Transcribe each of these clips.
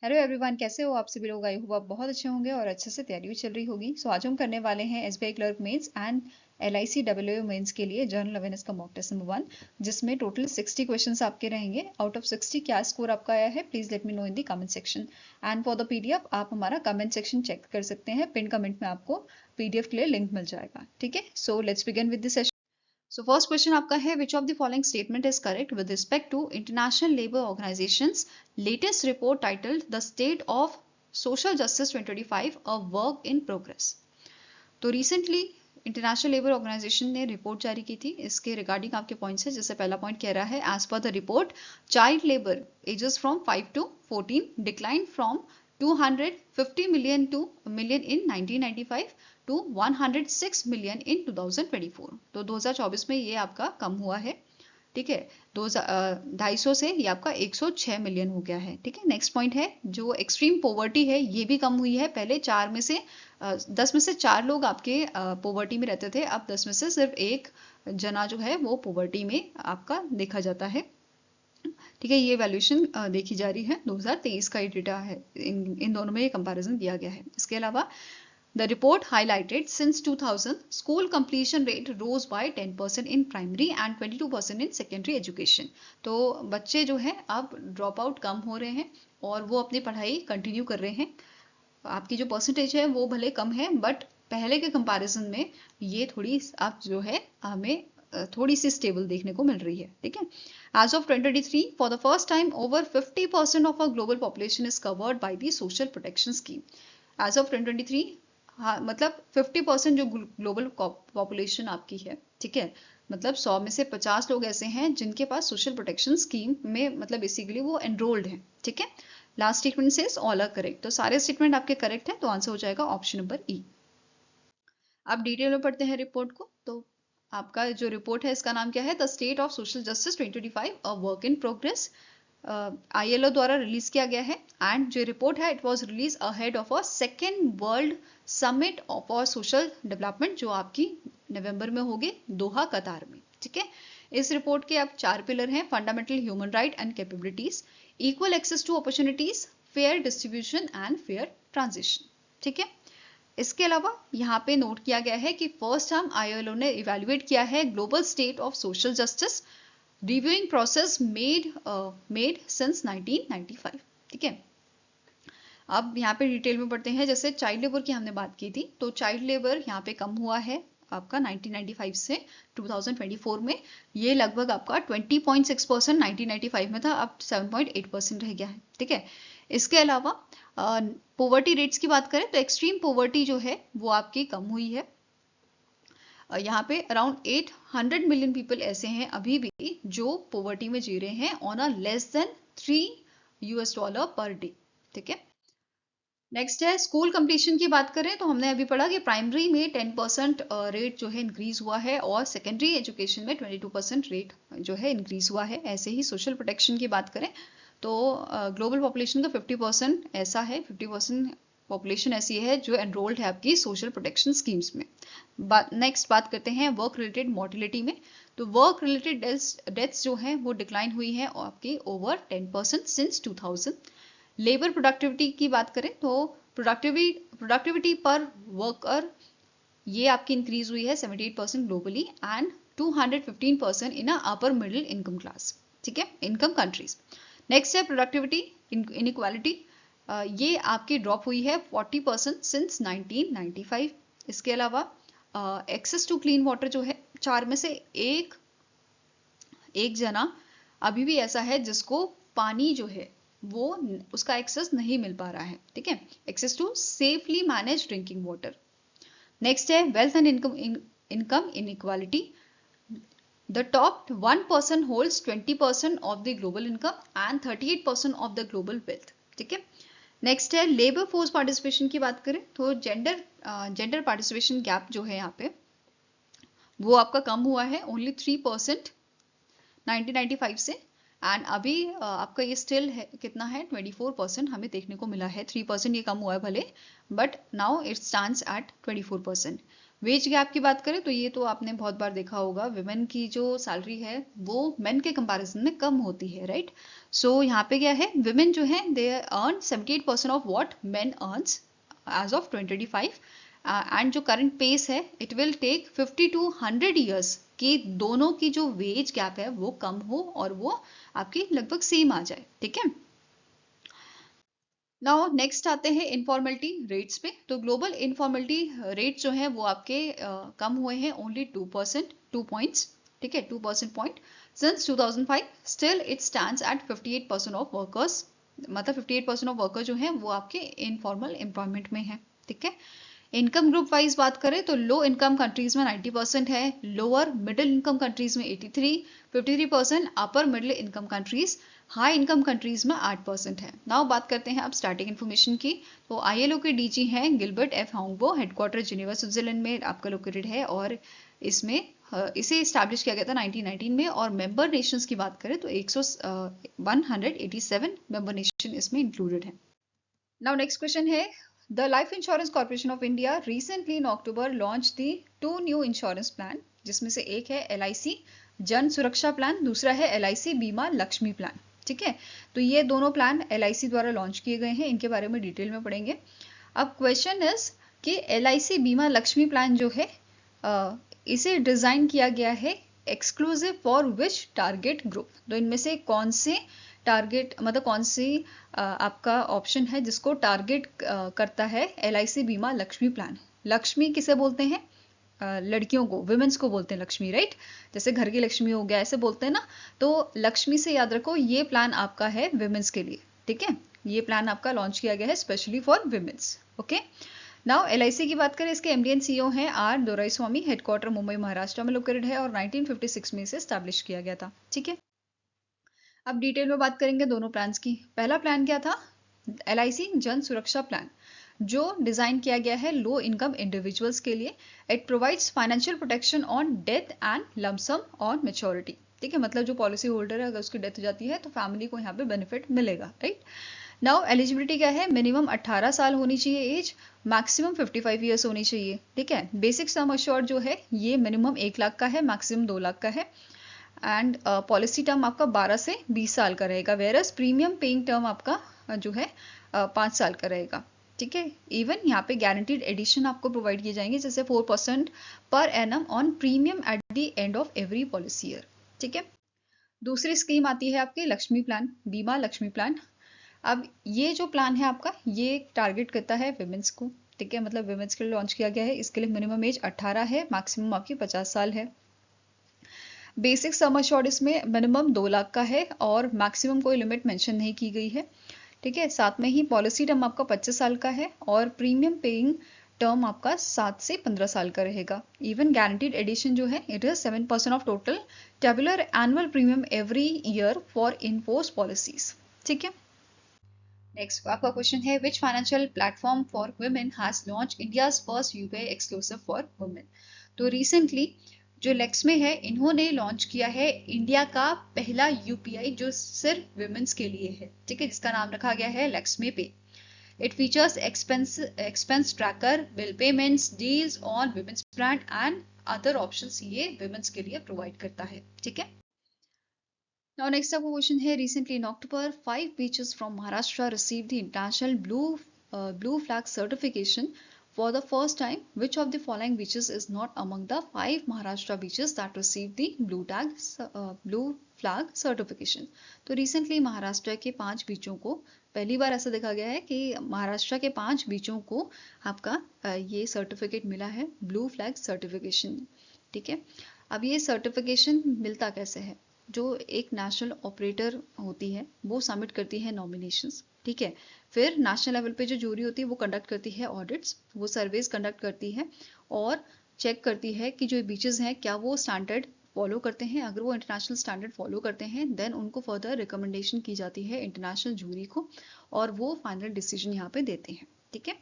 Hello everyone, कैसे हो आप सभी लोग। आई होप आप बहुत अच्छे होंगे और अच्छे से तैयारी भी चल रही होगी। सो आज हम करने वाले हैं SBI clerk mains and LIC WO mains के लिए जनरल अवेयरनेस का मॉक टेस्ट नंबर 1, जिसमें टोटल 60 क्वेश्चंस आपके रहेंगे। आउट ऑफ 60 क्या स्कोर आपका आया है, please let me know in the comment section. And for the PDF आप हमारा कमेंट सेक्शन चेक कर सकते हैं, पिन कमेंट में आपको पीडीएफ के लिए लिंक मिल जाएगा। ठीक है, so let's begin with the session. So first question आपका है, which of the following statement is correct with respect to international labour organisation's latest report titled the state of social justice 2025 a work in progress. तो recently international labour organisation ने report जारी की थी, इसके regarding आपके points है। जैसे पहला पॉइंट कह रहा है, as per the report child labour ages from 5 to 14 decline from 250 million in 1995 to 106 million in 2024। तो 2024 में ये आपका कम हुआ है। ठीक है, 250 से ये आपका 106 मिलियन हो गया है। ठीक है, नेक्स्ट पॉइंट है, जो एक्सट्रीम पोवर्टी है ये भी कम हुई है। पहले 10 में से 4 लोग आपके पोवर्टी में रहते थे, अब 10 में से सिर्फ एक जना जो है वो पोवर्टी में आपका देखा जाता है। ठीक है, ये वैल्यूएशन देखी जा रही है, 2023 का ये डेटा है। इन दोनों में ये कंपैरिजन दिया गया है। इसके अलावा The report highlighted since 2000, school completion rate rose by 10% in primary and 22% in secondary education। तो बच्चे जो हैं अब ड्रॉप आउट कम हो रहे हैं और वो अपनी पढ़ाई कंटिन्यू कर रहे हैं। आपकी जो परसेंटेज है वो भले कम है, बट पहले के कंपैरिजन में ये थोड़ी अब जो है हमें थोड़ी सी स्टेबल देखने को मिल रही है। ठीक है, as of 2023 for the first time over 50% of a global population is covered by the social protection scheme. As of 2023, हाँ, मतलब 50% जो ग्लोबल पॉपुलेशन आपकी है, ठीक है, मतलब 100 में से 50 लोग ऐसे हैं जिनके पास सोशल प्रोटेक्शन स्कीम में, मतलब बेसिकली वो एनरोल्ड हैं। ठीक है, लास्ट स्टेटमेंट से ऑल आर करेक्ट। तो सारे स्टेटमेंट आपके करेक्ट हैं, तो आंसर हो जाएगा ऑप्शन नंबर ई। अब डिटेल में पढ़ते हैं रिपोर्ट को। तो आपका जो रिपोर्ट है इसका नाम क्या है, the state of social justice 2025 a work in progress. ILO द्वारा रिलीज किया गया है। एंड जो रिपोर्ट है it was release ahead of a second world summit for social development, जो आपकी नवंबर में होगी दोहा कतार में। ठीक है, इस रिपोर्ट के अब 4 पिलर हैं, fundamental human right and capabilities, equal access to opportunities, fair distribution and fair transition. ठीक है, इसके अलावा यहाँ पे नोट किया गया है कि फर्स्ट टाइम ILO ने इवेल्युएट किया है global state of social justice reviewing process made since 1995। ठीक है, अब यहाँ पे डिटेल में पढ़ते हैं। जैसे चाइल्ड लेबर की हमने बात की थी, तो चाइल्ड लेबर यहाँ पे कम हुआ है आपका 1995 से 2024 में। ये लगभग आपका 20.6% 1995 में था, अब 7.8% रह गया है। ठीक है, इसके अलावा पोवर्टी रेट्स की बात करें तो एक्सट्रीम पोवर्टी जो है वो आपकी कम हुई है। यहाँ पे अराउंड 800 मिलियन पीपल ऐसे हैं अभी भी जो पोवर्टी में जी रहे हैं on a less than $3 per day. ठीक है, नेक्स्ट है स्कूल कंप्लीशन की बात करें तो हमने अभी पढ़ा कि प्राइमरी में 10% रेट जो है इंक्रीज हुआ है और सेकेंडरी एजुकेशन में 22% रेट जो है इंक्रीज हुआ है। ऐसे ही सोशल प्रोटेक्शन की बात करें तो ग्लोबल पॉपुलेशन का 50% ऐसा है, 50% पॉपुलेशन ऐसी है जो एनरोल्ड है आपकी सोशल प्रोटेक्शन स्कीम्स में। नेक्स्ट बात करते हैं वर्क रिलेटेड मोर्टिलिटी में। तो वर्क रिलेटेड डेथ्स जो हैं वो डिक्लाइन हुई है आपकी ओवर 10% सिंस 2000। लेबर प्रोडक्टिविटी की बात करें तो प्रोडक्टिविटी पर वर्कर ये आपकी इंक्रीज हुई है 78% globally and 215% in upper middle income class. ठीक है, इनकम कंट्रीज। नेक्स्ट है प्रोडक्टिविटी इनइक्वालिटी, ये आपकी ड्रॉप हुई है 40% सिंस 1995। इसके अलावा एक्सेस टू क्लीन वाटर जो है 4 में से एक जना अभी भी ऐसा है जिसको पानी जो है वो उसका एक्सेस नहीं मिल पा रहा है। ठीक है, access to safely manage drinking water. Next है wealth and income inequality. The top 1% holds 20% of the global income and 38% of the global wealth. ठीक है, नेक्स्ट है लेबर फोर्स पार्टिसिपेशन की बात करें तो जेंडर पार्टिसिपेशन गैप जो है यहाँ पे वो आपका कम हुआ है, ओनली 3% 1995 से। एंड अभी आपका ये स्टिल है कितना है, 24% हमें देखने को मिला है। 3% ये कम हुआ है भले, but now it stands eight 24%। Veg gap की बात करें तो ये तो आपने बहुत बार देखा होगा, विमेन की जो सैलरी है वो मेन के कंपैरिजन में कम होती है, राइट। सो यहाँ पे क्या है, विमेन जो है they earn 78% of what men earns as of 2025, and जो करंट पेस है it will take 50 to 100 years कि दोनों की जो वेज गैप है वो कम हो और वो आपकी लगभग सेम आ जाए, ठीक है। नाउ नेक्स्ट आते हैं इनफॉर्मेलिटी रेट्स पे। तो ग्लोबल इनफॉर्मेलिटी रेट जो है वो आपके कम हुए हैं ओनली 2%, 2 पॉइंट्स, ठीक है, 2% point since 2005। Still it stands eight 58% of workers, मतलब 58% ऑफ वर्कर जो हैं वो आपके इनफॉर्मल एम्प्लॉयमेंट में है, ठीक है। इनकम ग्रुप वाइज बात करें तो लो इनकम कंट्रीज में 90% है, लोअर मिडिल इनकम कंट्रीज में 53% upper middle income countries, high income countries में 8% है। नाउ बात करते हैं अब स्टार्टिंग इन्फॉर्मेशन की। तो आईएलओ के डीजी हैं Gilbert F Houngbo, headquarter Geneva Switzerland में आपका लोकेटेड है, और इसमें इसे इस्टेब्लिश किया गया था 1919 में। और मेंबर नेशंस की बात करें तो 187 मेंबर नेशन इसमें इंक्लूडेड है। नाउ नेक्स्ट क्वेश्चन है, the life insurance corporation of India recently in October launch the 2 new insurance plan, जिसमें से एक है एलआईसी जन सुरक्षा प्लान, दूसरा है एलआईसी बीमा लक्ष्मी प्लान, ठीक है। तो ये दोनों प्लान एलआईसी द्वारा लॉन्च किए गए हैं, इनके बारे में डिटेल में पढ़ेंगे। अब क्वेश्चन इज कि एलआईसी बीमा लक्ष्मी प्लान जो है इसे डिजाइन किया गया है exclusive for which target group. तो इनमें से कौन से टारगेट, मतलब कौन सी आपका ऑप्शन है जिसको टारगेट करता है एलआईसी बीमा लक्ष्मी प्लान। लक्ष्मी किसे बोलते हैं, लड़कियों को, विमेंस को बोलते हैं लक्ष्मी, राइट। जैसे घर की लक्ष्मी हो गया, ऐसे बोलते हैं ना। तो लक्ष्मी से याद रखो ये प्लान आपका है विमेंस के लिए, ठीक है। ये प्लान आपका लॉन्च किया गया है specially for women's, okay. Now LIC की बात करें, इसके एमडी एंड सीईओ हैं आर दोराईस्वामी, हेडक्वार्टर मुंबई महाराष्ट्र में लोकेटेड है और 1956 में इसे स्टैब्लिश किया गया था, ठीक है। अब डिटेल में बात करेंगे दोनों प्लान्स की। पहला प्लान क्या था, एलआईसी जन सुरक्षा प्लान, जो डिजाइन किया गया है लो इनकम इंडिविजुअल्स के लिए। It provides financial protection on death and lump sum on maturity, ठीक है। मतलब जो पॉलिसी होल्डर है अगर उसकी डेथ हो जाती है तो फैमिली को यहाँ पे बेनिफिट मिलेगा, राइट। नाउ एलिजिबिलिटी क्या है, मिनिमम 18 साल होनी चाहिए एज, मैक्सिमम 55 ईयर्स होनी चाहिए, ठीक है। बेसिक सम अश्योर्ड जो है ये मिनिमम 1 लाख का है, मैक्सिमम 2 लाख का है। एंड पॉलिसी टर्म आपका 12 से 20 साल का रहेगा, वेरस प्रीमियम पेइंग टर्म आपका जो है 5 साल का रहेगा, ठीक है। इवन यहाँ पे गारंटीड एडिशन आपको प्रोवाइड किए जाएंगे, जैसे 4% per annum on premium at the end of every policy year, ठीक है। दूसरी स्कीम आती है आपकी लक्ष्मी प्लान, बीमा लक्ष्मी प्लान। अब ये जो प्लान है आपका ये टारगेट करता है विमेंस को, ठीक है। मतलब विमेंस के लिए लॉन्च किया गया है, इसके लिए मिनिमम एज 18 है, मैक्सिमम आपकी 50 साल है। बेसिक सम अश्योर्ड इसमें मिनिमम 2 लाख का है और मैक्सिमम कोई लिमिट मेंशन नहीं की गई है, ठीक है। साथ में ही पॉलिसी टर्म आपका 25 साल का है और प्रीमियम पेइंग टर्म आपका 7 से 15 साल का रहेगा। इवन गारंटीड एडिशन जो है it is 7% of total tabular annual premium every year for enforce policies, ठीक है। नेक्स्ट आपका क्वेश्चन है, which financial platform for women has launch India's first UPI exclusive for women. तो रिसेंटली जो lakes में है इन्होंने लॉन्च किया है इंडिया का पहला यूपीआई जो सिर्फ विमेंस के लिए है, ठीक है, जिसका नाम रखा गया है लेक्समे पे। It features expense tracker, bill payments, deals on women's brand and other options ये विमेंस के लिए प्रोवाइड करता है, ठीक है। Now next up question है, recently in October 5 beaches from Maharashtra received the international blue flag certification for the first time. Which of the following beaches is not among the 5 Maharashtra beaches that received the blue flag certification? तो recently Maharashtra के 5 बीचों को पहली बार ऐसा देखा गया है कि महाराष्ट्र के 5 बीचों को आपका ये सर्टिफिकेट मिला है ब्लू फ्लैग सर्टिफिकेशन, ठीक है। अब ये सर्टिफिकेशन मिलता कैसे है, जो एक नेशनल ऑपरेटर होती है वो सबमिट करती है नॉमिनेशंस, ठीक है। फिर नेशनल लेवल पे जो जूरी होती है वो कंडक्ट करती है ऑडिट्स, वो सर्वेज कंडक्ट करती है और चेक करती है कि जो बीचेस हैं क्या वो स्टैंडर्ड फॉलो करते हैं। अगर वो इंटरनेशनल स्टैंडर्ड फॉलो करते हैं देन उनको फर्दर रिकमेंडेशन की जाती है इंटरनेशनल जूरी को और वो फाइनल डिसीजन यहाँ पे देते हैं, ठीक है।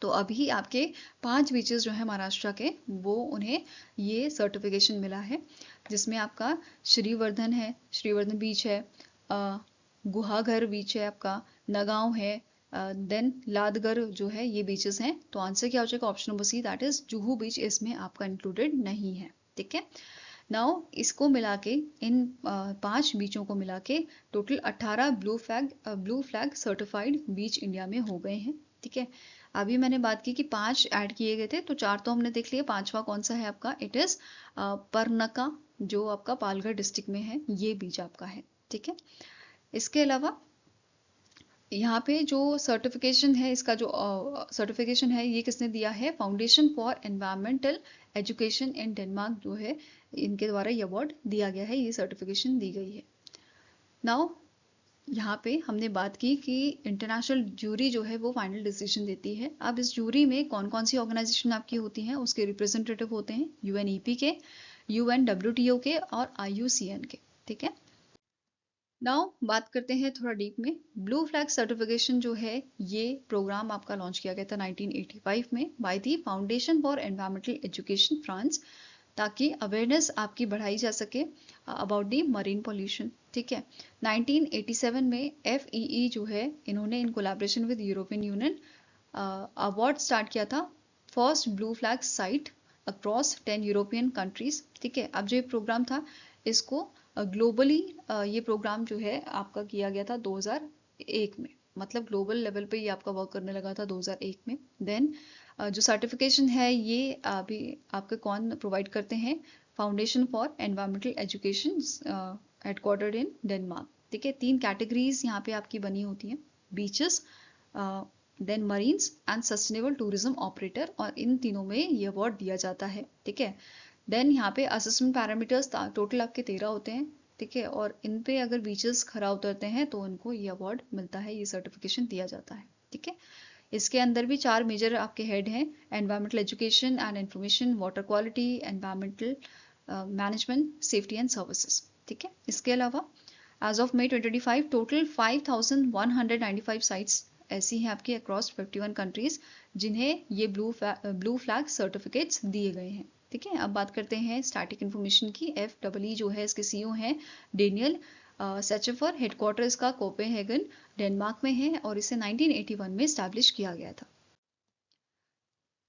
तो अभी आपके 5 बीचेस जो है महाराष्ट्र के वो उन्हें ये सर्टिफिकेशन मिला है, जिसमें आपका श्रीवर्धन है, श्रीवर्धन बीच है, गुहागर बीच है, आपका नगांव है, देन लादगर जो है ये बीचेस हैं। तो आंसर क्या हो जाएगा option number C, that is Juhu beach इसमें आपका इंक्लूडेड नहीं है। ठीक है, नाउ इसको मिला के इन 5 बीचों को मिला के टोटल 18 ब्लू फ्लैग सर्टिफाइड बीच इंडिया में हो गए हैं। ठीक है, अभी मैंने बात की कि 5 ऐड किए गए थे, तो 4 तो हमने देख लिया, 5वां कौन सा है आपका, इट इज परनका, जो आपका पालघर डिस्ट्रिक्ट में है, ये बीच आपका है। ठीक है, इसके अलावा यहाँ पे जो सर्टिफिकेशन है, इसका जो सर्टिफिकेशन है ये किसने दिया है, foundation for environmental education in Denmark जो है, इनके द्वारा ये अवार्ड दिया गया है, ये सर्टिफिकेशन दी गई है। नाउ यहाँ पे हमने बात की कि इंटरनेशनल ज्यूरी जो है वो फाइनल डिसीजन देती है। अब इस ज्यूरी में कौन कौन सी ऑर्गेनाइजेशन आपकी होती हैं, उसके रिप्रेजेंटेटिव होते हैं UNEP के, UNWTO के और IUCN के। ठीक है, नाउ बात करते हैं थोड़ा डीप में। ब्लू फ्लैग सर्टिफिकेशन जो है ये प्रोग्राम आपका लॉन्च किया गया था 1985 में by the foundation for environmental education France, ताकि अवेयरनेस आपकी बढ़ाई जा सके अबाउट दी मरीन पॉल्यूशन। ठीक है, 1987 में FEE जो है, इन्होंने इन collaboration with European union award start किया था first blue flag site across 10 European countries. ठीक है, अब जो ये प्रोग्राम था इसको ग्लोबली ये प्रोग्राम जो है आपका किया गया था 2001 में, मतलब ग्लोबल लेवल पे ये आपका वर्क करने लगा था 2001 में। देन जो सर्टिफिकेशन है ये अभी आपके कौन प्रोवाइड करते हैं, foundation for environmental education headquartered in Denmark. ठीक है, 3 कैटेगरीज यहाँ पे आपकी बनी होती हैं, beaches, then marines and sustainable tourism operator, और इन तीनों में ये अवार्ड दिया जाता है। ठीक है, देन यहाँ पे असेसमेंट पैरामीटर्स टोटल आपके 13 होते हैं। ठीक है, और इन पे अगर बीचेस खरा उतरते हैं तो उनको ये अवार्ड मिलता है, ये सर्टिफिकेशन दिया जाता है। ठीक है, इसके अंदर भी 4 मेजर आपके हेड हैं, environmental education and information, water quality, environmental management, safety and services. ठीक है, इसके अलावा as of May 2025 total 5195 sites ऐसी हैं आपकी अक्रॉस 51 कंट्रीज जिन्हें ये ब्लू फ्लैग सर्टिफिकेट्स दिए गए हैं। ठीक है, अब बात करते हैं स्टैटिक इन्फॉर्मेशन की। FEE जो है इसके CEO हैं डेनियल सेचेफर, हेडक्वार्टर इसका कोपेनहेगन डेनमार्क में है और इसे 1981 में स्टैब्लिश किया गया था।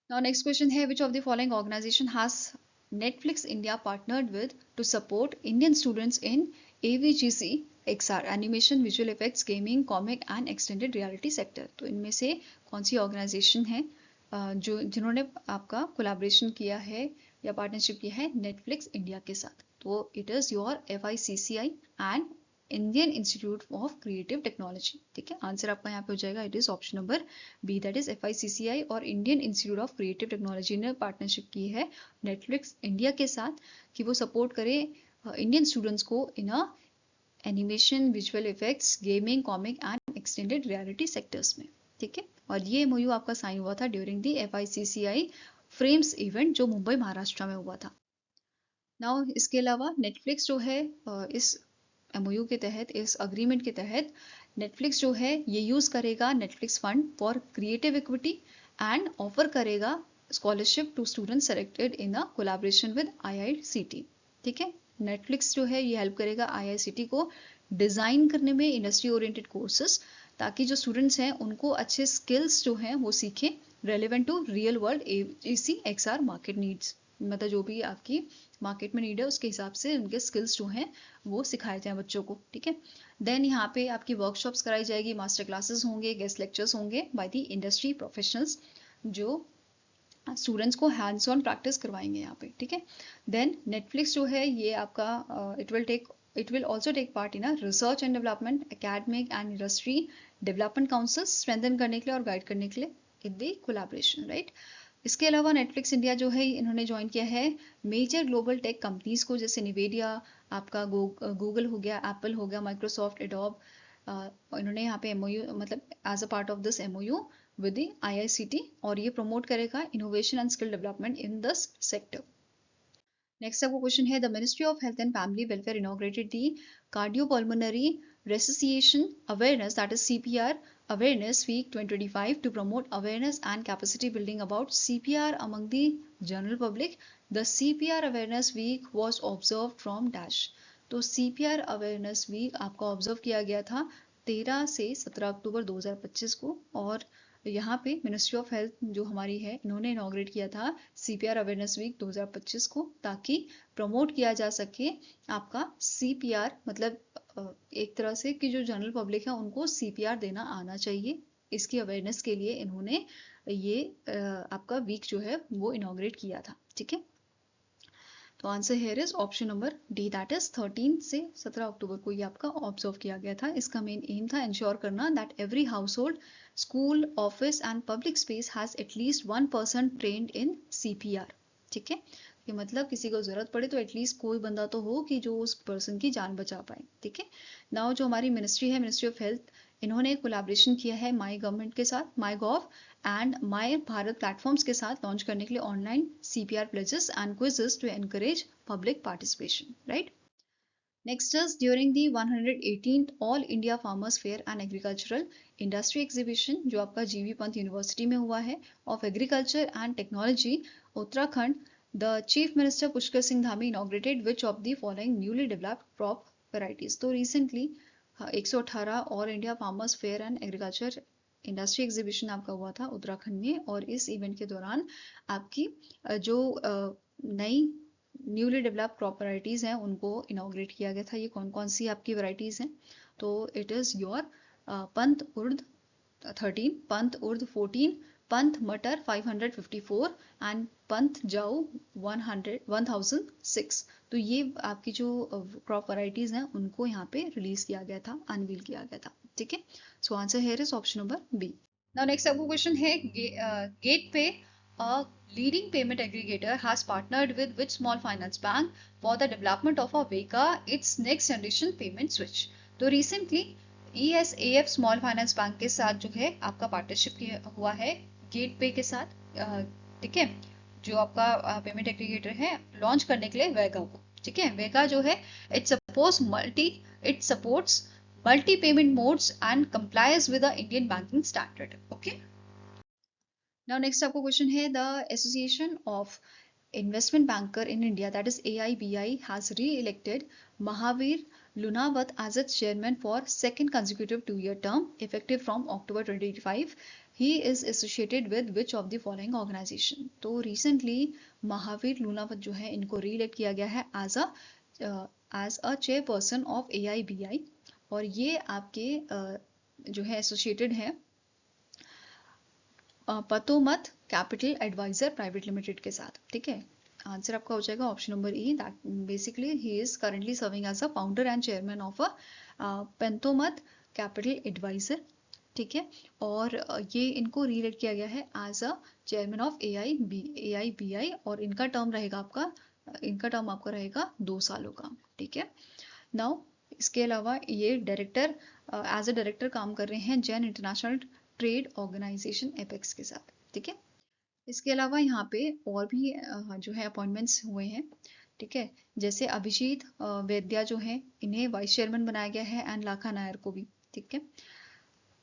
नाउ नेक्स्ट क्वेश्चन है, which of the following organisation has Netflix India partnered with to support Indian students in AVGC XR animation, visual effects, gaming, comic and extended reality sector. तो इनमें से कौन सी ऑर्गेनाइजेशन है जो जिन्होंने आपका कोलैबोरेशन किया है या पार्टनरशिप किया है नेटफ्लिक्स इंडिया के साथ? तो it is your FICCI and Indian institute of creative technology. ठीक है, आंसर आपका यहाँ पे हो जाएगा, it is option number B, that is FICCI और Indian institute of creative technology ने पार्टनरशिप की है नेटफ्लिक्स इंडिया के साथ कि वो सपोर्ट करे इंडियन स्टूडेंट्स को in a animation, visual effects, gaming, comic and extended reality sectors में। ठीक है, और ये MOU आपका साइन हुआ था during the FICCI frames event जो मुंबई महाराष्ट्र में हुआ था। नाउ इसके अलावा नेटफ्लिक्स जो है इस MOU के तहत, इस अग्रीमेंट के तहत नेटफ्लिक्स जो है ये यूज करेगा Netflix fund for creative equity and offer करेगा scholarship to student selected in a collaboration with IICT। ठीक है, नेटफ्लिक्स जो है ये हेल्प करेगा IICT को डिजाइन करने में इंडस्ट्री ओरिएंटेड कोर्सेस, ताकि जो स्टूडेंट्स हैं उनको अच्छे स्किल्स जो हैं वो सीखें relevant to real world AVGC XR market needs, मतलब जो भी आपकी मार्केट में नीड है उसके हिसाब से उनके स्किल्स जो हैं वो सिखाए जाएं बच्चों को। ठीक है, देन यहाँ पे आपकी वर्कशॉप्स कराई जाएगी, मास्टर क्लासेस होंगे, गेस्ट लेक्चर्स होंगे बाय द इंडस्ट्री प्रोफेशनल्स जो स्टूडेंट्स को हैंड्स ऑन प्रैक्टिस करवाएंगे यहाँ पे। ठीक है, देन नेटफ्लिक्स जो है ये आपका it will also take part in research and development, academic and industry development council strengthen करने के लिए और गाइड करने के लिए इन दी कोलैबोरेशन, राइट। इसके अलावा नेटफ्लिक्स इंडिया जो है इन्होंने ज्वाइन किया है मेजर ग्लोबल टेक कंपनीज को, जैसे निवेडिया, आपका गूगल हो गया, एप्पल हो गया, माइक्रोसॉफ्ट, एडोब, इन्होंने यहाँ पे MOU मतलब as a part of this MOU with the IICT, और ये प्रमोट करेगा innovation and skill development in this sector. Next आपको क्वेश्चन है, the ministry of health and family welfare inaugurated the cardiopulmonary resuscitation awareness, that is CPR Awareness Week 2025 to promote awareness and capacity building about CPR among the general public. The CPR Awareness Week was observed from dash. तो CPR Awareness Week आपका observe किया गया था 13 से 17 अक्टूबर 2025 को। और यहाँ पे मिनिस्ट्री ऑफ हेल्थ जो हमारी है, इन्होंने इनॉग्रेट किया था CPR अवेयरनेस वीक 2025 को, ताकि प्रमोट किया जा सके आपका CPR, मतलब एक तरह से कि जो जनरल पब्लिक है उनको CPR देना आना चाहिए। इसकी अवेयरनेस के लिए इन्होंने ये आपका वीक जो है वो इनॉग्रेट किया था। ठीक है, तो answer here is option number D, that is 13 से 17 अक्टूबर को ये आपका ऑब्जर्व किया गया था। इसका मेन एम था इंश्योर करना that every household, school, office and public space has at least 1 person trained in CPR। ठीक है, ये मतलब किसी को जरूरत पड़े तो एटलीस्ट कोई बंदा तो हो कि जो उस पर्सन की जान बचा पाए। ठीक है, नाउ जो हमारी मिनिस्ट्री है, मिनिस्ट्री ऑफ हेल्थ, इन्होंने कोलैबोरेशन किया है माई गवर्नमेंट के साथ, my gov and my Bharat platforms के साथ लॉन्च करने के लिए online CPR pledges and quizzes to encourage public participation, right? Next is during the 118th All India Farmers Fair and Agricultural Industry Exhibition, जो आपका GV Pant university में हुआ है, of Agriculture and Technology, Uttarakhand, the Chief Minister Pushkar Singh Dhami inaugurated which of the following newly developed crop varieties? तो recently 118 all India farmers fair and agriculture industry exhibition आपका हुआ था उत्तराखंड में, और इस इवेंट के दौरान आपकी जो नई न्यूली डेवलप्ड क्रॉप वैरायटीज़ हैं उनको इनॉग्रेट किया गया था। ये कौन कौन सी आपकी वैरायटीज़ हैं? तो इट इज़ योर पंत उर्द 13, पंत उर्द 14, पंत मटर 554 एंड पंत जाऊ 1006। तो ये आपकी जो क्रॉप वैरायटीज़ हैं उनको यहाँ पे रिलीज किया गया था, अनवील किया गया था। ठीक है, so answer here is option number B. Now next आपको क्वेश्चन है, get pay a leading payment aggregator has partnered with which small finance bank for the development of a Vega, its next generation payment switch? तो recently ESAF small finance bank के साथ जो है आपका partnership हुआ है get पे के साथ। ठीक है, जो आपका पेमेंट एग्रीगेटर है लॉन्च करने के लिए वेगा को। ठीक है, वेगा जो है it supports multi payment modes and complies with the Indian banking standard. Okay, now next आपको क्वेश्चन है, the association of investment banker in India, that is AIBI, has re-elected Mahavir Lunawat as its chairman for second consecutive 2-year term effective from October 2025. He is associated with which of the following organization? तो recently Mahavir Lunawat जो है इनको री-इलेक्ट किया गया है as a chairperson of AIBI, और ये आपके जो है एसोसिएटेड है Pantomath capital advisor private limited के साथ। ठीक है, आंसर आपका हो जाएगा option number E, that basically he is currently serving as a founder and chairman of Pantomath capital advisor. ठीक है, और ये इनको रीइलेक्ट किया गया है as a chairman of AIBI, और इनका टर्म आपका रहेगा 2 सालों का। ठीक है, नाउ इसके अलावा ये डायरेक्टर एज अ डायरेक्टर काम कर रहे हैं Jain international trade organisation apex के साथ। ठीक है, इसके अलावा यहाँ पे और भी जो है अपॉइंटमेंट्स हुए हैं। ठीक है, जैसे अभिजीत वैद्या जो है इन्हें वाइस चेयरमैन बनाया गया है एंड लाखा नायर को भी। ठीक है,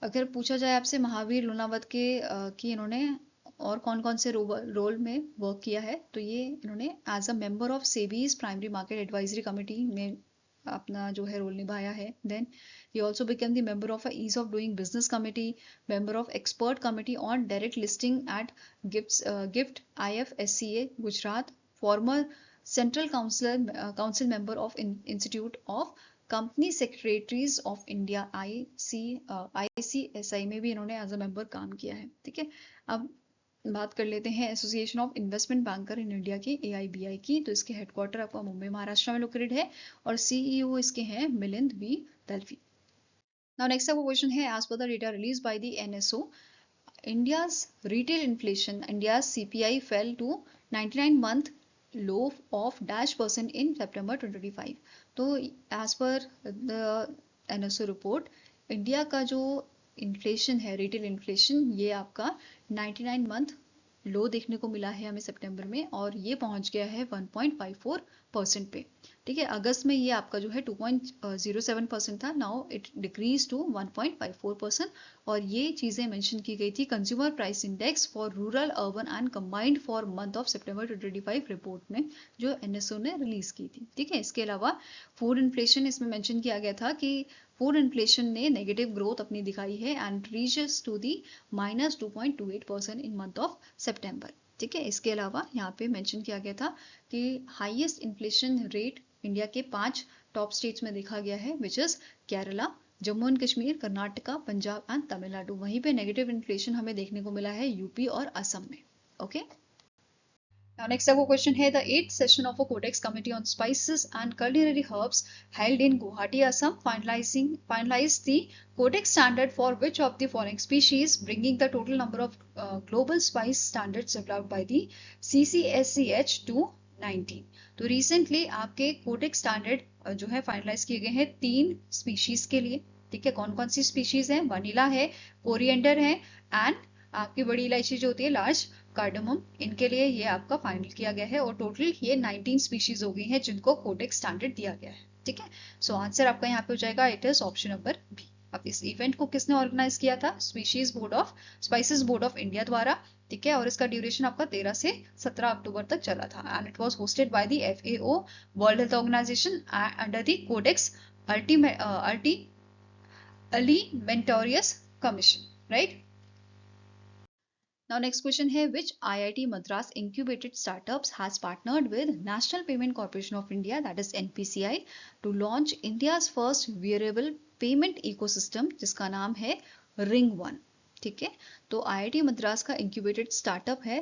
अगर पूछा जाए आपसे महावीर लुनावत के कि इन्होंने और कौन कौन से रोल में वर्क किया है, तो ये इन्होंने as a member of SEBI's primary market advisory committee में अपना जो है रोल निभाया है। Then he also became the member of a ease of doing business committee, member of expert committee on direct listing at gift IFSCA Gujarat, former central council member of institute of company secretaries of India ICSI में भी इन्होंने as a member काम किया है। ठीक है, अब बात कर लेते हैं association of investment banker in India की AIBI की। तो इसके हेडक्वार्टर आपका मुंबई महाराष्ट्र में लोकेटेड है और CEO इसके हैं Milind V Dalvi. Now next आपको क्वेश्चन है, as per the data released by the NSO, India's retail inflation, India's CPI fell to 99-month low of -% in September 2025. तो as per the NSO report, India का जो inflation है, retail inflation, ये आपका 99 month लो देखने को मिला है हमें सितंबर में, और ये पहुंच गया है 1.54% पे। ठीक है, अगस्त में ये आपका जो है 2.07% था, नाउ इट डिक्रीज टू 1.54%। और ये चीज़ें मेंशन की गई थी consumer price index for rural, urban and combined for month of September 2025 report में जो NSO ने रिलीज की थी। ठीक है, इसके अलावा फूड इन्फ्लेशन इसमें मेंशन किया गया था कि फूड इन्फ्लेशन ने नेगेटिव ग्रोथ अपनी दिखाई है and reaches to the -2.28% in month of September. ठीक है, इसके अलावा यहाँ पे मेंशन किया गया था कि हाईएस्ट इन्फ्लेशन रेट इंडिया के 5 टॉप स्टेट्स में देखा गया है, which is Kerala, Jammu and Kashmir, Karnataka, Punjab and Tamil Nadu. वहीं पे नेगेटिव इन्फ्लेशन हमें देखने को मिला है यूपी और असम में। Okay, now next our question है the 8th session of a Codex Committee on Spices and Culinary Herbs held in Guwahati, Assam finalized the Codex standard for which of the following species, bringing the total number of global spice standards developed by the CCSCH to 19। तो recently आपके codex standard जो है finalise किए गए हैं 3 species के लिए। ठीक है, कौन कौन सी स्पीशीज है? वनीला है, कोरिएंडर है एंड आपकी बड़ी इलायची जो होती है लार्ज कार्डमम, इनके लिए ये आपका फाइनल किया गया है और टोटल ये 19 स्पीशीज हो गई हैं जिनको कोडेक्स स्टैंडर्ड दिया गया है। ठीक है, सो आंसर आपका यहाँ पे हो जाएगा, it is option number B. अब इस इवेंट को किसने ऑर्गेनाइज किया था? स्पाइसेस बोर्ड ऑफ इंडिया द्वारा। ठीक है, और इसका ड्यूरेशन आपका 13 से 17 अक्टूबर तक चला था and it was hosted by the FAO world health organization under the codex alimentarius commission, right. Now next question है which IIT Madras incubated startups has partnered with National Payment Corporation of India, that is NPCI, to launch India's first wearable payment ecosystem जिसका नाम है Ring One। ठीक है, तो IIT Madras का incubated startup है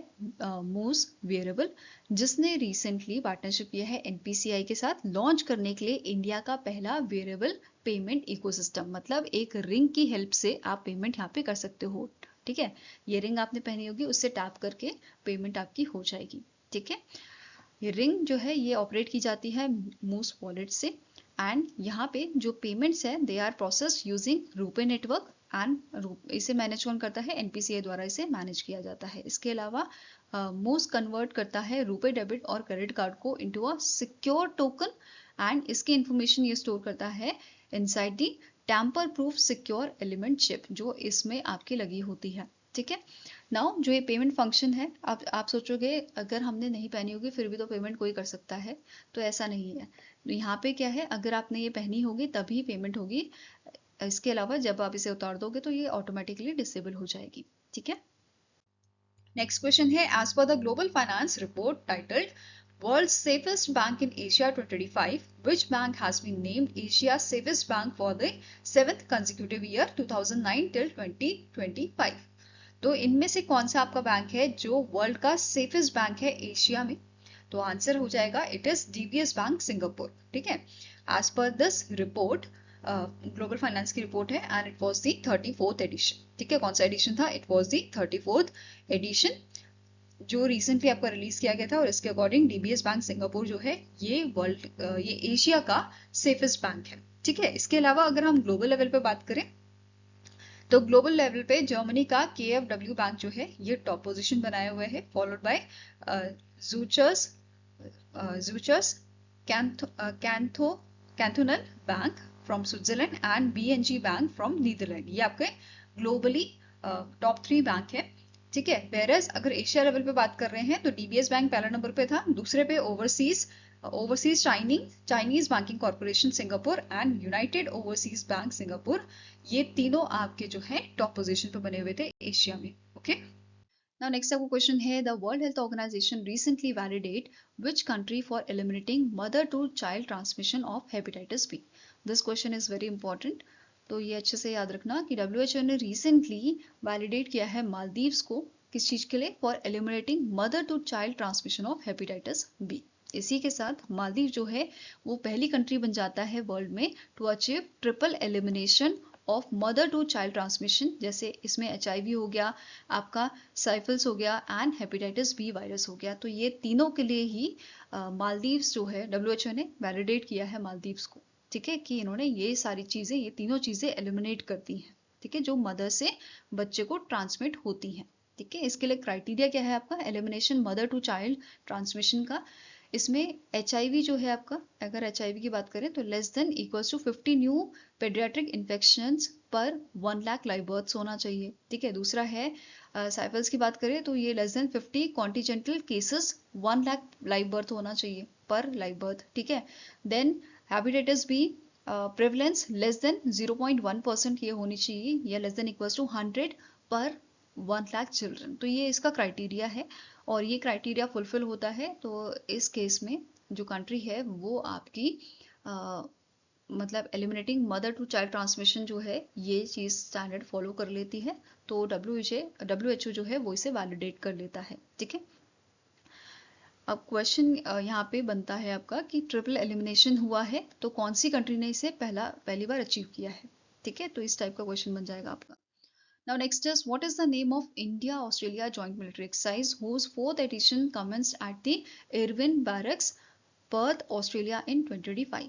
मूज वेयरेबल, जिसने रिसेंटली पार्टनरशिप किया है NPCI के साथ लॉन्च करने के लिए इंडिया का पहला वेयरेबल पेमेंट इकोसिस्टम। मतलब एक रिंग की हेल्प से आप पेमेंट यहाँ पे कर सकते हो। ठीक है, ये रिंग आपने पहनी होगी, उससे टैप करके पेमेंट आपकी हो जाएगी। ठीक है, ये रिंग जो है ये ऑपरेट की जाती है मूज वॉलेट से एंड यहाँ पे जो पेमेंट्स है they are process using RuPay network and इसे मैनेज कौन करता है? NPCI द्वारा इसे मैनेज किया जाता है। इसके अलावा मूज कन्वर्ट करता है रूपे डेबिट और क्रेडिट कार्ड को into a secure token and इसकी इंफॉर्मेशन ये स्टोर करता है inside the tamper proof secure element chip जो इसमें आपकी लगी होती है। ठीक है, नाउ जो ये पेमेंट फंक्शन है, आप सोचोगे अगर हमने नहीं पहनी होगी फिर भी तो पेमेंट कोई कर सकता है, तो ऐसा नहीं है। यहाँ पे क्या है, अगर आपने ये पहनी होगी तभी पेमेंट होगी, इसके अलावा जब आप इसे उतार दोगे तो ये ऑटोमेटिकली डिसेबल हो जाएगी। ठीक है, नेक्स्ट क्वेश्चन है as per the global finance report titled World's Safest Bank in Asia 2025, which bank has been named Asia's Safest Bank for the 7th consecutive year 2009 till 2025? तो इनमें से कौन सा आपका बैंक है जो वर्ल्ड का सेफेस्ट बैंक है एशिया में? तो आंसर हो जाएगा it is DBS bank Singapore. ठीक है, as per this report global finance की रिपोर्ट है and it was the 34th edition. ठीक है, कौन सा एडिशन था? It was the 34th edition जो रिसेंटली आपका रिलीज किया गया था और इसके अकॉर्डिंग DBS बैंक सिंगापुर जो है ये एशिया का सेफेस्ट बैंक है। ठीक है, इसके अलावा अगर हम ग्लोबल लेवल पे बात करें तो ग्लोबल लेवल पे जर्मनी का KfW बैंक जो है ये टॉप पोजीशन बनाए हुए है, followed by Zurcher's cantonal bank from Switzerland and BNG bank from Netherland. ये आपके ग्लोबली टॉप 3 बैंक है। ठीक है, वेरएज अगर एशिया लेवल पे बात कर रहे हैं तो DBS बैंक पहला नंबर पे था, दूसरे पे overseas Chinese banking corporation Singapore and United overseas bank Singapore, ये तीनों आपके जो है टॉप पोजीशन पे बने हुए थे एशिया में। ओके, नाउ नेक्स्ट आपको क्वेश्चन है the world health organisation recently validate which country for eliminating mother to child transmission of hepatitis B? This question is very important, तो ये अच्छे से याद रखना कि WHO ने रिसेंटली वैलिडेट किया है मालदीव्स को किस चीज के लिए? For eliminating mother to child transmission of hepatitis B. इसी के साथ मालदीव जो है वो पहली कंट्री बन जाता है वर्ल्ड में to achieve triple elimination of mother to child transmission, जैसे इसमें HIV हो गया, आपका साइफल्स हो गया एंड हेपेटाइटिस बी वायरस हो गया। तो ये तीनों के लिए ही मालदीव्स जो है WHO ने वैलिडेट किया है मालदीव्स को। ठीक है, कि इन्होंने ये सारी चीजें, ये तीनों चीजें एलिमिनेट करती हैं। ठीक है, जो मदर से बच्चे को ट्रांसमिट होती हैं। ठीक है, इसके लिए क्राइटेरिया क्या है आपका? Elimination mother to child transmission का। इसमें HIV जो है आपका, अगर HIV की बात करें तो less than equals to 50 new paediatric infections पर 1 लाख लाइव बर्थ्स होना चाहिए। ठीक है, दूसरा है साइफल्स की बात करें तो ये less than 50 congenital cases 1 lakh live birth होना चाहिए पर लाइव बर्थ। ठीक है, then hepatitis B prevalence less than 0.1% ये होनी चाहिए या लेस देन इक्वल्स टू 100 पर 1 लाख चिल्ड्रन। तो ये इसका क्राइटेरिया है और ये क्राइटेरिया फुलफिल होता है तो इस केस में जो कंट्री है वो आपकी मतलब eliminating mother to child transmission जो है ये चीज़ स्टैंडर्ड फॉलो कर लेती है, तो WHO जो है वो इसे वैलिडेट कर लेता है। ठीक है, अब क्वेश्चन यहाँ पे बनता है आपका कि ट्रिपल एलिमिनेशन हुआ है तो कौन सी कंट्री ने इसे पहली बार अचीव किया है। ठीक है, तो इस टाइप का क्वेश्चन बन जाएगा आपका। Now next is, what is the name of India-Australia joint military exercise whose fourth edition commenced at the Irwin Barracks, Perth, Australia in 2025?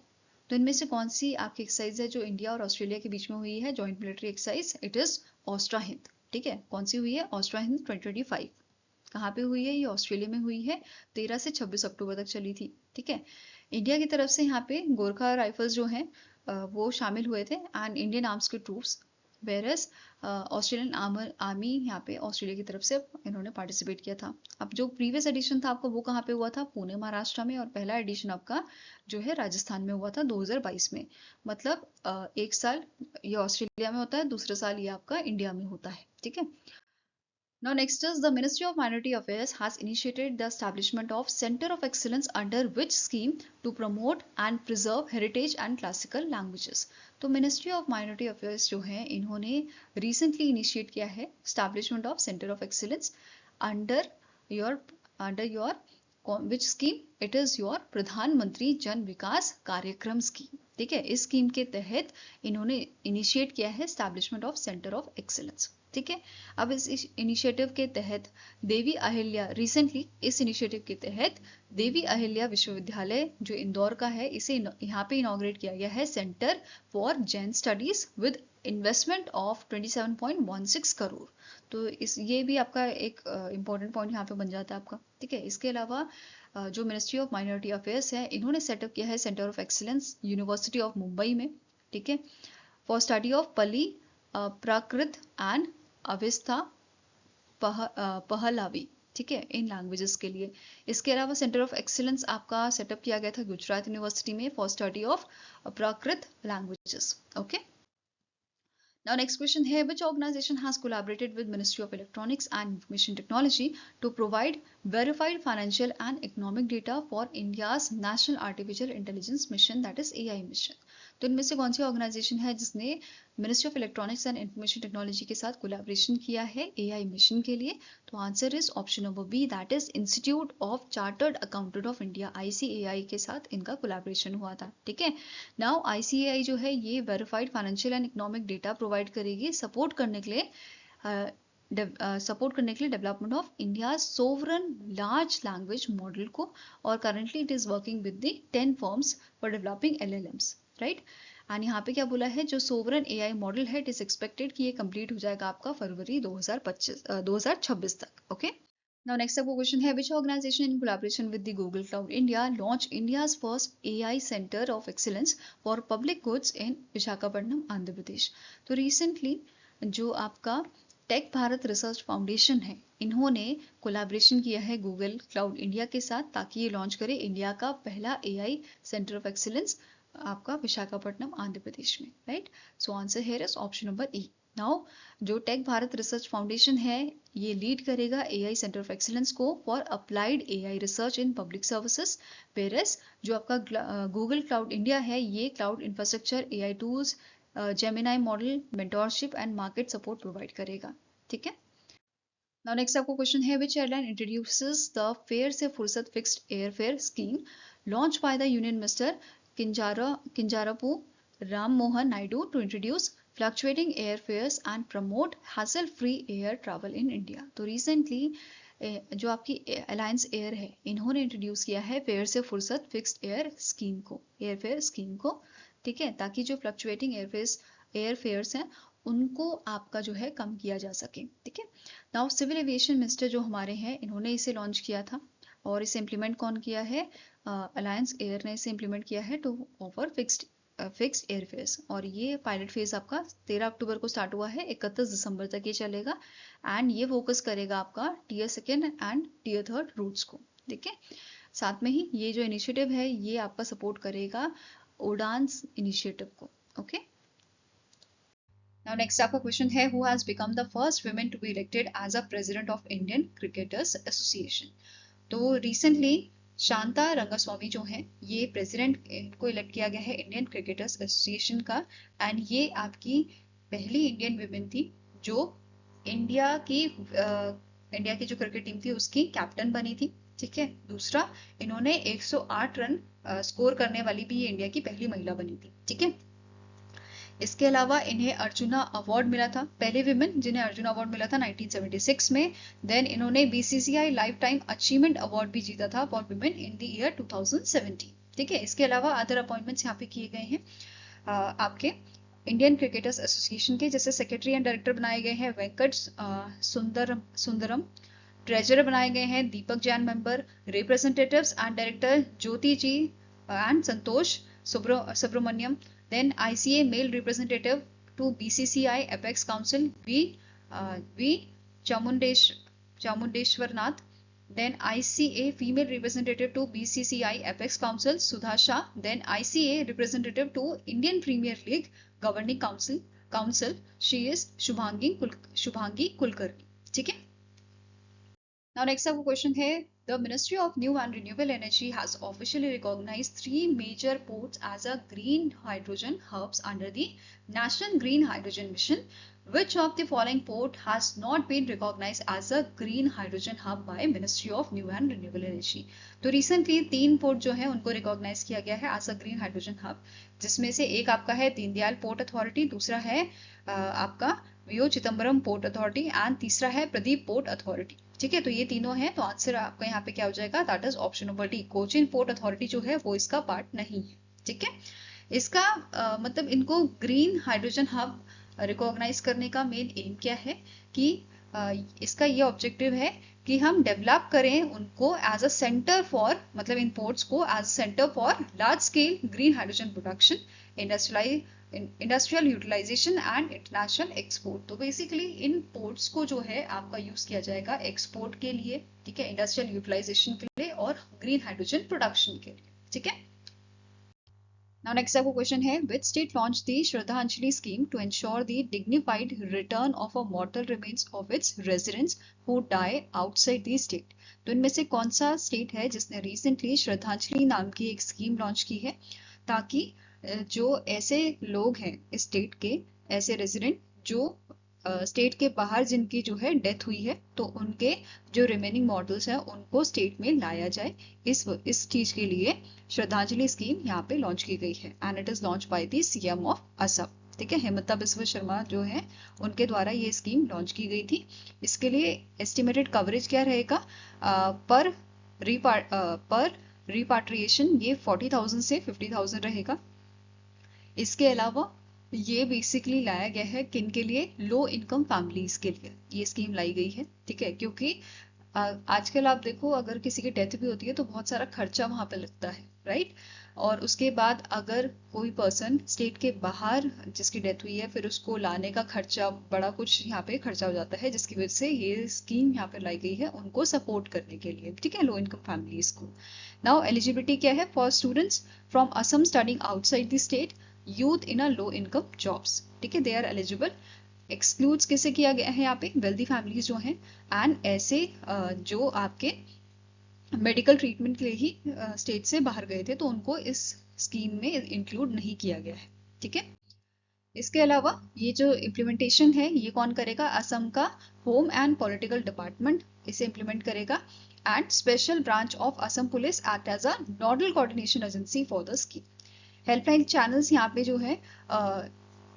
तो इनमें से कौन सी आपकी एक्सरसाइज है जो इंडिया और ऑस्ट्रेलिया के बीच में हुई है joint military exercise? It is Austra Hind. ठीक है, कौन सी हुई है? ऑस्ट्रा हिंद 2025। कहाँ पे हुई है? ये ऑस्ट्रेलिया में हुई है, 13 से 26 अक्टूबर तक चली थी। ठीक है, इंडिया की तरफ से यहाँ पे गोरखा राइफल्स जो हैं वो शामिल हुए थे एंड इंडियन आर्म्स के ट्रूप्स, वेरस ऑस्ट्रेलियन आर्मी यहाँ पे ऑस्ट्रेलिया की तरफ से इन्होंने पार्टिसिपेट किया था। अब जो प्रीवियस एडिशन था आपका वो कहाँ पे हुआ था? पुणे महाराष्ट्र में, और पहला एडिशन आपका जो है राजस्थान में हुआ था 2022 में। मतलब एक साल ये ऑस्ट्रेलिया में होता है, दूसरा साल ये आपका इंडिया में होता है। ठीक है, now next is, the Ministry of Minority Affairs has initiated the establishment of Center of Excellence under which scheme to promote and preserve heritage and classical languages? तो Ministry of Minority Affairs जो है इन्होंने recently initiate किया है establishment of Center of Excellence under your which scheme? It is your प्रधानमंत्री जन विकास कार्यक्रम scheme. ठीक है, इस स्कीम के तहत इन्होंने इनिशिएट किया है establishment of Center of Excellence। ठीक है, अब इस इनिशिएटिव के तहत देवी अहिल्या रिसेंटली इस इनिशिएटिव के तहत देवी अहिल्या विश्वविद्यालय जो इंदौर का है इसे यहाँ पे इनॉग्रेट किया गया है centre for Jain studies with investment of 27.16 crore. तो ये भी आपका एक इम्पॉर्टेंट पॉइंट यहाँ पे बन जाता है आपका। ठीक है, इसके अलावा जो मिनिस्ट्री ऑफ माइनॉरिटी अफेयर्स है इन्होंने सेटअप किया है centre of excellence university of Mumbai में। ठीक है, फॉर स्टडी ऑफ पली प्राकृत एंड अविस्था पहलावी। ठीक है, इन लैंग्वेजेस के लिए। इसके अलावा सेंटर ऑफ एक्सीलेंस आपका सेटअप किया गया था गुजरात यूनिवर्सिटी में for study of Prakrit languages. Okay, now next question here, which organization has collaborated with Ministry of Electronics and Information Technology to provide verified financial and economic data for India's National Artificial Intelligence Mission, that is AI mission? तो इनमें से कौन सी organisation है जिसने ministry of electronics and information technology के साथ collaboration किया है एआई मिशन के लिए? तो answer is option number B, that is institute of chartered accountant of India, ICAI के साथ इनका कोलैबोरेशन हुआ था। ठीक है, नाउ आईसीएआई जो है ये verified financial and economic data provide करेगी सपोर्ट करने के लिए development of India sovereign large language model को, और currently it is working with the 10 firms for developing LLMs, right. And यहाँ पे क्या बोला है, जो सोवरन एआई मॉडल है इट इज एक्सपेक्टेड कि ये कंप्लीट हो जाएगा आपका फरवरी 2026 तक। ओके, नाउ नेक्स्ट आपको क्वेश्चन है, which organisation in collaboration with the Google cloud India launch India's first AI centre of excellence for public goods in Visakhapatnam, Andhra Pradesh? तो रिसेंटली जो आपका टेक भारत रिसर्च फाउंडेशन है इन्होंने कोलैबोरेशन किया है गूगल क्लाउड इंडिया के साथ ताकि ये लॉन्च करे इंडिया का पहला एआई सेंटर ऑफ एक्सीलेंस आपका विशाखापट्टनम, आंध्र प्रदेश में, right. So answer here is option number E. Now जो टेक भारत रिसर्च फाउंडेशन है ये लीड करेगा एआई सेंटर ऑफ एक्सीलेंस को फॉर अप्लाइड एआई रिसर्च इन पब्लिक सर्विसेज, वेरस जो आपका गूगल क्लाउड इंडिया है ये cloud infrastructure, AI tools, Gemini model, mentorship and market support provide करेगा। ठीक है, नाउ नेक्स्ट आपको क्वेश्चन है, which airline introduces the fare से फुर्सत fixed air fare scheme launch by the union minister Kinjarapu Ram Mohan Naidu to introduce fluctuating airfares and promote hassle-free air travel in India? तो recently जो आपकी alliance air है इन्होंने introduce किया है fair से फुर्सत फिक्स्ड एयर स्कीम को, एयरफेयर स्कीम को। ठीक है, ताकि जो फ्लक्चुएटिंग एयरफेयर्स हैं उनको आपका जो है कम किया जा सके। ठीक है, नाउ सिविल एविएशन मिनिस्टर जो हमारे हैं इन्होंने इसे लॉन्च किया था और इसे इम्प्लीमेंट कौन किया है? अलायंस एयर ने इसे इम्प्लीमेंट किया है टू ऑफर फिक्स्ड एयरफेयर्स, और ये पायलट फेज आपका 13 अक्टूबर को स्टार्ट हुआ है, 31 दिसंबर तक ये चलेगा एंड ये फोकस करेगा आपका टियर 2 एंड टियर 3 रूट्स को। ठीक है, साथ में ही ये जो इनिशिएटिव है ये आपका सपोर्ट करेगा उड़ान इनिशिएटिव को। ओके, नाउ नेक्स्ट आपका क्वेश्चन है, who has become the first women to be elected as a president of Indian cricketers association. तो रिसेंटली शांता रंगास्वामी जो है ये प्रेसिडेंट, इनको इलेक्ट किया गया है इंडियन क्रिकेटर्स एसोसिएशन का, एंड ये आपकी पहली इंडियन वुमेन थी जो इंडिया की जो क्रिकेट टीम थी उसकी कैप्टन बनी थी। ठीक है, दूसरा इन्होंने 108 रन स्कोर करने वाली भी ये इंडिया की पहली महिला बनी थी। ठीक है, इसके अलावा इन्हें अर्जुना अवार्ड मिला था, पहले विमेन जिन्हें अर्जुना अवार्ड मिला था 1976 में। देन इन्होंने BCCI life time achievement award भी जीता था for women in the year 2017। ठीक है, इसके अलावा अदर अपॉइंटमेंट्स यहाँ पे किए गए हैं आपके इंडियन क्रिकेटर्स एसोसिएशन के, जैसे सेक्रेटरी एंड डायरेक्टर बनाए गए हैं वेंकट सुंदरम, ट्रेजरर बनाए गए हैं Deepak Jain member, representatives and director Jyoti ji and Santosh Subramaniam. Then ICA male representative to BCCI Apex Council V Chamundeshwaranath. Then ICA female representative to BCCI Apex Council Sudha Shah. Then ICA representative to Indian Premier League Governing Council she is Shubhangi Kulkarni. ठीक है, now next आपका question है, the Ministry of New and Renewable Energy has officially recognized 3 major ports as a green hydrogen hubs under the National Green Hydrogen Mission. Which of the following port has not been recognized as a green hydrogen hub by Ministry of New and Renewable Energy? तो recently 3 port जो है उनको recognise किया गया है as a green hydrogen hub, जिसमें से एक आपका है दीनदयाल पोर्ट अथॉरिटी, दूसरा है आपका वियो चिदम्बरम पोर्ट अथॉरिटी एंड तीसरा है प्रदीप पोर्ट अथॉरिटी। ठीक है, तो ये तीनों हैं, तो आंसर आपका यहाँ पे क्या हो जाएगा, that is option number D, Cochin port authority जो है वो इसका पार्ट नहीं है। ठीक है, इसका मतलब इनको ग्रीन हाइड्रोजन हब रिकॉग्नाइज करने का मेन एम क्या है कि इसका ये ऑब्जेक्टिव है कि हम डेवलप करें उनको एज अ सेंटर फॉर, मतलब इन पोर्ट्स को as a centre for large scale green hydrogen production, industrial utilisation and international export. तो बेसिकली इन पोर्ट्स को जो है आपका यूज किया जाएगा एक्सपोर्ट के लिए, ठीक है, इंडस्ट्रियल यूटिलाइजेशन के लिए और ग्रीन हाइड्रोजन प्रोडक्शन के लिए। ठीक है, now next आपको क्वेश्चन है, which state launched the Shraddhanjali scheme to ensure the dignified return of a mortal remains of its residents who die outside the state? तो इनमें से कौन सा स्टेट है जिसने रिसेंटली श्रद्धांजलि नाम की एक स्कीम लॉन्च की है, ताकि जो ऐसे लोग हैं इस स्टेट के, ऐसे रेजिडेंट जो स्टेट के बाहर जिनकी जो है डेथ हुई है, तो उनके जो रिमेनिंग मॉर्टल्स हैं उनको स्टेट में लाया जाए, इस चीज के लिए श्रद्धांजलि स्कीम यहाँ पे लॉन्च की गई है and it is launch by the CM of Assam. ठीक है, हिमंता बिस्वा शर्मा जो है उनके द्वारा ये स्कीम लॉन्च की गई थी। इसके लिए एस्टिमेटेड कवरेज क्या रहेगा, पर रिपाट्रिएशन ये 40,000 से 50,000 रहेगा। इसके अलावा ये बेसिकली लाया गया है किन के लिए, लो इनकम फैमिलीज के लिए ये स्कीम लाई गई है। ठीक है, क्योंकि आजकल आप देखो अगर किसी की डेथ भी होती है तो बहुत सारा खर्चा वहां पे लगता है, राइट, और उसके बाद अगर कोई पर्सन स्टेट के बाहर जिसकी डेथ हुई है फिर उसको लाने का खर्चा, बड़ा कुछ यहाँ पे खर्चा हो जाता है, जिसकी वजह से ये स्कीम यहाँ पे लाई गई है उनको सपोर्ट करने के लिए। ठीक है, लो इनकम फैमिलीज को। नाउ एलिजिबिलिटी क्या है for students from Assam studying outside the state, youth in a low income jobs. ठीक है, दे आर एलिजिबल। एक्सक्लूड्स किसे किया गया है यहाँ पे, वेल्दी फैमिलीज जो हैं, एंड ऐसे जो आपके मेडिकल ट्रीटमेंट के लिए ही स्टेट से बाहर गए थे तो उनको इस स्कीम में इंक्लूड नहीं किया गया है। ठीक है, इसके अलावा ये जो इम्प्लीमेंटेशन है ये कौन करेगा, असम का होम एंड पॉलिटिकल डिपार्टमेंट इसे इम्प्लीमेंट करेगा, and special branch of Assam police act as a nodal coordination agency for the scheme. Helpline channels यहाँ पे जो है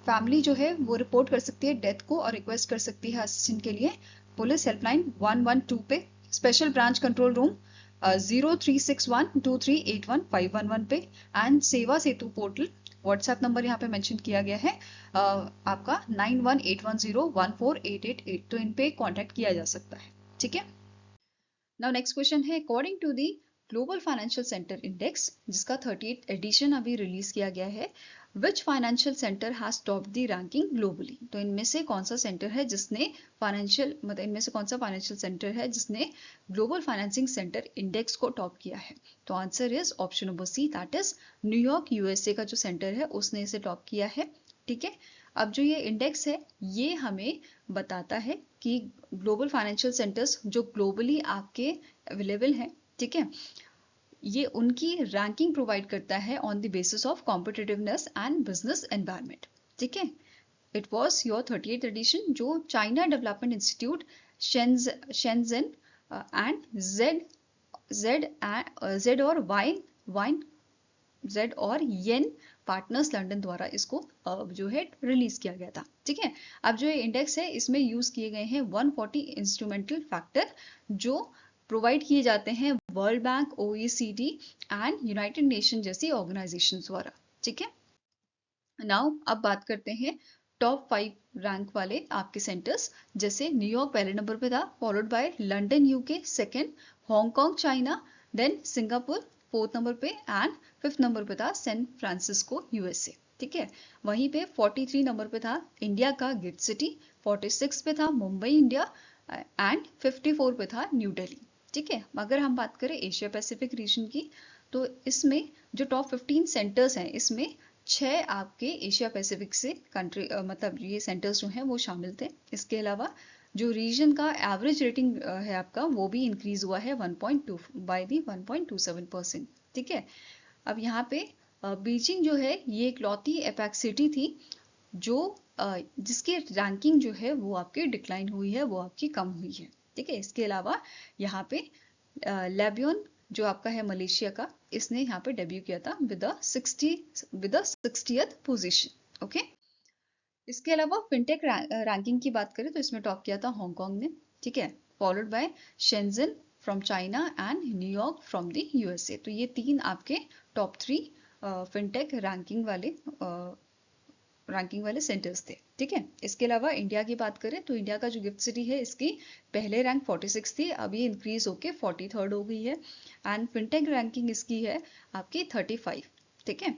फैमिली जो है वो रिपोर्ट कर सकती है डेथ को और रिक्वेस्ट कर सकती है असिस्टेंट के लिए पुलिस हेल्पलाइन 112 पे, स्पेशल ब्रांच कंट्रोल रूम 03612381 पे, एंड सेवा सेतु पोर्टल व्हाट्सएप नंबर यहाँ पे मेंशन किया गया है आपका 9181014888, तो इन पे कांटेक्ट किया जा सकता है। ठीक है, नाउ नेक्स्ट क्वेश्चन है, according to the global financial centre index जिसका 38th एडिशन अभी रिलीज किया गया है, which financial centre has top the ranking globally, तो इनमें से कौन सा सेंटर है जिसने फाइनेंशियल मतलब इनमें से कौन सा फाइनेंशियल सेंटर है जिसने ग्लोबल फाइनेंसिंग सेंटर इंडेक्स को टॉप किया है। तो answer is option number C, that is New York USA का जो सेंटर है उसने इसे टॉप किया है। ठीक है, अब जो ये इंडेक्स है ये हमें बताता है कि ग्लोबल फाइनेंशियल सेंटर्स जो ग्लोबली आपके अवेलेबल हैं, ठीक है, ये उनकी रैंकिंग प्रोवाइड करता है on the basis of competitiveness and business environment. ठीक है, it was your 38th edition जो China development institute Shenzhen and Z और वाइन जेड और येन पार्टनर्स लंदन द्वारा इसको जो है रिलीज किया गया था। ठीक है, अब जो ये इंडेक्स है इसमें यूज किए गए हैं 140 इंस्ट्रूमेंटल फैक्टर जो प्रोवाइड किए जाते हैं world bank, OECD and United nation जैसी ऑर्गेनाइजेशंस द्वारा। ठीक है, नाउ अब बात करते हैं टॉप 5 रैंक वाले आपके सेंटर्स। जैसे न्यूयॉर्क पहले नंबर पे था, followed by London UK second, Hong Kong China, then Singapore 4th number पे एंड 5th नंबर पे था सैन फ्रांसिस्को यूएसए। ठीक है, वहीं पे 43 नंबर पे था इंडिया का गिफ्ट सिटी, 46 पे था मुंबई इंडिया एंड 54 पे था न्यू दिल्ली। ठीक है, अगर हम बात करें एशिया पैसिफिक रीजन की तो इसमें जो टॉप 15 सेंटर्स हैं इसमें 6 आपके एशिया पैसिफिक से कंट्री मतलब ये सेंटर्स जो हैं वो शामिल थे। इसके अलावा जो रीजन का एवरेज रेटिंग है आपका वो भी इंक्रीज हुआ है 1.2 बाय दी 1.27%। ठीक है, अब यहाँ पे बीजिंग जो है ये इकलौती एपेक सिटी थी जो जिसकी रैंकिंग जो है वो आपकी डिक्लाइन हुई है, वो आपकी कम हुई है। ठीक है, इसके अलावा यहाँ पे लेबियन जो आपका है मलेशिया का, इसने यहाँ पे डेब्यू किया था विद 60th पोजीशन। ओके, इसके अलावा फिनटेक रैंकिंग की बात करें तो इसमें टॉप किया था हांगकांग ने। ठीक है, followed by Shenzhen from China and New York from the USA. तो ये 3 आपके टॉप 3 फिनटेक रैंकिंग वाले सेंटर्स थे। ठीक है, इसके अलावा इंडिया की बात करें तो इंडिया का जो गिफ्ट सिटी है इसकी पहले रैंक 46 थी, अब ये इंक्रीज होके 43rd हो गई है एंड फिनटेक रैंकिंग इसकी है आपकी 35। ठीक है,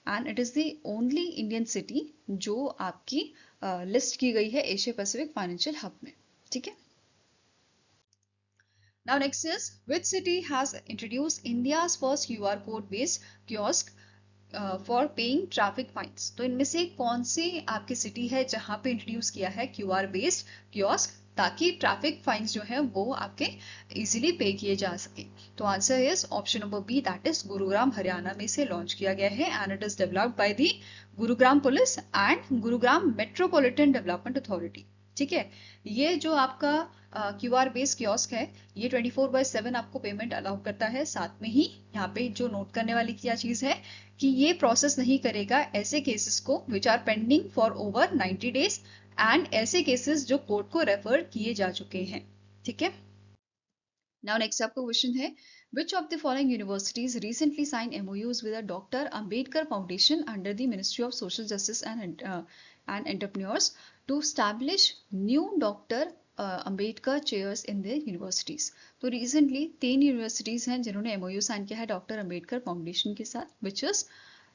and it is the only Indian city जो आपकी लिस्ट की गई है एशिया पैसिफिक फाइनेंशियल हब में। ठीक है, now next is which city has introduced India's first QR code based kiosk for paying traffic fines. तो इनमें से कौन सी आपकी सिटी है जहां पे इंट्रोड्यूस किया है क्यूआर बेस्ड कियोस्क ताकि ट्रैफिक फाइन्स जो है वो आपके इजीली पे किए जा सके। तो answer is option number B, that is Gurugram Haryana में से लॉन्च किया गया है and it is developed by the Gurugram police and Gurugram metropolitan development authority. ठीक है, ये जो आपका क्यूआर बेस्ड कियोस्क है ये 24/7 आपको पेमेंट अलाउ करता है। साथ में ही यहाँ पे जो नोट करने वाली क्या चीज है कि ये प्रोसेस नहीं करेगा ऐसे केसेस को which are pending for over 90 days and ऐसे केसेस जो कोर्ट को रेफर किए जा चुके हैं। ठीक है, नाउ नेक्स्ट आपका क्वेश्चन है which of the following universities recently signed MOUs with a Dr. Ambedkar Foundation under the Ministry of Social Justice and Entrepreneurs to establish new Dr. Ambedkar chairs in their universities। तो recently 3 universities हैं जिन्होंने MOU sign किया है doctor Ambedkar foundation के साथ, which is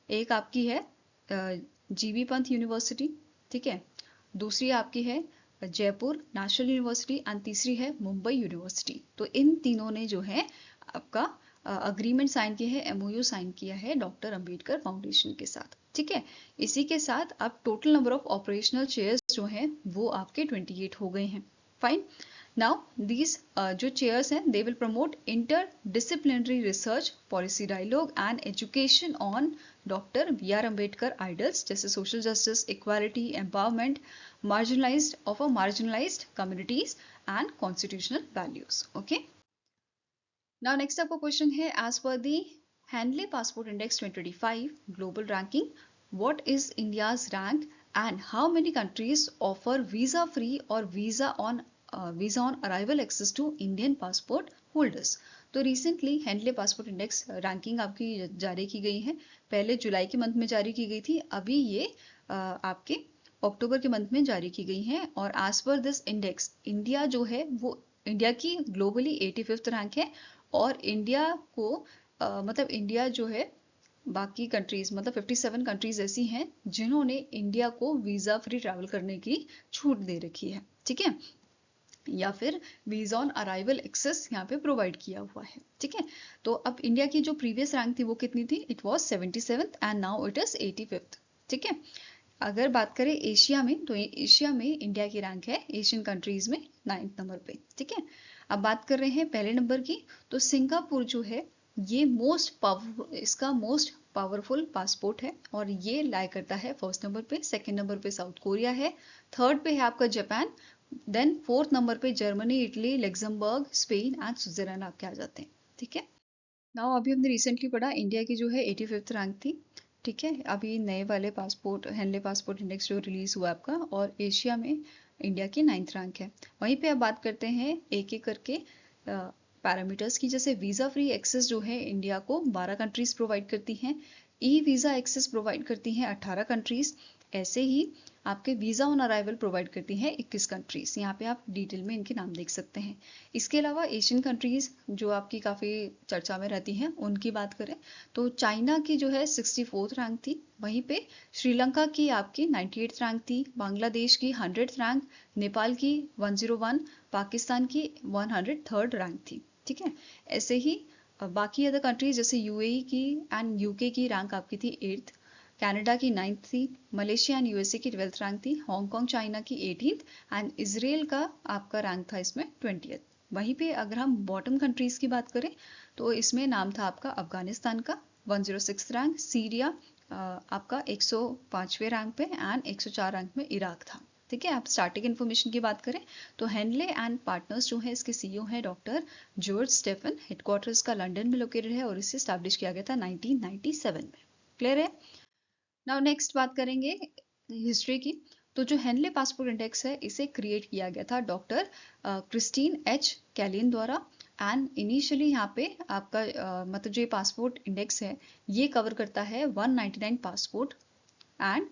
एक आपकी है जीबी पंत यूनिवर्सिटी। ठीक है, दूसरी आपकी है जयपुर नेशनल यूनिवर्सिटी एंड तीसरी है मुंबई यूनिवर्सिटी। तो इन तीनों ने जो है आपका अग्रीमेंट साइन किया है, MOU साइन किया है डॉक्टर अंबेडकर फाउंडेशन के साथ। ठीक है, इसी के साथ अब total number of operational chairs जो हैं वो आपके 28 हो गए हैं। फाइन, नाउ दीज जो चेयर्स हैं they will promote interdisciplinary research, policy dialogue and education on doctor BR Ambedkar ideals जैसे social justice, equality, empowerment, marginalized communities and constitutional values। Okay, now next आपका क्वेश्चन है as per the Henley Passport Index 2025 global ranking, what is India's rank and how many countries offer visa free or visa on arrival access to Indian passport holders। तो recently handle passport index ranking आपकी जारी की गई है, पहले जुलाई के month में जारी की गई थी, अभी ये आपके अक्टूबर के मंथ में जारी की गई है और as per this index India जो है वो इंडिया की ग्लोबली 85th रैंक है और इंडिया को मतलब इंडिया जो है बाकी कंट्रीज मतलब 57 कंट्रीज ऐसी हैं जिन्होंने इंडिया को वीजा फ्री ट्रैवल करने की छूट दे रखी है, ठीक है, या फिर वीजा ऑन अराइवल एक्सेस यहाँ पे प्रोवाइड किया हुआ है, ठीक है। तो अब इंडिया की जो प्रीवियस रैंक थी वो कितनी थी, it was 77th and now it is 85th, ठीक है। अगर बात करें एशिया में, तो एशिया में इंडिया की रैंक है एशियन कंट्रीज में 9th नंबर पे, ठीक है। अब बात कर रहे हैं पहले नंबर की, तो सिंगापुर जो है ये इसका मोस्ट पावरफुल पासपोर्ट है और ये लाई करता है फर्स्ट नंबर पे। सेकंड नंबर पे साउथ कोरिया है, थर्ड पे है आपका जापान, देन फोर्थ नंबर पे Germany, Italy, Luxembourg, Spain and Switzerland आपके आ जाते हैं, ठीक है। नाउ अभी हमने रिसेंटली पढ़ा इंडिया की जो है 85th रैंक थी, ठीक है। अभी नए वाले पासपोर्ट हेनले पासपोर्ट इंडेक्स जो रिलीज हुआ आपका, और एशिया में इंडिया की 9th रैंक है। वहीं पे अब बात करते हैं एक एक करके पैरामीटर्स की। जैसे वीज़ा फ्री एक्सेस जो है इंडिया को 12 कंट्रीज प्रोवाइड करती हैं, ई वीज़ा एक्सेस प्रोवाइड करती हैं 18 कंट्रीज, ऐसे ही आपके वीज़ा ऑन अराइवल प्रोवाइड करती हैं 21 कंट्रीज। यहाँ पे आप डिटेल में इनके नाम देख सकते हैं। इसके अलावा एशियन कंट्रीज जो आपकी काफ़ी चर्चा में रहती हैं उनकी बात करें तो चाइना की जो है 64th रैंक थी, वहीं पे श्रीलंका की आपकी 98th रैंक थी, बांग्लादेश की 100th रैंक, नेपाल की 101, पाकिस्तान की 103rd रैंक थी, ठीक है। ऐसे ही बाकी अदर कंट्रीज जैसे यूएई की एंड यूके की रैंक आपकी थी 8th, कनाडा की 9th थी, मलेशिया एंड यूएसए की 12th रैंक थी, हांगकांग चाइना की 18th एंड इसराइल का आपका रैंक था इसमें 20th। वहीं पे अगर हम बॉटम कंट्रीज की बात करें तो इसमें नाम था आपका अफगानिस्तान का 106 रैंक, सीरिया आपका 105वें रैंक पे एंड 104 रैंक में इराक था, ठीक है। आप स्टार्टिंग इन्फॉर्मेशन की बात करें तो हेनले एंड पार्टनर्स जो है इसके सीईओ हैं डॉक्टर जॉर्ज स्टेफन, हेडक्वार्टर्स का लंदन में लोकेटेड है और इसे स्टैब्लिश किया गया था 1997 में। क्लियर है। नाउ नेक्स्ट बात करेंगे हिस्ट्री की। तो जो हेनले पासपोर्ट इंडेक्स है इसे क्रिएट किया गया था डॉक्टर क्रिस्टीन एच कैलियन द्वारा, एंड इनिशियली यहाँ पे आपका मतलब जो ये पासपोर्ट इंडेक्स है ये कवर करता है 199 पासपोर्ट एंड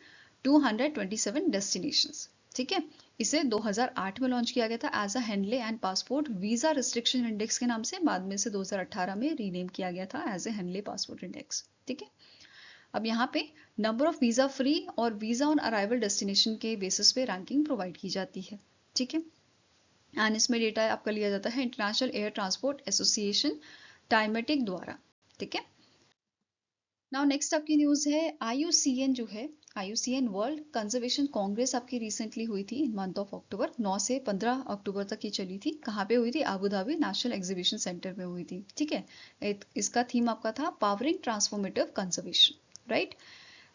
227 डेस्टिनेशंस, ठीक है। इसे 2008 में लॉन्च किया गया था as a Henley and passport visa restriction index के नाम से, बाद में से 2018 में रीनेम किया गया था as a Henley passport index, ठीक है। अब यहाँ पे नंबर ऑफ वीजा फ्री और वीजा ऑन अराइवल डेस्टिनेशन के बेसिस पे रैंकिंग प्रोवाइड की जाती है, ठीक है। एंड इसमें डेटा आपका लिया जाता है इंटरनेशनल एयर ट्रांसपोर्ट एसोसिएशन टाइमेटिक द्वारा, ठीक है। नाउ नेक्स्ट आपकी न्यूज है IUCN जो है, IUCN वर्ल्ड कंजर्वेशन कांग्रेस आपकी रिसेंटली हुई थी मंथ ऑफ अक्टूबर, 9 से 15 अक्टूबर तक ये चली थी। कहाँ पे हुई थी, Abu Dhabi national exhibition centre में हुई थी, ठीक है। इसका थीम आपका था पावरिंग ट्रांसफॉर्मेटिव कंजर्वेशन, राइट।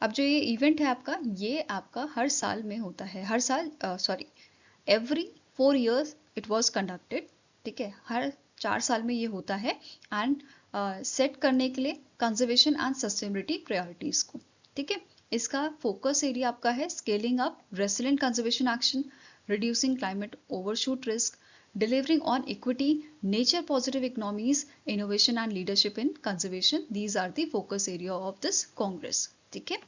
अब जो ये इवेंट है आपका, ये आपका हर साल में होता है, हर साल sorry every 4 years it was conducted, ठीक है। हर 4 साल में ये होता है एंड सेट करने के लिए कंजर्वेशन एंड सस्टेनेबिलिटी प्रायोरिटीज को, ठीक है। इसका फोकस एरिया आपका है scaling up resilient conservation action, reducing climate overshoot risk, delivering on equity, nature positive economies, innovation and leadership in conservation. These are the focus area of this congress, ठीक है।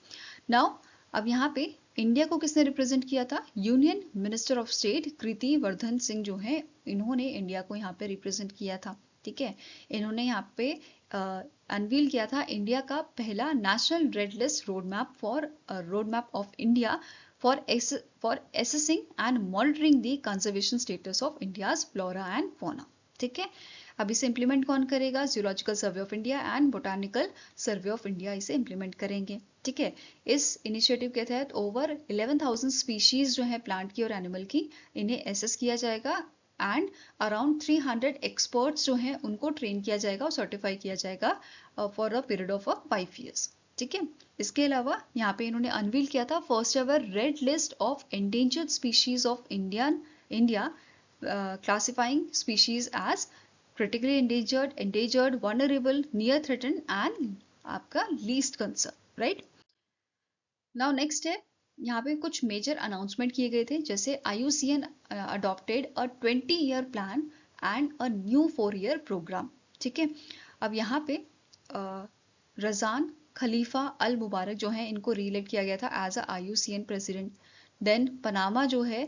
Now अब यहाँ पे India को किसने represent किया था, union minister of state कृति वर्धन सिंह जो है, इन्होंने इंडिया को यहाँ पे रिप्रेजेंट किया था, ठीक है। इन्होंने यहाँ पे अनवील किया था इंडिया का पहला national red list road map of India for assessing and monitoring the conservation status of India's flora and fauna, ठीक है। अब इसे इम्प्लीमेंट कौन करेगा, geological survey of India and botanical survey of India इसे इम्प्लीमेंट करेंगे, ठीक है। इस इनिशिएटिव के तहत ओवर 11,000 स्पीशीज जो है प्लांट की और एनिमल की, इन्हें एसेस किया जाएगा एंड अराउंड 300 एक्सपर्ट्स जो हैं उनको ट्रेन किया जाएगा और सर्टिफाई किया जाएगा for a period of 5 years, ठीक है। इसके अलावा यहाँ पे इन्होंने अनवील किया था first ever red list of endangered species of India, classifying species as critically endangered, vulnerable, near threaten and आपका least concern, right. Now next है यहाँ पे कुछ मेजर अनाउंसमेंट किए गए थे, जैसे IUCN adopted a 20-year plan and a new 4-year programme, ठीक है। अब यहाँ पे रजान खलीफा अल मुबारक जो है इनको रीइलेक्ट किया गया था as a IUCN president. Then Panama जो है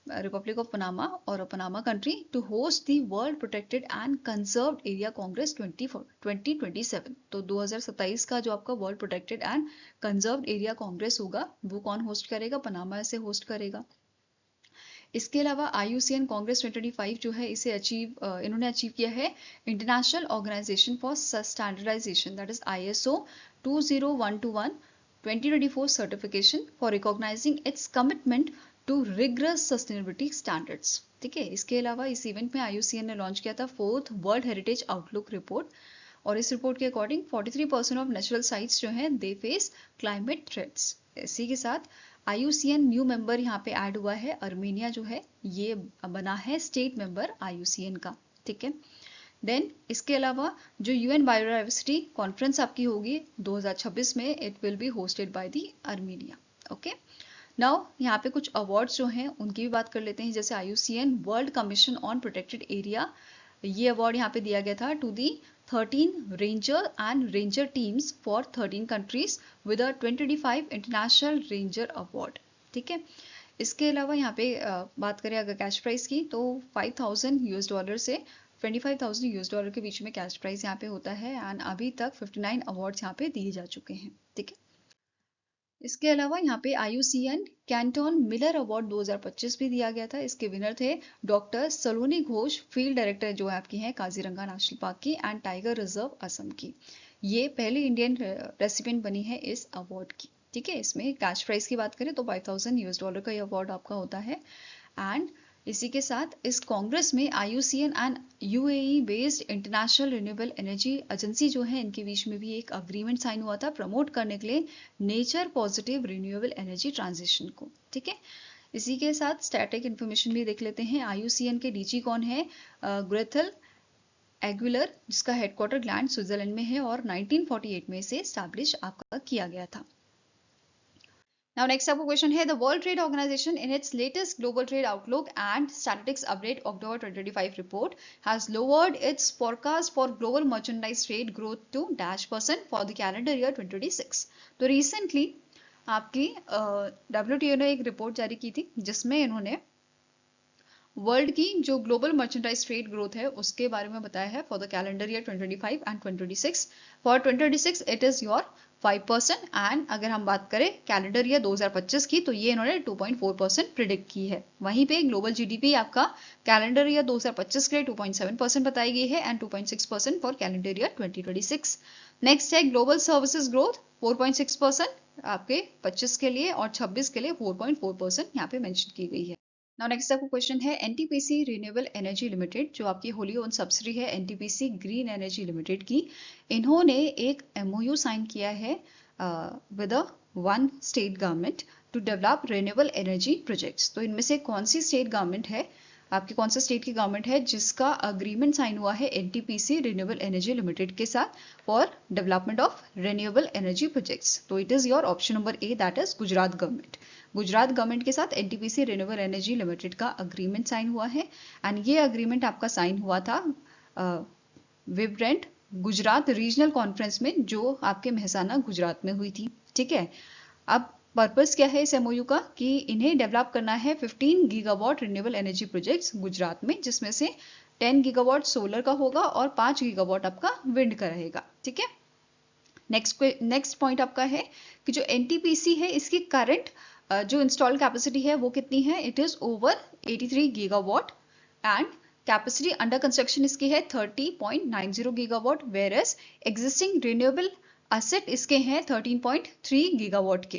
रिपब्लिक ऑफ पनामा और Panama country to host the world protected and conserved area congress 2027। तो 2027 का जो आपका world protected and conserved area congress होगा वो कौन होस्ट करेगा? पनामा से होस्ट करेगा। इसके अलावा IUCN कांग्रेस 2025 जो है इसे इन्होंने अचीव किया है international organisation for standardisation, that is ISO 20121 2024 certification for recognising its commitment to rigorous sustainability standards. ठीक है, इसके अलावा इस इवेंट में IUCN ने लॉन्च किया था 4th world heritage outlook report, और इस रिपोर्ट के अकॉर्डिंग 43% ऑफ नेचुरल साइट्स जो हैं दे फेस क्लाइमेट थ्रेट्स। इसी के साथ IUCN न्यू मेंबर यहाँ पे ऐड हुआ है, अर्मेनिया जो है ये बना है स्टेट मेंबर IUCN का। ठीक है, देन इसके अलावा जो UN बायोडाइवर्सिटी कॉन्फ्रेंस आपकी होगी 2026 में, it will be hosted by the Armenia. Okay, now यहाँ पे कुछ अवार्ड्स जो हैं उनकी भी बात कर लेते हैं, जैसे IUCN world commission on protected area, ये अवार्ड यहाँ पे दिया गया था to the 13 ranger and ranger teams for 13 countries with a 2025 international ranger award. ठीक है, इसके अलावा यहाँ पे बात करें अगर कैश प्राइस की, तो $5,000 से $25,000 के बीच में कैश प्राइस यहाँ पे होता है, एंड अभी तक 59 अवार्ड्स यहाँ पे दिए जा चुके हैं। ठीक है, इसके अलावा यहाँ पे IUCN कैंटन मिलर अवार्ड 2025 भी दिया गया था। इसके विनर थे डॉक्टर सलोनी घोष, फील्ड डायरेक्टर जो आपकी हैं काजीरंगा नेशनल पार्क की एंड टाइगर रिजर्व असम की। ये पहली इंडियन रेसिपिएंट बनी है इस अवार्ड की। ठीक है, इसमें कैश प्राइस की बात करें तो $5,000 का ये अवार्ड आपका होता है। एंड इसी के साथ इस कांग्रेस में IUCN and UAE based international renewable energy agency जो है इनके बीच में भी एक अग्रीमेंट साइन हुआ था प्रमोट करने के लिए nature positive renewable energy transition को। ठीक है, इसी के साथ स्टैटिक इन्फॉर्मेशन भी देख लेते हैं। IUCN के DG कौन है? ग्रेथल एग्युलर, जिसका हेडक्वार्टर ग्लैंड स्विट्जरलैंड में है और 1948 में इसे स्टैब्लिश आपका किया गया था। Now next आपको क्वेश्चन है, the World Trade Organization in its latest Global Trade Outlook and Statistics Update October 2025 report has lowered its forecast for global merchandise trade growth to -% for the calendar year 2026। तो recently आपकी WTO ने एक report जारी की थी जिसमें इन्होंने world की जो ग्लोबल मर्चेंडाइज ट्रेड ग्रोथ है उसके बारे में बताया है for the calendar year 2025 and 2026। For 2026 it is your 5%, and अगर हम बात करें कैलेंडर ईयर 2025 की तो ये इन्होंने 2.4% प्रिडिक्ट की है। वहीं पे ग्लोबल GDP आपका कैलेंडर ईयर 2025 के लिए 2.7% बताई गई है and 2.6% for calendar year 2026। Next है ग्लोबल सर्विसेज ग्रोथ 4.6% आपके 25 के लिए और 26 के लिए 4.4% यहाँ पे मेंशन की गई है। नाउ नेक्स्ट आपको क्वेश्चन है, NTPC रिन्यूएबल एनर्जी लिमिटेड जो आपकी होली ओन सब्सिडी है NTPC ग्रीन एनर्जी लिमिटेड की, इन्होंने एक MOU साइन किया है with one state government to develop renewable energy projects. तो इनमें से कौन सी स्टेट गवर्नमेंट है आपकी, कौन सा स्टेट की गवर्नमेंट है जिसका अग्रीमेंट साइन हुआ है NTPC रिन्यूएबल एनर्जी लिमिटेड के साथ for development of renewable energy projects? तो it is your option number A, that is Gujarat government. Gujarat government के साथ NTPC रिन्यूएबल एनर्जी लिमिटेड का अग्रीमेंट साइन हुआ है, एंड ये अग्रीमेंट आपका साइन हुआ था विब्रेंट गुजरात रीजनल कॉन्फ्रेंस में जो आपके मेहसाना गुजरात में हुई थी। ठीक है, अब पर्पस क्या है इस MOU का कि इन्हें डेवलप करना है 15 gigawatt renewable energy projects Gujarat में, जिसमें से 10 गीगावाट सोलर का होगा और 5 गीगावाट आपका विंड का रहेगा। ठीक है, नेक्स्ट पॉइंट आपका है कि जो NTPC है इसकी करंट जो इंस्टॉल कैपेसिटी है वो कितनी है? It is over 83 gigawatt and capacity under construction इसकी है 30.90 gigawatt, whereas existing renewable asset इसके हैं 13.3 गीगावाट के,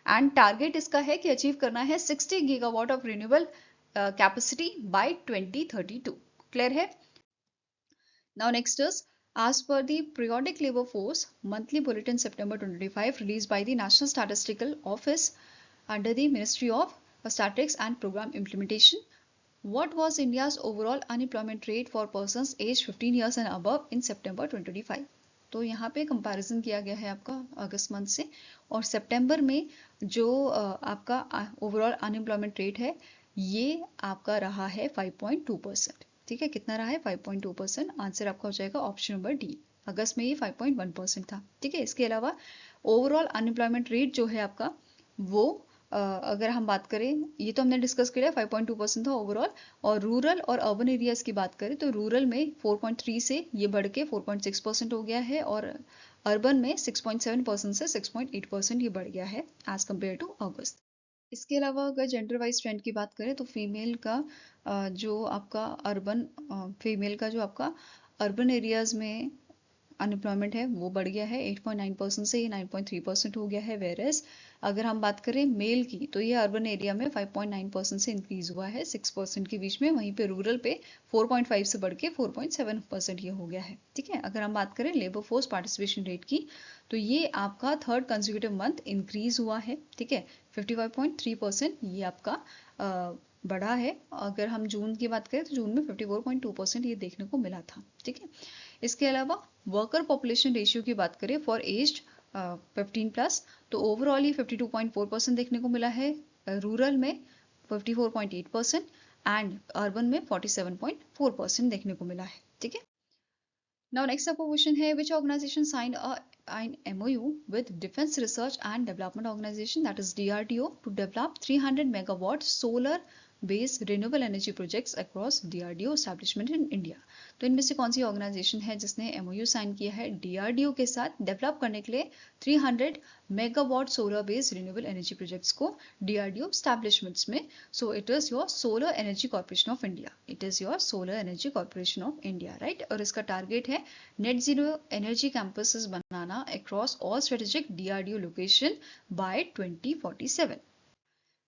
एंड टारगेट इसका है कि अचीव करना है 60 gigawatt of renewable capacity by 2032। Clear है? Now next is as per the periodic labor force monthly bulletin September 2025 released by the National Statistical Office under the Ministry of Statistics and Program Implementation, what was India's overall unemployment rate for persons aged 15 years and above in September 2025? तो यहाँ पे comparison किया गया है आपका अगस्त month से, और सितंबर में जो आपका ओवरऑल अनएम्प्लॉयमेंट रेट है ये आपका रहा है 5.2%। ठीक है, कितना रहा है? 5.2%। आंसर आपका हो जाएगा ऑप्शन नंबर D। अगस्त में ये 5.1% था। ठीक है, इसके अलावा ओवरऑल अनएम्प्लॉयमेंट रेट जो है आपका वो अगर हम बात करें, ये तो हमने डिस्कस किया 5.2% था ओवरऑल, और रूरल और अर्बन एरियाज की बात करें तो रूरल में 4.3 से ये बढ़ के 4.6% हो गया है, और अर्बन में 6.7% से 6.8% ये बढ़ गया है एज कम्पेयर टू अगस्त। इसके अलावा अगर जेंडर वाइज ट्रेंड की बात करें तो फीमेल का जो आपका अर्बन एरियाज में अनएम्प्लॉयमेंट है वो बढ़ गया है 8.9% से ये 9.3% हो गया है। वेरएस अगर हम बात करें मेल की तो ये अर्बन एरिया में 5.9% से इंक्रीज हुआ है 6% के बीच में, वहीं पे रूरल पे 4.5 से बढ़ के 4.7% ये हो गया है। ठीक है, अगर हम बात करें लेबर फोर्स पार्टिसिपेशन रेट की तो ये आपका थर्ड कंसेक्यूटिव मंथ इंक्रीज हुआ है। ठीक है, 55.3% ये आपका बढ़ा है। अगर हम जून की बात करें तो जून में 54.2% ये देखने को मिला था। ठीक है, इसके अलावा वर्कर पॉपुलेशन रेशियो की बात करें फॉर एज्ड 15+ तो ओवरऑल ये 52.4% देखने को मिला है, रूरल में 54.8% एंड अर्बन में 47.4% देखने को मिला है। ठीक है, नाउ नेक्स्ट आपका क्वेश्चन है which organization signed an MOU with Defense Research and Development Organization, that is DRDO, to develop 300 megawatt solar based renewable energy projects across DRDO establishment in India। तो इनमें से कौन सी ऑर्गेनाइजेशन है जिसने MOU sign किया है DRDO के साथ डेवलप करने के लिए 300 megawatt solar based renewable energy projects को DRDO establishments में? So it is your solar energy corporation of India, it is your solar energy corporation of India, right. और इसका टारगेट है नेट जीरो एनर्जी कैंपसेस बनाना across all strategic DRDO location by 2047।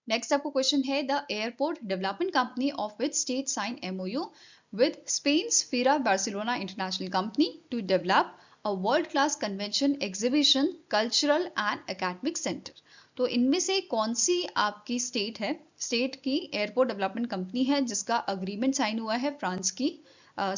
Next आपको question है the airport development company of which state sign MOU with Spain's FIRA Barcelona International Company to develop a world-class convention exhibition, cultural and academic center। तो इनमें से कौन सी आपकी state है, state की airport development company है जिसका अग्रीमेंट साइन हुआ है फ्रांस की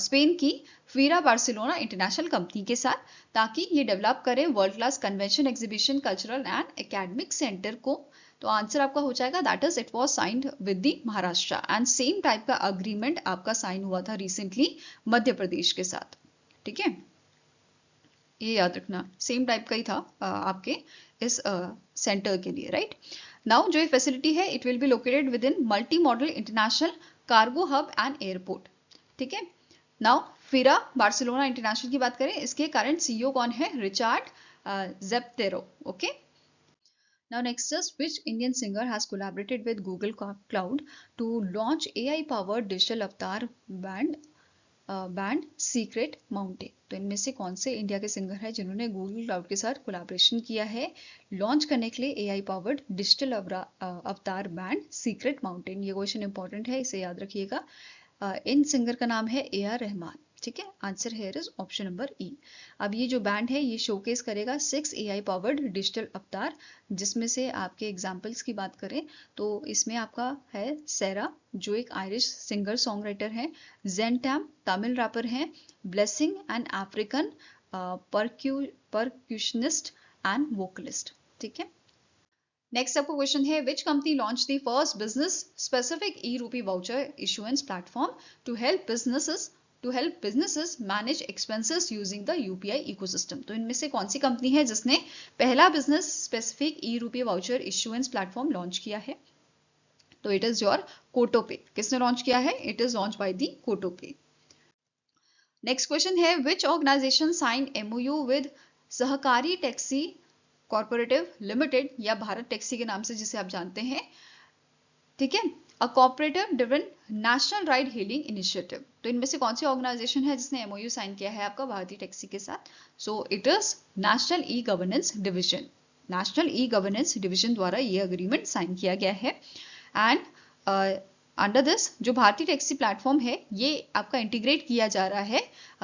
स्पेन की FIRA बार्सिलोना इंटरनेशनल कंपनी के साथ, ताकि ये डेवलप करे world class convention exhibition cultural and academic centre को? तो आंसर आपका हो जाएगा that is it was signed with the Maharashtra, and same type का अग्रीमेंट आपका साइन हुआ था रिसेंटली मध्य प्रदेश के साथ। ठीक है, ये याद रखना, सेम टाइप का ही था आपके इस सेंटर के लिए, राइट। नाउ जो ये फैसिलिटी है it will be located with in multi modal international cargo hub and airport. ठीक है, नाउ FIRA बार्सिलोना इंटरनेशनल की बात करें, इसके करंट CEO कौन है? रिचार्ड ज़ेप्टेरो। Okay, now next is which Indian singer has collaborated with Google Cloud to launch AI powered digital avatar band Secret Mountain। तो इनमें से कौन से इंडिया के सिंगर है जिन्होंने गूगल क्लाउड के साथ कोलैबोरेशन किया है लॉन्च करने के लिए AI पावर्ड डिजिटल अवतार बैंड सीक्रेट माउंटेन? ये क्वेश्चन इंपॉर्टेंट है, इसे याद रखिएगा। इन सिंगर का नाम है AR रहमान। ठीक है, answer here is option number E। अब ये जो बैंड है ये शोकेस करेगा 6 AI पावर्ड डिजिटल अवतार, जिसमें से आपके एग्जांपल्स की बात करें तो इसमें आपका है सेरा जो एक आयरिश सिंगर सॉन्ग राइटर है, जेंटैम तमिल रैपर हैं, blessing and African percussionist and vocalist. ठीक है, नेक्स्ट आपको क्वेश्चन है which company launch the first business specific e-RUPI voucher issuance platform to help businesses manage expenses using the UPI ecosystem? तो इनमें से कौन सी कंपनी है जिसने पहला business specific e-RUPI voucher issuance platform launch किया है? तो इट इज योर कोटोपे। किसने लॉन्च किया है? It is launch by the कोटोपे। नेक्स्ट क्वेश्चन है which organization sign MOU with Sahakari taxi cooperative limited, या भारत टैक्सी के नाम से जिसे आप जानते हैं। ठीक है, a cooperative driven national ride hailing initiative. तो इनमें से कौन सी ऑर्गेनाइजेशन है जिसने MOU साइन किया है आपका भारतीय टैक्सी के साथ? सो it is national e governance division. National e governance division द्वारा ये अग्रीमेंट साइन किया गया है। एंड अंडर दिस जो भारतीय टैक्सी प्लेटफॉर्म है ये आपका इंटीग्रेट किया जा रहा है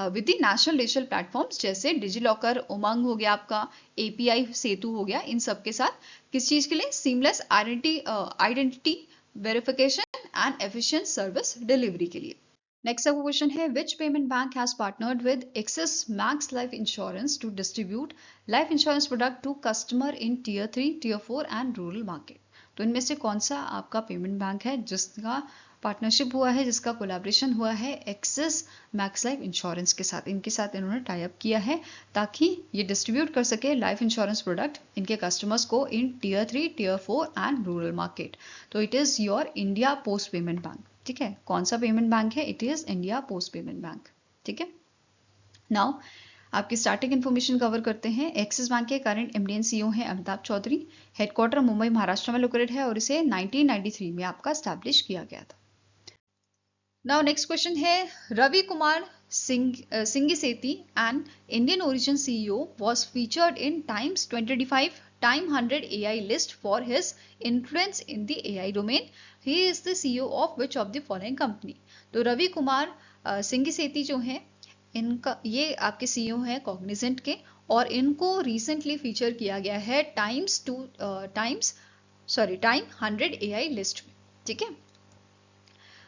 with the national digital platforms जैसे डिजिलॉकर, उमंग हो गया आपका, API सेतु हो गया, इन सब के साथ किस चीज के लिए? Seamless identity verification and efficient service delivery के लिए। नेक्स्ट आपका क्वेश्चन है which payment bank has partnered with Axis Max life insurance to distribute life insurance product to customer in Tier 3, Tier 4 and rural market? तो इनमें से कौन सा आपका पेमेंट बैंक है जिसका पार्टनरशिप हुआ है, जिसका कोलैबोरेशन हुआ है एक्सिस मैक्स लाइफ इंश्योरेंस के साथ। इनके साथ इन्होंने टाई अप किया है ताकि ये डिस्ट्रीब्यूट कर सके लाइफ इंश्योरेंस प्रोडक्ट इनके कस्टमर्स को in tier 3, tier 4 and rural market. तो it is your India post payment bank. ठीक है, कौन सा पेमेंट बैंक है? It is India post payment bank. ठीक है, नाउ आपकी स्टार्टिंग इन्फॉर्मेशन कवर करते हैं। एक्सिस बैंक के करंट एमडी एंड सीईओ हैं अमिताभ चौधरी। हेडक्वार्टर मुंबई महाराष्ट्र में लोकेटेड है और इसे 1993 में आपका स्टैब्लिश किया गया था। नाउ नेक्स्ट क्वेश्चन है, Ravi Kumar Singisetti and Indian origin CEO was featured in Time's 2025 time 100 AI list for his influence in the AI domain. He is the CEO of which of the following company? तो रवि कुमार सिंगिसेती जो है, इनका ये आपके CEO हैं Cognizant के, और इनको रिसेंटली फीचर किया गया है टाइम 100 AI लिस्ट में। ठीक है,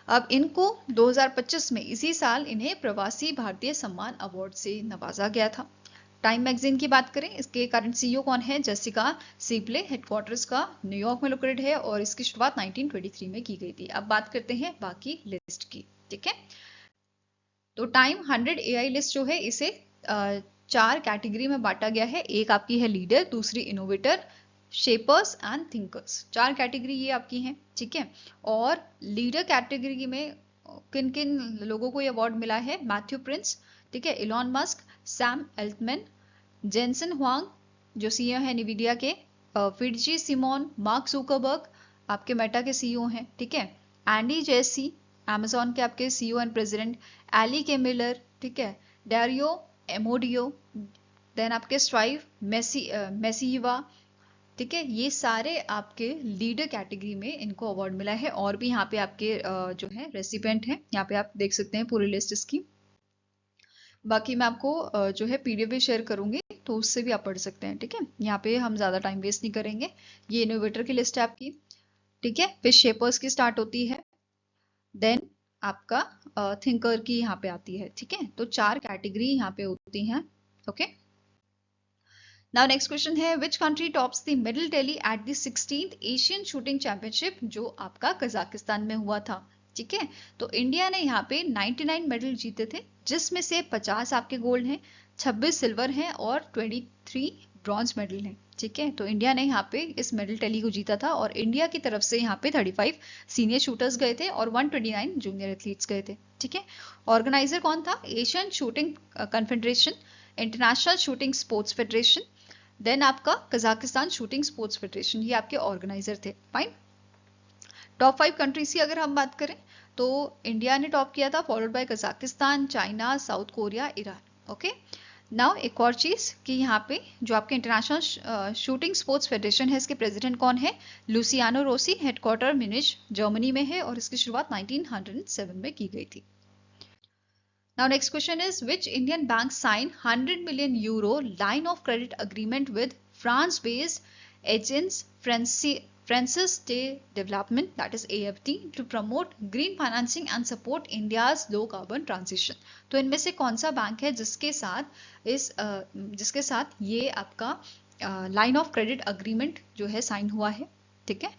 अब इनको 2025 में इसी साल इन्हें प्रवासी भारतीय सम्मान अवार्ड से नवाजा गया था। टाइम मैगजीन की बात करें, इसके करंट सीईओ कौन है? जेसिका सीप्ले। हेडक्वार्टर्स का न्यूयॉर्क में लोकेटेड है और इसकी शुरुआत 1923 में की गई थी। अब बात करते हैं बाकी लिस्ट की। ठीक है, तो टाइम 100 AI लिस्ट जो है इसे 4 कैटेगरी में बांटा गया है। एक आपकी है लीडर, दूसरी innovator, shapers and thinkers. 4 category ये आपकी हैं। ठीक है, और लीडर कैटेगरी में किन किन लोगों को ये अवार्ड मिला है? मैथ्यू प्रिंस, ठीक है, Elon Musk, Sam Altman, Jensen Huang जो सीईओ है निविडिया के, फिडजी सिमोन, मार्क जुकरबर्ग आपके मेटा के सीईओ हैं। ठीक है, एंडी जेसी अमेजॉन के आपके CEO and president, Allie K Miller, ठीक है, डारियो एमोडियो, देन आपके स्ट्राइव मेसीवा। ठीक है, ये सारे आपके लीडर कैटेगरी में इनको अवार्ड मिला है। और भी यहाँ पे आपके जो है रेसिपेंट हैं, यहाँ पे आप देख सकते हैं पूरी लिस्ट इसकी। बाकी मैं आपको जो है PDF भी शेयर करूंगी, तो उससे भी आप पढ़ सकते हैं। ठीक है, यहाँ पे हम ज्यादा टाइम वेस्ट नहीं करेंगे। ये इनोवेटर की लिस्ट है आपकी। ठीक है, फिर शेपर्स की स्टार्ट होती है, देन आपका थिंकर की यहाँ पे आती है। ठीक है, तो 4 कैटेगरी यहाँ पे होती हैं। ओके, नाउ नेक्स्ट क्वेश्चन है, which country tops the medal tally at the 16th Asian shooting championship, जो आपका कजाकिस्तान में हुआ था। ठीक है, तो इंडिया ने यहाँ पे 99 मेडल जीते थे, जिसमें से 50 आपके गोल्ड हैं, 26 सिल्वर हैं और 23 ब्रॉन्ज मेडल हैं। ठीक है, तो इंडिया ने यहाँ पे इस मेडल टैली को जीता था और इंडिया की तरफ से यहाँ पे 35 सीनियर शूटर्स गए थे और 129 जूनियर एथलीट्स गए थे। ठीक है, ऑर्गेनाइजर कौन था? Asian shooting confederation, international shooting sports federation, then आपका कजाकिस्तान शूटिंग स्पोर्ट्स फेडरेशन, ये आपके ऑर्गेनाइजर थे। फाइन, टॉप 5 कंट्रीज की अगर हम बात करें तो इंडिया ने टॉप किया था, followed bye Kazakhstan, China, south Korea, Iran. Okay, now एक और चीज कि यहाँ पे जो आपके इंटरनेशनल शूटिंग स्पोर्ट्स फेडरेशन है, इसके प्रेसिडेंट कौन है? Luciano Rossi. Headquarter Munich Germany में है और इसकी शुरुआत 1907 में की गई थी। Now next question is, which Indian bank signed 100 million euro line of credit agreement with France-based Agence Francis de Development, that is AFD, to promote green financing and support India's low carbon transition? तो इनमें से कौन सा bank है जिसके साथ ये आपका लाइन ऑफ क्रेडिट अग्रीमेंट जो है साइन हुआ है? ठीक है,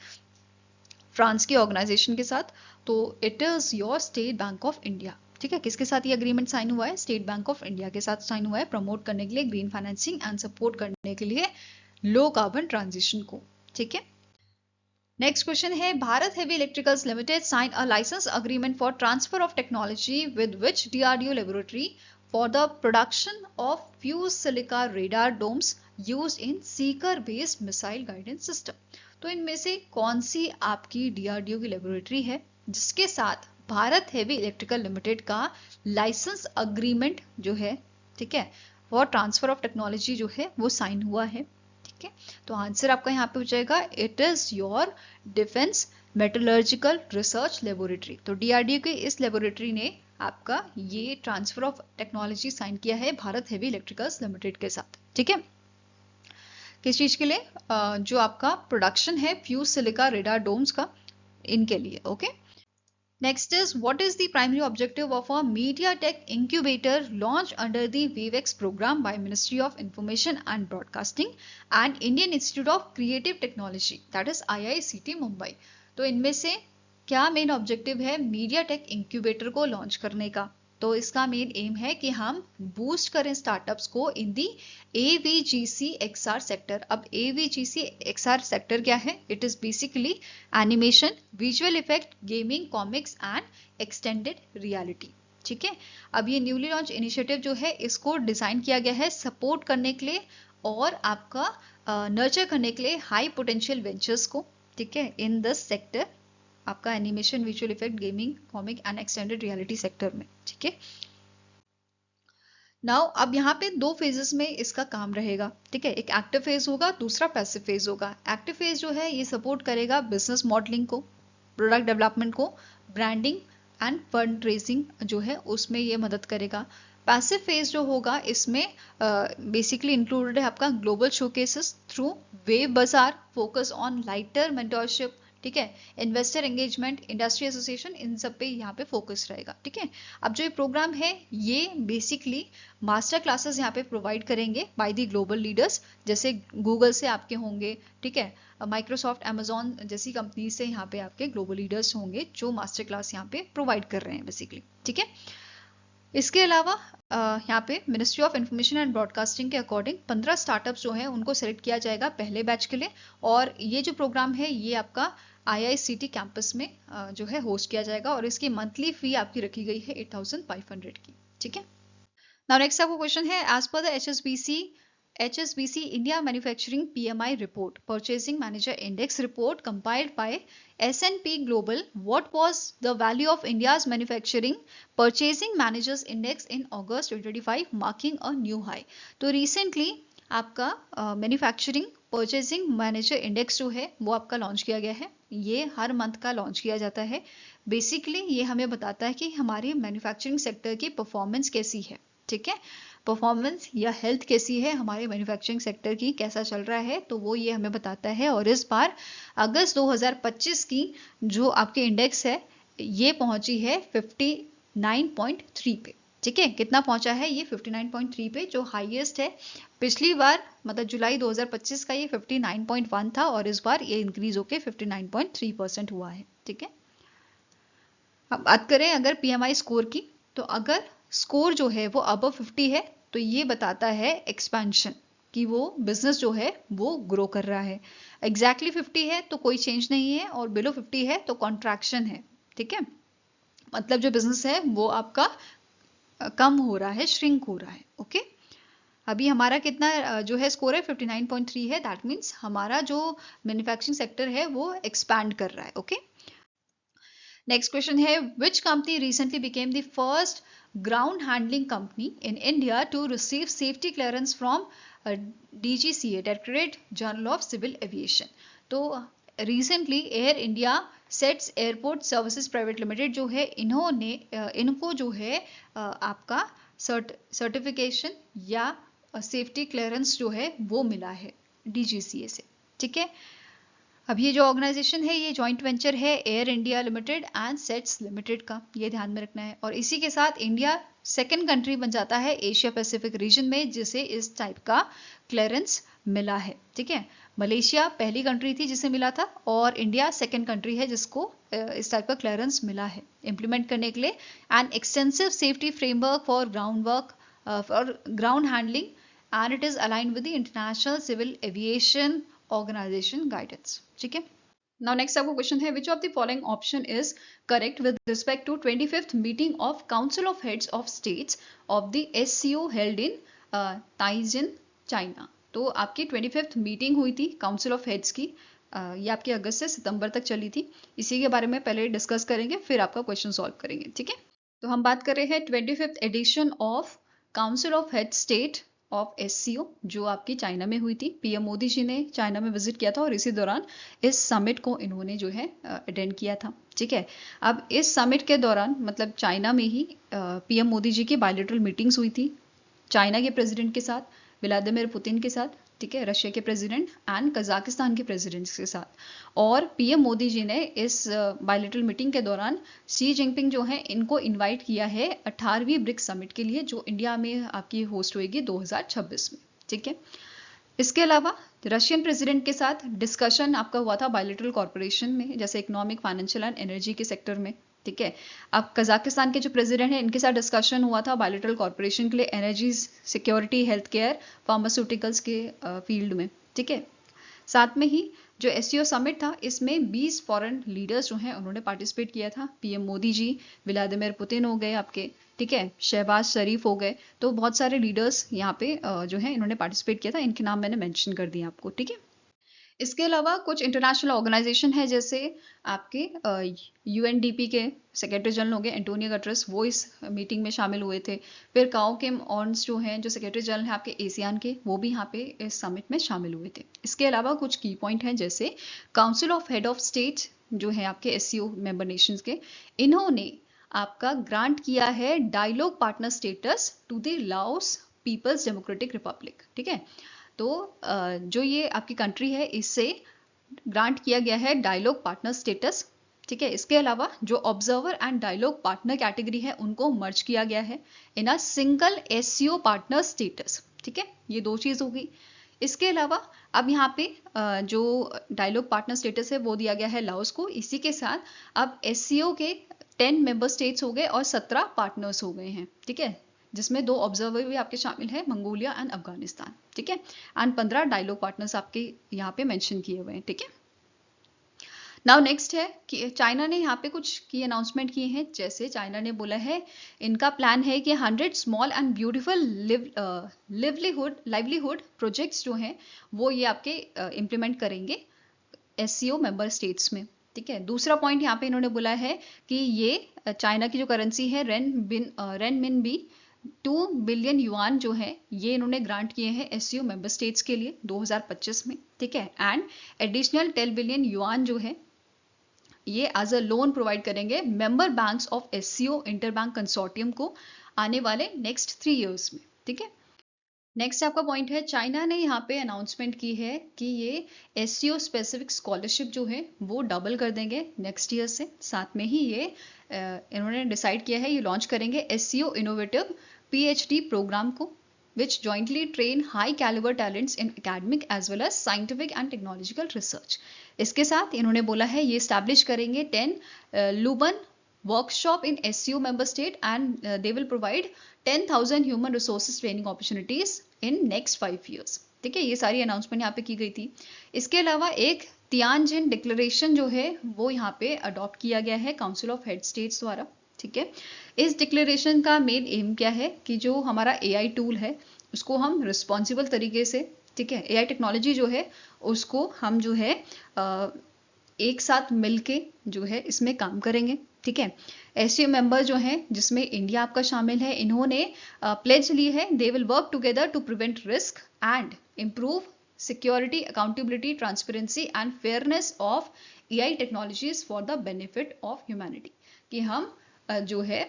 फ्रांस की ऑर्गेनाइजेशन के साथ। तो it is your state bank of India. ठीक है, किसके साथ ये अग्रीमेंट साइन हुआ है? स्टेट बैंक ऑफ इंडिया के साथ साइन हुआ है, प्रमोट करने के लिए ग्रीन फाइनेंसिंग एंड सपोर्ट करने के लिए लो कार्बन ट्रांजिशन को। ठीक है, नेक्स्ट क्वेश्चन है, Bharat heavy electricals limited sign a licence agreement for transfer of technology with which DRDO laboratory for the production of fuse silica radar domes used in seeker based missile guidance system. तो इनमें से कौन सी आपकी DRDO की laboratory है जिसके साथ Bharat heavy electrical limited का लाइसेंस अग्रीमेंट जो है, ठीक है, फॉर ट्रांसफर ऑफ टेक्नोलॉजी जो है वो साइन हुआ है? ठीक है, तो आंसर आपका यहाँ पे हो जाएगा, it is your defence metallurgical research laboratory. तो DRDO की इस लेबोरेटरी ने आपका ये ट्रांसफर ऑफ टेक्नोलॉजी साइन किया है भारत हेवी इलेक्ट्रिकल्स लिमिटेड के साथ। ठीक है, किस चीज के लिए? जो आपका प्रोडक्शन है फ्यूज सिलिका रेडार डोम्स का, इनके लिए। Okay, next is, what is the primary objective of a media tech incubator launched under the WaveX program by Ministry of Information and Broadcasting and Indian Institute of Creative Technology, that is IICT Mumbai? तो इनमें से क्या main objective है media take incubator को launch करने का? तो इसका मेन एम है कि हम बूस्ट करें स्टार्टअप्स को इन दी AVGC XR सेक्टर। अब AVGC XR सेक्टर क्या है? It is basically animation, visual effect, gaming, comics and extended reality. ठीक है, अब ये न्यूली लॉन्च इनिशिएटिव जो है इसको डिजाइन किया गया है सपोर्ट करने के लिए और आपका नर्चर करने के लिए हाई पोटेंशियल वेंचर्स को। ठीक है, इन दिस सेक्टर, आपका animation, visual effect, gaming, comic and extended reality sector में। ठीक है, नाउ अब यहाँ पे दो फेजेस में इसका काम रहेगा। ठीक है, एक एक्टिव फेज होगा, दूसरा पैसिव फेज होगा। एक्टिव फेज जो है ये सपोर्ट करेगा बिजनेस मॉडलिंग को, प्रोडक्ट डेवलपमेंट को, ब्रांडिंग एंड फंड रेजिंग जो है उसमें ये मदद करेगा। पैसिव फेज जो होगा इसमें बेसिकली इंक्लूडेड है आपका ग्लोबल शोकेसेस थ्रू वेब बाजार, फोकस ऑन लाइटर मेंटरशिप, ठीक है, इन्वेस्टर एंगेजमेंट, इंडस्ट्री एसोसिएशन, इन सब पे यहाँ पे फोकस रहेगा। ठीक है, अब जो ये प्रोग्राम है ये बेसिकली मास्टर क्लासेस यहाँ पे प्रोवाइड करेंगे बाय द ग्लोबल लीडर्स, जैसे गूगल से आपके होंगे, ठीक है, माइक्रोसॉफ्ट, अमेजॉन जैसी कंपनी से यहाँ पे आपके ग्लोबल लीडर्स होंगे जो मास्टर क्लास यहाँ पे प्रोवाइड कर रहे हैं बेसिकली। ठीक है, इसके अलावा यहाँ पे ministry of information and broadcasting के अकॉर्डिंग 15 स्टार्टअप्स जो हैं उनको सेलेक्ट किया जाएगा पहले बैच के लिए, और ये जो प्रोग्राम है ये आपका IICT कैंपस में जो है होस्ट किया जाएगा और इसकी मंथली फी आपकी रखी गई है 8,500 की। ठीक है, नाउ नेक्स्ट आपको क्वेश्चन है, as per the HSBC India Manufacturing PMI report, Purchasing Manager Index report compiled by S&P Global, what was the value of India's manufacturing purchasing managers index in August 2025, marking a new high? तो recently आपका manufacturing purchasing manager index जो है वो आपका launch किया गया है। ये हर मंथ का लॉन्च किया जाता है। बेसिकली ये हमें बताता है कि हमारी मैन्युफैक्चरिंग सेक्टर की परफॉर्मेंस कैसी है। ठीक है, परफॉर्मेंस या हेल्थ कैसी है हमारे मैन्युफैक्चरिंग सेक्टर की, कैसा चल रहा है, तो वो ये हमें बताता है। और इस बार अगस्त 2025 की जो आपके इंडेक्स है ये पहुंची है 59.3 पे। ठीक है, कितना पहुंचा है ये 59.3 पे, जो हाईएस्ट है। पिछली बार मतलब जुलाई 2025 का ये 59.1 था और इस बार ये इंक्रीज होके 59.3% हुआ है। ठीक है, अब बात करें अगर PMI स्कोर की, तो अगर स्कोर जो है वो अबव 50 है तो ये बताता है एक्सपेंशन, कि वो बिजनेस जो है वो ग्रो कर रहा है। एग्जैक्टली 50 है तो कोई चेंज नहीं है और बिलो 50 है तो कॉन्ट्रैक्शन है। ठीक है, मतलब जो बिजनेस है वो आपका कम हो रहा है, श्रिंक हो रहा है। ओके, अभी हमारा कितना जो है स्कोर है 59.3 है, दैट मीन्स हमारा जो मैन्युफैक्चरिंग सेक्टर है वो एक्सपैंड कर रहा है। ओके, नेक्स्ट क्वेश्चन है, which company recently became the first ground handling company in India to receive safety clearance from DGCA, directorate general of civil aviation? तो recently Air India SATS airport services private limited जो है इनको जो है आपका certification या safety clearance जो है वो मिला है DGCA से। ठीक है, अब ये जो ऑर्गेनाइजेशन है ये जॉइंट वेंचर है air India limited and sets limited का, ये ध्यान में रखना है। और इसी के साथ इंडिया सेकंड कंट्री बन जाता है एशिया पैसिफिक रीजन में जिसे इस टाइप का क्लियरेंस मिला है। ठीक है, मलेशिया पहली कंट्री थी जिसे मिला था और इंडिया सेकंड कंट्री है जिसको इस टाइप का क्लियरेंस मिला है इंप्लीमेंट करने के लिए। And extensive safety framework for ground handling and it is aligned with the international civil aviation organization guidance. ठीक है, नाउ नेक्स्ट आपको क्वेश्चन है, which of the following option is correct with respect to 25th meeting of council of heads of states of the SCO held in Tianjin, China? तो आपकी 25th meeting हुई थी council of heads की, ये आपके अगस्त से सितंबर तक चली थी। इसी के बारे में पहले डिस्कस करेंगे फिर आपका क्वेश्चन सॉल्व करेंगे। ठीक है, तो हम बात कर रहे हैं 25th edition of council of head state of SCO जो आपकी चाइना में हुई थी। PM मोदी जी ने चाइना में विजिट किया था और इसी दौरान इस समिट को इन्होंने जो है अटेंड किया था। ठीक है, अब इस समिट के दौरान मतलब चाइना में ही PM मोदी जी की बायलैटरल मीटिंग्स हुई थी चाइना के प्रेसिडेंट के साथ, व्लादिमीर पुतिन के साथ, ठीक है, रशिया के प्रेसिडेंट एंड कजाकिस्तान के प्रेसिडेंट के साथ। और PM मोदी जी ने इस बायलैटरल मीटिंग के दौरान शी जिनपिंग जो है इनको इनवाइट किया है 18वीं ब्रिक्स समिट के लिए जो इंडिया में आपकी होस्ट होएगी 2026 में। ठीक है, इसके अलावा रशियन प्रेसिडेंट के साथ डिस्कशन आपका हुआ था बायलैटरल कॉर्पोरेशन में, जैसे इकोनॉमिक, फाइनेंशियल एंड एनर्जी के सेक्टर में, ठीक है। अब कजाकिस्तान के जो प्रेसिडेंट हैं इनके साथ डिस्कशन हुआ था बायलैटरल कॉर्पोरेशन के लिए energy, security, health care, pharmaceuticals के फील्ड में, ठीक है। साथ में ही जो एससीओ समिट था इसमें 20 फॉरेन लीडर्स जो हैं उन्होंने पार्टिसिपेट किया था। PM Modi ji, Vladimir Putin हो गए आपके, ठीक है, शहबाज शरीफ हो गए, तो बहुत सारे लीडर्स यहाँ पे जो हैं इन्होंने पार्टिसिपेट किया था। इनके नाम मैंने मेंशन कर दिया आपको, ठीक है। इसके अलावा कुछ इंटरनेशनल ऑर्गेनाइजेशन है, जैसे आपके यूएनडीपी के सेक्रेटरी जनरल हो गए एंटोनियो गटरेस, वो इस मीटिंग में शामिल हुए थे। फिर काओ किम ऑन्स जो हैं, जो सेक्रेटरी जनरल हैं आपके एशियान के, वो भी यहाँ पे इस समिट में शामिल हुए थे। इसके अलावा कुछ की पॉइंट हैं, जैसे council of head of state जो है आपके एससीओ मेंबर नेशंस के, इन्होंने आपका ग्रांट किया है dialogue partner status to the Laos people's democratic republic, ठीक है। तो जो ये आपकी कंट्री है इससे ग्रांट किया गया है डायलॉग पार्टनर स्टेटस, ठीक है। इसके अलावा जो observer and dialogue partner category है उनको मर्ज किया गया है in a single SCO partner status, ठीक है। ये दो चीज होगी। इसके अलावा अब यहाँ पे जो डायलॉग पार्टनर स्टेटस है वो दिया गया है लाओस को। इसी के साथ अब एससीओ के 10 मेंबर स्टेट्स हो गए और 17 पार्टनर्स हो गए हैं, ठीक है, जिसमें 2 ऑब्जर्वर भी आपके शामिल है, मंगोलिया एंड अफगानिस्तान, ठीक है। एंड 15 डायलॉग पार्टनर्स आपके यहाँ पे मेंशन किए हुए हैं, ठीक है। नाउ नेक्स्ट है कि चाइना ने यहाँ पे कुछ की अनाउंसमेंट किए हैं। जैसे चाइना ने बोला है इनका प्लान है कि 100 small and beautiful livelihood projects जो हैं वो ये आपके इम्प्लीमेंट करेंगे एससीओ मेंबर स्टेट्स में, ठीक है। दूसरा पॉइंट यहाँ पे इन्होंने बोला है कि ये चाइना की जो करेंसी है रेन मिन बी 2 बिलियन युआन जो है ये इन्होंने ग्रांट किए हैं एससीओ मेंबर स्टेट्स के लिए 2025 में, ठीक है। एंड एडिशनल 10 बिलियन युआन जो है ये एज अ लोन प्रोवाइड करेंगे member banks of SCO interbank consortium को आने वाले नेक्स्ट 3 इयर्स में, ठीक है। नेक्स्ट आपका पॉइंट है चाइना ने यहाँ पे अनाउंसमेंट की है कि ये एससीओ स्पेसिफिक स्कॉलरशिप जो है वो डबल कर देंगे नेक्स्ट ईयर से। साथ में ही ये इन्होंने डिसाइड किया है ये लॉन्च करेंगे एससीओ इनोवेटिव पीएचडी प्रोग्राम को which jointly train high caliber talents in academic as well as scientific and technological research। इसके साथ इन्होंने बोला है ये establish करेंगे 10 Luban workshop in SCO member state and they will provide 10,000 human resources training opportunities in next 5 years, ठीक है। ये सारी अनाउंसमेंट यहाँ पे की गई थी। इसके अलावा एक तियानजिन डिक्लेरेशन जो है वो यहाँ पे अडॉप्ट किया गया है काउंसिल ऑफ हेड स्टेट्स द्वारा, ठीक है। इस डिक्लेरेशन का मेन एम क्या है कि जो हमारा एआई टूल है उसको हम रिस्पॉन्सिबल तरीके से, ठीक है, एआई टेक्नोलॉजी जो है उसको हम जो है एक साथ मिलके जो है इसमें काम करेंगे, ठीक है। एससीओ मेंबर जो हैं जिसमें इंडिया आपका शामिल है, इन्होंने प्लेज ली है they will work together to prevent risk and improve security, accountability, transparency and fairness of AI technologies for the benefit of humanity, कि हम जो है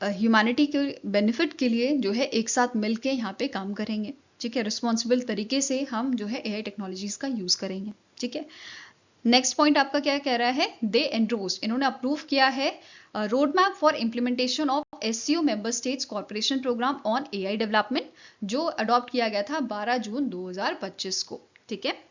ह्यूमैनिटी के बेनिफिट के लिए जो है एक साथ मिलके यहाँ पे काम करेंगे, ठीक है। रिस्पॉन्सिबल तरीके से हम जो है एआई टेक्नोलॉजीज का यूज करेंगे, ठीक है। नेक्स्ट पॉइंट आपका क्या कह रहा है, दे एंडोर्स्ड, इन्होंने अप्रूव किया है road map for implementation of SCO member states corporation programme on AI development जो अडॉप्ट किया गया था 12 जून 2025 को, ठीक है।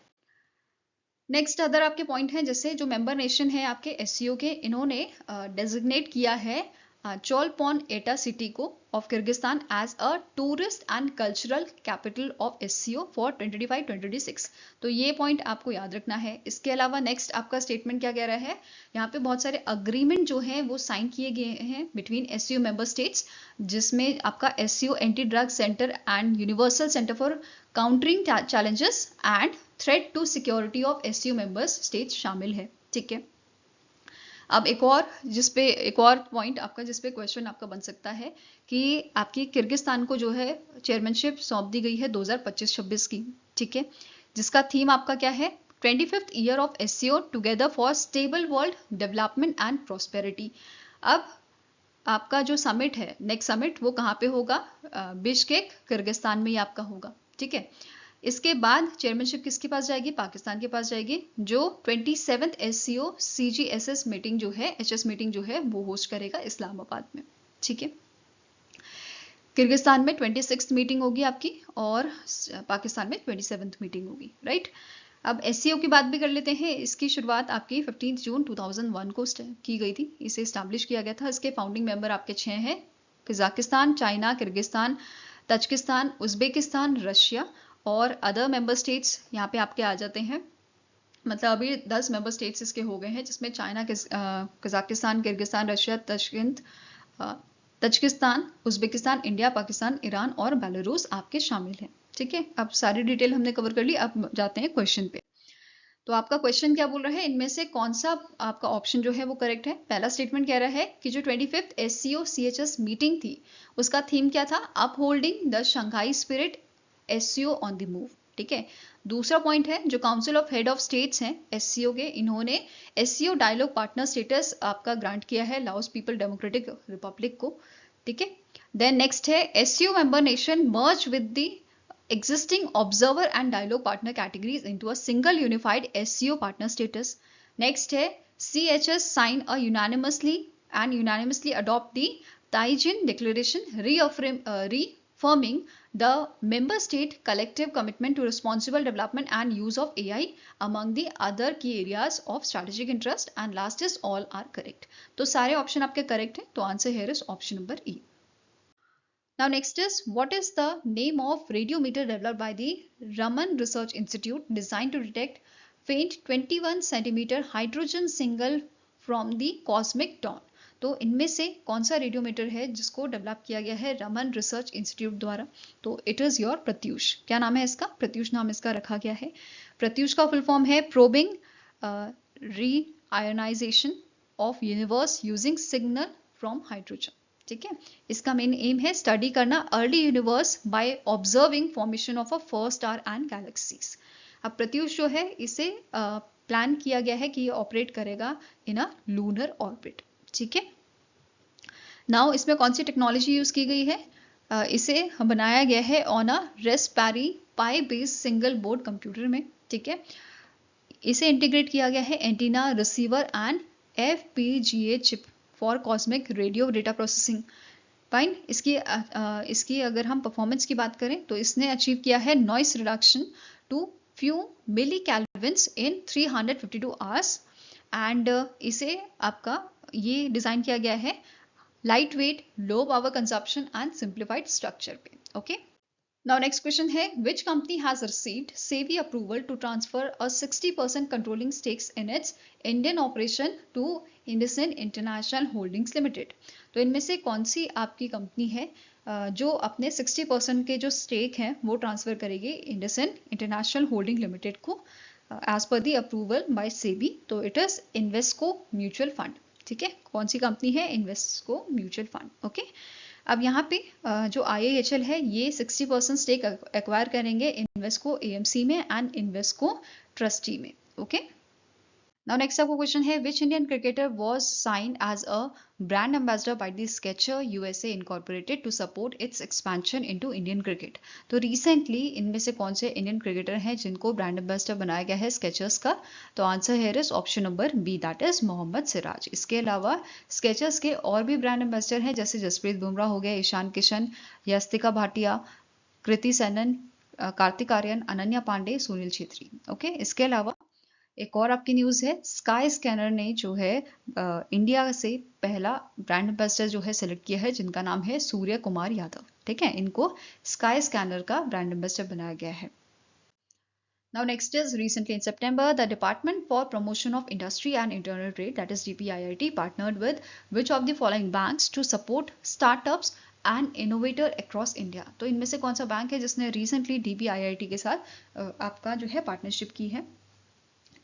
नेक्स्ट अदर आपके पॉइंट हैं, जैसे जो मेंबर नेशन है आपके एससीओ के, इन्होंने डेजिग्नेट किया है चोलपोन एटा सिटी को of Kyrgyzstan as a tourist and cultural capital of SCO for 2025-2026। तो ये पॉइंट आपको याद रखना है। इसके अलावा नेक्स्ट आपका स्टेटमेंट क्या कह रहा है, यहाँ पे बहुत सारे अग्रीमेंट जो हैं वो साइन किए गए हैं बिटवीन एससीओ मेंबर स्टेट्स, जिसमें आपका SCO anti drug centre and universal centre for countering challenges and threat to security of SCO members states शामिल है, ठीक है। अब एक और पॉइंट आपका जिसपे क्वेश्चन आपका बन सकता है कि आपकी किर्गिस्तान को जो है चेयरमैनशिप सौंप दी गई है 2025-26 की, ठीक है, जिसका थीम आपका क्या है, 25th year of SCO together for stable world development and prosperity. अब आपका जो समिट है नेक्स्ट समिट वो कहाँ पे होगा, बिश्केक किर्गिस्तान में ही आपका होगा, ठीक है। इसके बाद चेयरमैनशिप किसके पास जाएगी, पाकिस्तान के पास जाएगी, जो 27th एससीओ सीजीएसएस मीटिंग जो है एचएस मीटिंग जो है वो होस्ट करेगा इस्लामाबाद में, ठीक है। किर्गिस्तान में 26th मीटिंग होगी आपकी और पाकिस्तान में 27th मीटिंग होगी, राइट। अब SCO की बात भी कर लेते हैं। इसकी शुरुआत आपकी 15 जून 2001 को की गई थी, इसे इस्टेब्लिश किया गया था। इसके फाउंडिंग मेंबर आपके 6 हैं, Kazakhstan, China, Kyrgyzstan, Tajikistan, Uzbekistan, Russia और अदर मेंबर स्टेट्स यहाँ पे आपके आ जाते हैं। मतलब अभी 10 मेंबर स्टेट्स इसके हो गए हैं, जिसमें China, Kazakhstan, Kyrgyzstan, Russia, Tajikistan, Uzbekistan, India, Pakistan, Iran और बेलारूस आपके शामिल हैं। ठीक है, अब सारी डिटेल हमने कवर कर ली। अब जाते हैं क्वेश्चन पे। तो आपका क्वेश्चन क्या बोल रहा है, इनमें से कौन सा आपका ऑप्शन जो है वो करेक्ट है। पहला स्टेटमेंट कह रहा है कि जो 25th SCO CHS मीटिंग थी उसका थीम क्या था, upholding the Shanghai spirit, SCO on the move. ठीक है। दूसरा पॉइंट है, जो council of head of states हैं SCO के, इन्होंने SCO डायलॉग पार्टनर स्टेटस आपका ग्रांट किया है लाओस पीपल डेमोक्रेटिक रिपब्लिक को। ठीक है। देन नेक्स्ट है, SCO member nation merge with the existing observer and dialogue partner categories into a single unified SCO partner status. Next है, CHS sign a unanimously adopt the Taijin Declaration reaffirming the member state collective commitment to responsible development and use of AI among the other key areas of strategic interest. And last is all are correct. तो सारे option आपके correct हैं, तो answer here is option number E. Now next is, what is the name of radiometer developed by the Raman Research Institute designed to detect faint 21 centimeter hydrogen single from the cosmic dawn? तो इनमें से कौन सा radiometer है जिसको develop किया गया है रमन रिसर्च इंस्टीट्यूट द्वारा? तो इट इज योर प्रत्यूष। क्या नाम है इसका? प्रत्यूष नाम इसका रखा गया है। प्रत्यूष का फुल फॉर्म है probing reionisation of universe using signal from hydrogen. ठीक है। इसका मेन एम है स्टडी करना early universe by observing formation of a first star and galaxies. अब प्रत्यूष जो है इसे प्लान किया गया है कि ये ऑपरेट करेगा इन अ लूनर ऑर्बिट। ठीक है। नाउ इसमें कौन सी टेक्नोलॉजी यूज की गई है? इसे बनाया गया है on a Raspberry pi based single board computer में। ठीक है। इसे इंटीग्रेट किया गया है antenna, receiver and FPGA chip for cosmic radio data processing. Fine. इसकी अगर हम परफॉर्मेंस की बात करें तो इसने अचीव किया है noise reduction to few milli kelvins in 352 hours and इसे आपका ये डिजाइन किया गया है light weight, low power consumption and simplified structure पे। ओके। Now next question है, which company has received SEBI approval to transfer a 60% controlling stakes in its Indian operation to IndusInd International Holdings Limited? तो इनमें से कौन सी आपकी company है जो अपने 60% के जो स्टेक हैं वो ट्रांसफर करेगी IndusInd International Holding Limited को as per the approval by SEBI? तो it is Invesco mutual fund. ठीक है। कौन सी कंपनी है? Invesco mutual fund. ओके। अब यहाँ पे जो IIHL है ये 60% स्टेक एक्वायर करेंगे इन्वेस्को AMC में एंड इन्वेस्को ट्रस्टी में। ओके। नाउ नेक्स्ट आपको क्वेश्चन है, which Indian cricketer was signed as a brand ambassador by the Skecher USA incorporated to support its expansion into Indian cricket? तो recently इनमें से कौन से Indian cricketer हैं जिनको ब्रांड एम्बेसडर बनाया गया है स्केचर्स का? तो answer here is option number B, that is Mohammed Siraj. इसके अलावा स्केचर्स के और भी ब्रांड एम्बेसडर हैं, जैसे जसप्रीत बुमराह हो गया, ईशान किशन, यस्तिका भाटिया, कृति सेनन, कार्तिक आर्यन, अनन्या पांडे, सुनील छेत्री। ओके। इसके अलावा एक और आपकी न्यूज है, स्काई स्कैनर ने जो है इंडिया से पहला ब्रांड एम्बेसडर जो है सिलेक्ट किया है, जिनका नाम है सूर्य कुमार यादव। ठीक है। इनको स्काई स्कैनर का ब्रांड एम्बेसडर बनाया गया है। Now next is, recently in September, the Department for Promotion of Industry and Internal Trade, that is DPIIT, partnered with which of the following banks to support startups and innovator across India? तो इनमें से कौन सा bank है जिसने recently DPIIT के साथ आपका जो है पार्टनरशिप की है,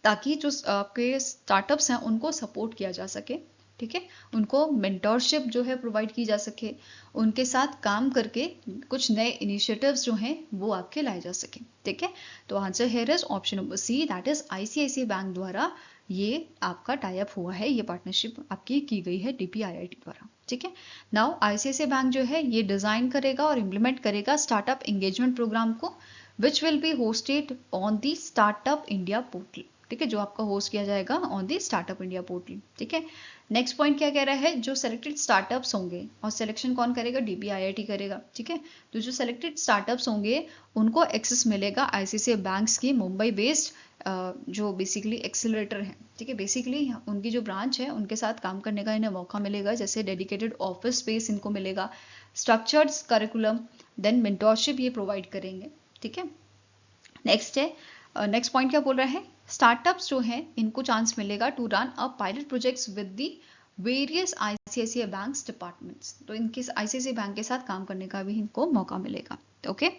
ताकि जो आपके स्टार्टअप्स हैं उनको सपोर्ट किया जा सके। ठीक है। उनको मेंटोरशिप जो है प्रोवाइड की जा सके, उनके साथ काम करके कुछ नए इनिशिएटिव्स जो हैं वो आपके लाए जा सके। ठीक है। तो answer here is option number C, that is ICICI bank द्वारा ये आपका टाई अप हुआ है, ये पार्टनरशिप आपकी की गई है DPIIT द्वारा। ठीक है। नाउ ICICI बैंक जो है ये डिजाइन करेगा और इम्प्लीमेंट करेगा स्टार्टअप एंगेजमेंट प्रोग्राम को, विच will be hosted on the startup India portal. ठीक है। जो आपका होस्ट किया जाएगा on the startup India portal. ठीक है। नेक्स्ट पॉइंट क्या कह रहा है, जो सेलेक्टेड स्टार्टअप्स होंगे, और सिलेक्शन कौन करेगा, DPIIT करेगा, ठीक है। तो जो सेलेक्टेड स्टार्टअप्स होंगे उनको एक्सेस मिलेगा ICICI बैंक्स की मुंबई बेस्ड जो बेसिकली एक्सेलरेटर है, ठीक है। बेसिकली उनकी जो ब्रांच है उनके साथ काम करने का इन्हें मौका मिलेगा, जैसे डेडिकेटेड ऑफिस स्पेस इनको मिलेगा, स्ट्रक्चर्ड करिकुलम, देन मेंटोरशिप ये प्रोवाइड करेंगे, ठीक है। नेक्स्ट है, नेक्स्ट पॉइंट क्या बोल रहा है, स्टार्टअप्स जो हैं इनको चांस मिलेगा to run a pilot projects with the various ICICI banks departments. तो इनके ICICI बैंक के साथ काम करने का भी इनको मौका मिलेगा, ओके।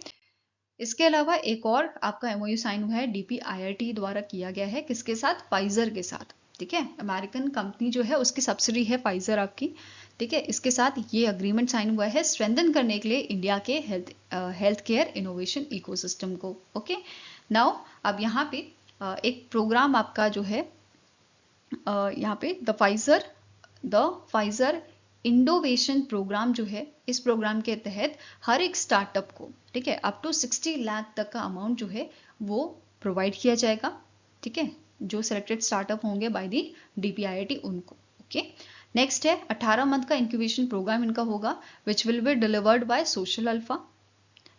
इसके अलावा एक और आपका MOU साइन हुआ है, DPIIT द्वारा किया गया है, किसके साथ, फाइजर के साथ, ठीक है। अमेरिकन कंपनी जो है उसकी सब्सिडी है फाइजर आपकी, ठीक है। इसके साथ ये अग्रीमेंट साइन हुआ है स्ट्रेंथन करने के लिए इंडिया के हेल्थ केयर इनोवेशन इकोसिस्टम को, ओके। नाउ अब यहाँ पे एक प्रोग्राम आपका जो है यहाँ पे द फाइजर इंडोवेशन प्रोग्राम जो है, इस प्रोग्राम के तहत हर एक स्टार्टअप को, ठीक है, अप टू 60 लाख तक का अमाउंट जो है वो प्रोवाइड किया जाएगा, ठीक है, जो सिलेक्टेड स्टार्टअप होंगे बाय दी DPIIT उनको, ओके। नेक्स्ट है 18 मंथ का इंक्यूबेशन प्रोग्राम इनका होगा which will be delivered by Social Alpha.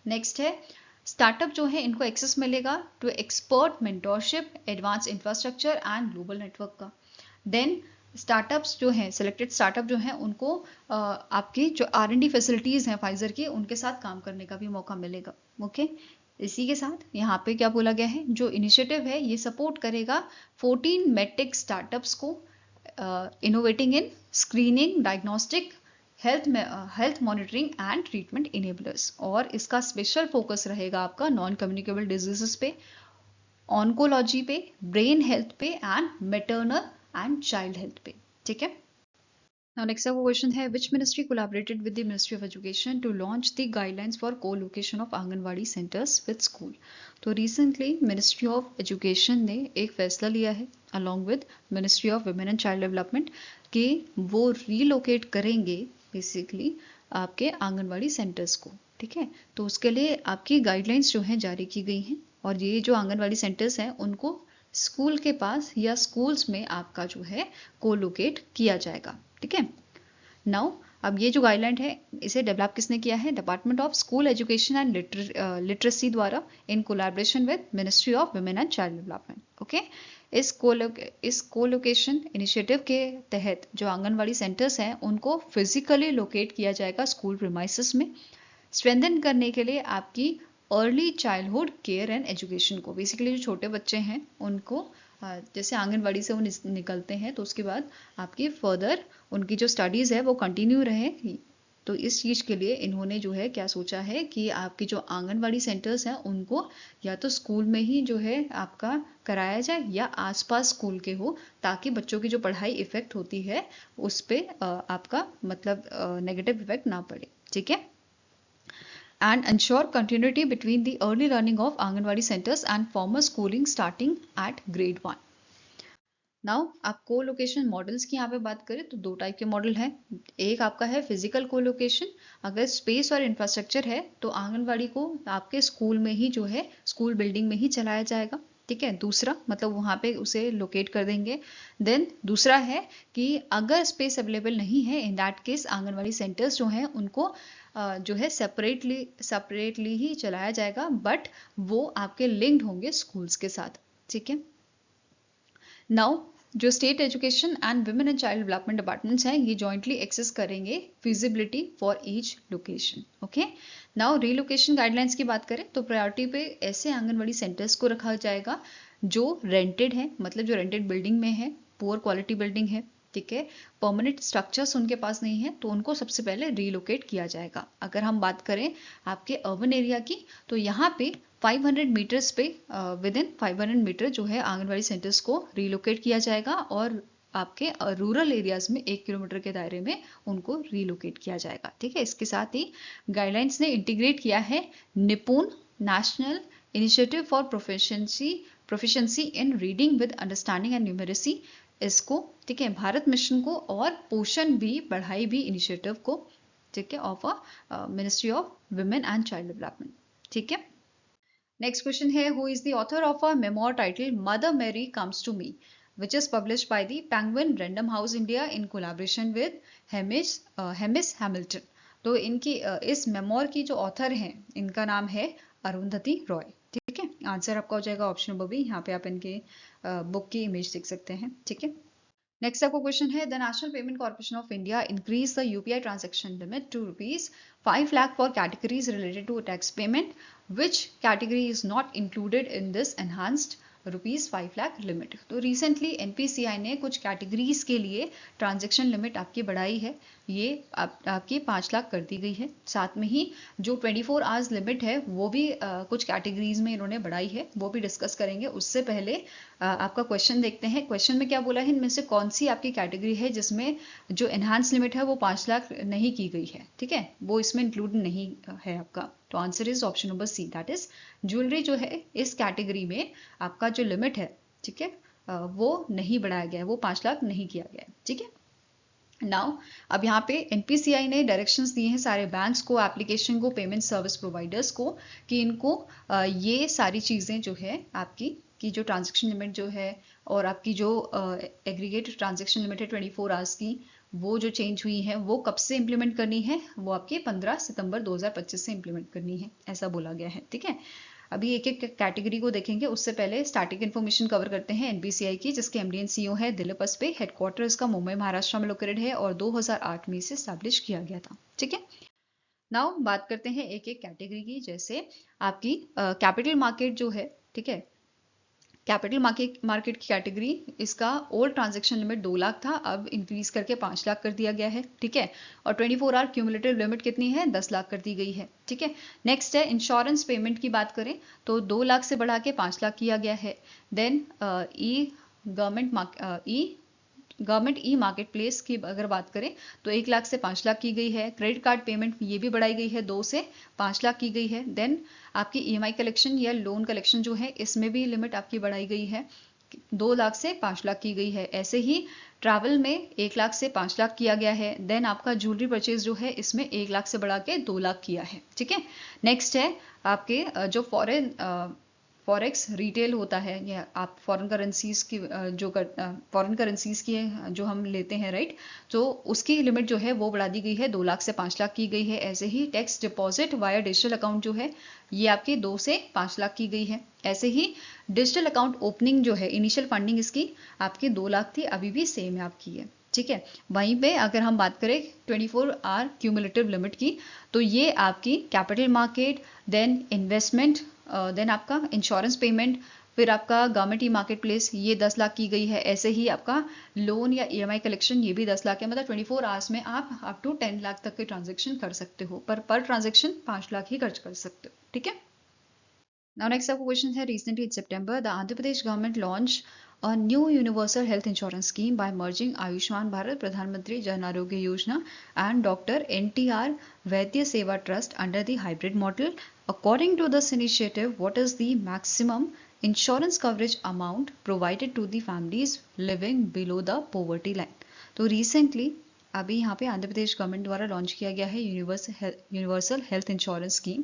Next है स्टार्टअप जो है इनको एक्सेस मिलेगा to expert mentorship, advance infrastructure and global network का। देन स्टार्टअप्स जो हैं, सिलेक्टेड स्टार्टअप जो हैं उनको आपकी जो R&D फैसिलिटीज़ हैं फाइजर की, उनके साथ काम करने का भी मौका मिलेगा, ओके। इसी के साथ यहाँ पे क्या बोला गया है, जो इनिशिएटिव है ये सपोर्ट करेगा 14 मेडटेक स्टार्टअप्स को innovating in screening, diagnostic, health monitoring and treatment enablers. और इसका स्पेशल फोकस रहेगा आपका नॉन कम्युनिकेबल डिजीजेस पे, ऑन्कोलॉजी पे, ब्रेन हेल्थ पे and maternal and child health पे, ठीक है। Now next up question है, which ministry collaborated with the Ministry of Education to launch the guidelines for co-location of anganwadi centers with school? तो recently Ministry of Education ने एक फैसला लिया है along with Ministry of Women and Child Development कि वो relocate करेंगे basically आपके आंगनवाड़ी centers को, ठीक है। तो उसके लिए आपकी गाइडलाइंस जो हैं जारी की गई हैं, और ये जो आंगनवाड़ी सेंटर्स हैं उनको स्कूल के पास या स्कूल्स में आपका जो है कोलोकेट किया जाएगा, ठीक है। नाउ अब ये जो गाइडलाइन है इसे डेवलप किसने किया है, department of school education and literacy द्वारा in collaboration with ministry of women and child development, okay. इस कोलोकेशन इनिशिएटिव के तहत जो आंगनवाड़ी सेंटर्स हैं उनको फिजिकली लोकेट किया जाएगा स्कूल प्रीमाइसेस में, स्ट्रेंथन करने के लिए आपकी early childhood care and education को। बेसिकली जो छोटे बच्चे हैं उनको जैसे आंगनवाड़ी से वो निकलते हैं तो उसके बाद आपकी फर्दर उनकी जो स्टडीज़ है वो कंटिन्यू रहे, तो इस चीज़ के लिए इन्होंने जो है क्या सोचा है कि आपकी जो आंगनवाड़ी सेंटर्स हैं उनको या तो स्कूल में ही जो है आपका कराया जाए या आसपास स्कूल के हो, ताकि बच्चों की जो पढ़ाई इफेक्ट होती है उस पर आपका मतलब नेगेटिव इफेक्ट ना पड़े, ठीक है। And ensure continuity between the early learning of Anganwadi centers and formal schooling starting at grade 1. Now आप को लोकेशन मॉडल्स की यहाँ पे बात करें तो दो टाइप के मॉडल हैं। एक आपका है फिजिकल को लोकेशन, अगर स्पेस और इंफ्रास्ट्रक्चर है तो आंगनवाड़ी को आपके स्कूल में ही जो है स्कूल बिल्डिंग में ही चलाया जाएगा, ठीक है। दूसरा मतलब वहाँ पे उसे लोकेट कर देंगे। देन दूसरा है कि अगर स्पेस अवेलेबल नहीं है in that case anganwadi centres जो हैं उनको जो है सेपरेटली ही चलाया जाएगा, बट वो आपके लिंक्ड होंगे स्कूल्स के साथ, ठीक है। नाउ जो state education and women and child development departments हैं ये जॉइंटली एक्सेस करेंगे feasibility for each location, okay. Now relocation guidelines की बात करें तो प्रायोरिटी पे ऐसे आंगनवाड़ी सेंटर्स को रखा जाएगा जो रेंटेड है, मतलब जो रेंटेड बिल्डिंग में है, पुअर क्वालिटी बिल्डिंग है, ठीक है, परमानेंट स्ट्रक्चर्स उनके पास नहीं है तो उनको सबसे पहले रीलोकेट किया जाएगा। अगर हम बात करें आपके अर्बन एरिया की तो यहाँ पे 500 मीटर्स पे विद इन 500 मीटर जो है आंगनवाड़ी सेंटर्स को रीलोकेट किया जाएगा, और आपके रूरल एरियाज में 1 किलोमीटर के दायरे में उनको रीलोकेट किया जाएगा, ठीक है। इसके साथ ही गाइडलाइंस ने इंटीग्रेट किया है निपुण national initiative for proficiency in reading with understanding and numeracy इसको, ठीक है, भारत मिशन को और पोषण भी पढ़ाई भी इनिशिएटिव को, ठीक है, of ministry of women and child development, ठीक है। नेक्स्ट क्वेश्चन है who is the author of a memoir title Mother Mary comes to me. which is published by the Penguin Random House India in collaboration with Hamish Hamilton. तो इनकी इस memoir की जो author हैं इनका नाम है अरुंधति रॉय। ठीक है, आंसर आपका हो जाएगा ऑप्शन नंबर बी। यहाँ पे आप इनके बुक की इमेज देख सकते हैं। ठीक है, नेक्स्ट आपको क्वेश्चन है, the national payment corporation of India increase the UPI transaction limit to ₹5 lakh for categories related to tax payment, which category is not included in this enhanced ₹5 lakh limit. तो recently NPCI ने कुछ categories के लिए transaction limit आपकी बढ़ाई है, ये आपकी 5 लाख कर दी गई है। साथ में ही जो 24 आवर्स लिमिट है वो भी कुछ कैटेगरीज में इन्होंने बढ़ाई है, वो भी डिस्कस करेंगे। उससे पहले आपका क्वेश्चन देखते हैं। क्वेश्चन में क्या बोला है, इनमें से कौन सी आपकी कैटेगरी है जिसमें जो एनहांस लिमिट है वो 5 लाख नहीं की गई है। ठीक है, वो इसमें इंक्लूड नहीं है आपका। तो answer is option number C, that is jewellery जो है इस कैटेगरी में आपका जो लिमिट है, ठीक है, वो नहीं बढ़ाया गया है, वो 5 लाख नहीं किया गया है। ठीक है, नाउ अब यहाँ पे एनपीसीआई ने डायरेक्शंस दिए हैं सारे बैंक्स को, एप्लीकेशन को, पेमेंट सर्विस प्रोवाइडर्स को, कि इनको ये सारी चीज़ें जो है आपकी की जो ट्रांजैक्शन लिमिट जो है और आपकी जो एग्रीगेट ट्रांजैक्शन लिमिट है 24 आवर्स की, वो जो चेंज हुई है वो कब से इंप्लीमेंट करनी है, वो आपके 15 सितंबर 2025 से इंप्लीमेंट करनी है, ऐसा बोला गया है। ठीक है, अभी एक एक कैटेगरी को देखेंगे, उससे पहले स्टार्टिंग इन्फॉर्मेशन कवर करते हैं एनपीसीआई की, जिसके एमडी एंड सीईओ है दिलीप अस्पे। हेडक्वार्टर इसका मुंबई महाराष्ट्र में लोकेटेड है और 2008 में इसे स्टैब्लिश किया गया था। ठीक है, नाउ बात करते हैं एक एक कैटेगरी की। जैसे आपकी कैपिटल मार्केट जो है, ठीक है, कैपिटल मार्केट की कैटेगरी, इसका ओल्ड ट्रांजैक्शन लिमिट 2 लाख था, अब इंक्रीज करके 5 लाख कर दिया गया है। ठीक है, और 24 आवर क्यूमुलेटिव लिमिट कितनी है, 10 लाख कर दी गई है। ठीक है, नेक्स्ट है इंश्योरेंस पेमेंट की बात करें तो 2 लाख से बढ़ा के 5 लाख किया गया है। Then government e market place की अगर बात करें तो 1 लाख से 5 लाख की गई है। क्रेडिट कार्ड पेमेंट ये भी बढ़ाई गई है, 2 से 5 लाख की गई है। देन आपकी ईएमआई कलेक्शन या लोन कलेक्शन जो है इसमें भी लिमिट आपकी बढ़ाई गई है, 2 लाख से 5 लाख की गई है। ऐसे ही ट्रैवल में 1 लाख से 5 लाख किया गया है। देन आपका ज्वेलरी परचेज जो है इसमें 1 लाख से बढ़ा के 2 लाख किया है। ठीक है, नेक्स्ट है आपके जो फॉरेक्स रिटेल होता है, या आप फॉरेन करेंसीज की जो फॉरेन करेंसीज की जो हम लेते हैं, राइट, तो उसकी लिमिट जो है वो बढ़ा दी गई है, 2 लाख से 5 लाख की गई है। ऐसे ही tax deposit via digital account जो है ये आपकी 2 से 5 लाख की गई है। ऐसे ही डिजिटल अकाउंट ओपनिंग जो है इनिशियल फंडिंग इसकी आपकी 2 लाख थी, अभी भी सेम है आपकी है। ठीक है, वहीं पे अगर हम बात करें 24 आवर क्यूमुलेटिव लिमिट की, तो ये आपकी capital market, then investment, then आपका इंश्योरेंस पेमेंट, फिर आपका गवर्नमेंट ई मार्केट प्लेस ये 10 लाख की गई है। ऐसे ही आपका लोन या ईएमआई कलेक्शन ये भी 10 लाख है। मतलब 24 आवर्स में आप अप टू 10 लाख तक के ट्रांजेक्शन कर सकते हो, पर ट्रांजेक्शन 5 लाख ही खर्च कर सकते हो। ठीक है, नाउ नेक्स्ट आपको क्वेश्चन है, recently in September the Andhra Pradesh government launch a new universal health insurance scheme by merging Ayushman Bharat Pradhan Mantri Jan Arogya Yojana and Dr. NTR Vaidya Seva Trust under the hybrid model. According to this initiative, what is the maximum insurance coverage amount provided to the families living below the poverty line? तो recently अभी यहाँ पे Andhra Pradesh government द्वारा launch किया गया है universal health insurance scheme,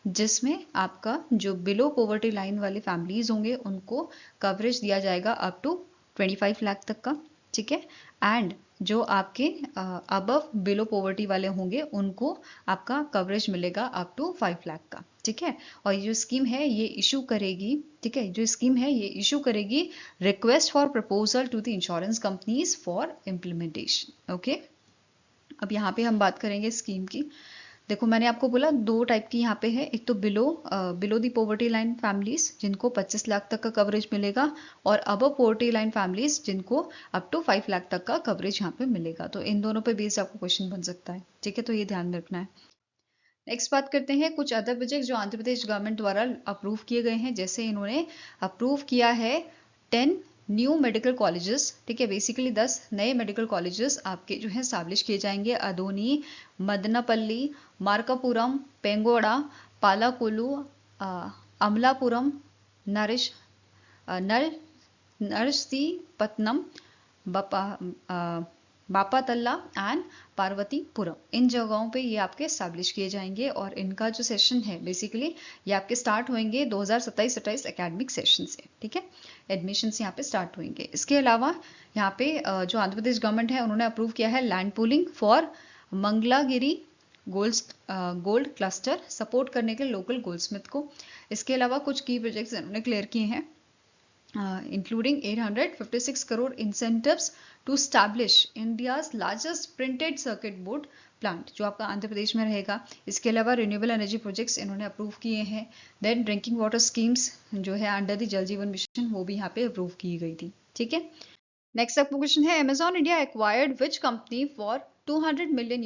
जिसमें आपका जो बिलो पॉवर्टी लाइन वाले फैमिलीज होंगे उनको कवरेज दिया जाएगा अप टू 25 लाख तक का। ठीक है, एंड जो आपके अबव बिलो पॉवर्टी वाले होंगे उनको आपका कवरेज मिलेगा अप टू 5 लाख का। ठीक है, और ये जो स्कीम है ये इशू करेगी, ठीक है, जो स्कीम है ये इशू करेगी request for proposal to the insurance companies for implementation. Okay, अब यहाँ पे हम बात करेंगे स्कीम की। देखो मैंने आपको बोला 2 टाइप की यहाँ पे है, एक तो below the poverty line families जिनको 25 लाख तक का कवरेज मिलेगा, और अबव पॉवर्टी लाइन फैमिलीज जिनको अप टू 5 लाख तक का कवरेज यहाँ पे मिलेगा। तो इन दोनों पे बेस्ड आपको क्वेश्चन बन सकता है। ठीक है, तो ये ध्यान में रखना है। नेक्स्ट बात करते हैं कुछ अदर प्रोजेक्ट जो आंध्र प्रदेश गवर्नमेंट द्वारा अप्रूव किए गए हैं। जैसे इन्होंने अप्रूव किया है 10 न्यू मेडिकल कॉलेजेस। ठीक है, बेसिकली 10 नए मेडिकल कॉलेजेस आपके जो है स्टैब्लिश किए जाएंगे। अदोनी, मदनापल्ली, मार्कापुरम, पेंगोड़ा, पालाकोलू, अमलापुरम, नरसीपत्तनम, बापातल्ला एंड पार्वतीपुरम, इन जगहों पे ये आपके एस्टैब्लिश किए जाएंगे और इनका जो सेशन है बेसिकली ये आपके स्टार्ट होंगे 2027-28 एकेडमिक सेशन से, ठीक है। एडमिशन्स यहाँ पे स्टार्ट होंगे। इसके अलावा यहाँ पे जो आंध्र प्रदेश गवर्नमेंट है उन्होंने अप्रूव किया है land pooling for Mangalagiri gold cluster, support करने के लिए लोकल गोल्डस्मिथ को। इसके अलावा कुछ की प्रोजेक्ट्स इन्होंने क्लियर किए हैं, including 856 crore incentives to establish India's largest printed circuit board plant, जो आपका आंध्र प्रदेश में रहेगा। इसके अलावा रिन्यूएबल एनर्जी प्रोजेक्ट्स इन्होंने अप्रूव किए हैं। देन ड्रिंकिंग वाटर स्कीम्स जो है अंडर द जल जीवन मिशन वो भी यहाँ पे अप्रूव की गई थी, ठीक है। नेक्स्ट आपका क्वेश्चन है, Amazon India acquired which company for $200 million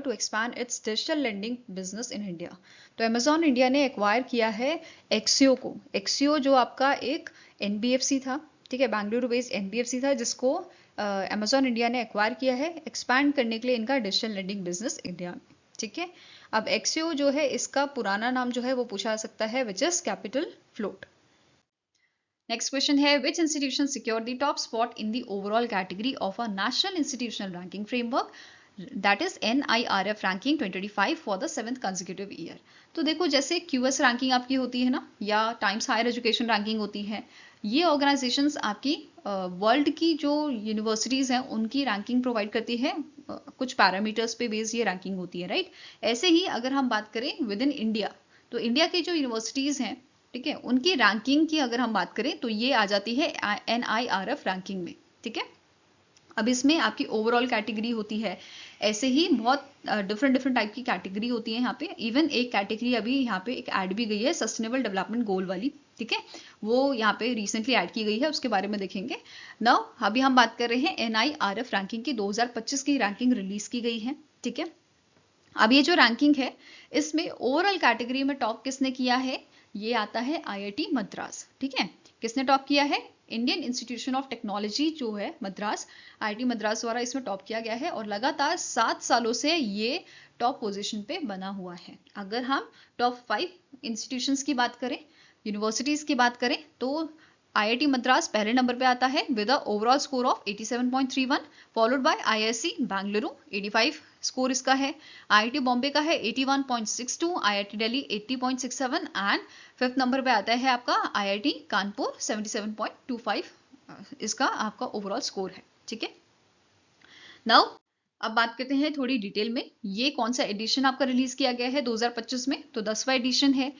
to expand its digital lending business in India। तो Amazon India ने एक्वायर किया है एक्सियो को। एक्सियो जो आपका एक NBFC था, ठीक है, बेंगलुरु बेस्ड NBFC था, जिसको Amazon India ने एक्वायर किया है एक्सपैंड करने के लिए इनका डिजिटल लेंडिंग बिजनेस इंडिया में, ठीक है। अब एक्सियो जो है इसका पुराना नाम जो है वो पूछा जा सकता है, which is capital float. Next question है, which institution secured the top spot in the overall category of a national institutional ranking framework, that is NIRF ranking 2025 for the 7th consecutive year. तो देखो जैसे QS ranking आपकी होती है ना, या times higher education ranking होती है, ये ऑर्गेनाइजेशंस आपकी वर्ल्ड की जो यूनिवर्सिटीज हैं उनकी रैंकिंग प्रोवाइड करती है, कुछ पैरामीटर्स पे बेस्ड ये रैंकिंग होती है, राइट। ऐसे ही अगर हम बात करें विद इन इंडिया, तो इंडिया की जो यूनिवर्सिटीज हैं, ठीक है, उनकी रैंकिंग की अगर हम बात करें तो ये आ जाती है NIRF रैंकिंग में, ठीक है। अब इसमें आपकी ओवरऑल कैटेगरी होती है, ऐसे ही बहुत डिफरेंट टाइप की कैटेगरी होती है यहाँ पे। इवन एक कैटेगरी अभी यहाँ पे एक ऐड भी गई है सस्टेनेबल डेवलपमेंट गोल वाली, ठीक है, वो यहाँ पे रिसेंटली ऐड की गई है, उसके बारे में देखेंगे। नाउ अभी हम बात कर रहे हैं NIRF रैंकिंग की, 2025 की रैंकिंग रिलीज की गई है, ठीक है। अब ये जो रैंकिंग है इसमें ओवरऑल कैटेगरी में टॉप किसने किया है, ये आता है IIT मद्रास, ठीक है। किसने टॉप किया है, इंडियन इंस्टीट्यूशन ऑफ टेक्नोलॉजी जो है मद्रास, IIT मद्रास द्वारा इसमें टॉप किया गया है और लगातार 7 सालों से ये टॉप पोजीशन पे बना हुआ है। अगर हम टॉप 5 इंस्टीट्यूशंस की बात करें, यूनिवर्सिटीज की बात करें, तो IIT मद्रास पहले नंबर पे आता है with overall score of 87.31, followed by IISc Bengaluru 85 score इसका है, IIT बॉम्बे का है 81.62, IIT Delhi 80.67 and 5th number पे आता है आपका IIT कानपुर 77.25, इसका आपका ओवरऑल स्कोर है, ठीक है। नाउ अब बात करते हैं थोड़ी डिटेल में, ये कौन सा एडिशन आपका रिलीज किया गया है 2025 में, तो 10वां एडिशन है।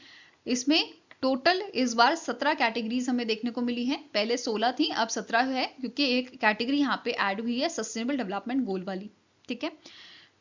इसमें टोटल इस बार 17 कैटेगरीज हमें देखने को मिली हैं, पहले 16 थी, अब 17 है, क्योंकि एक कैटेगरी यहाँ पे ऐड हुई है सस्टेनेबल डेवलपमेंट गोल वाली, ठीक है।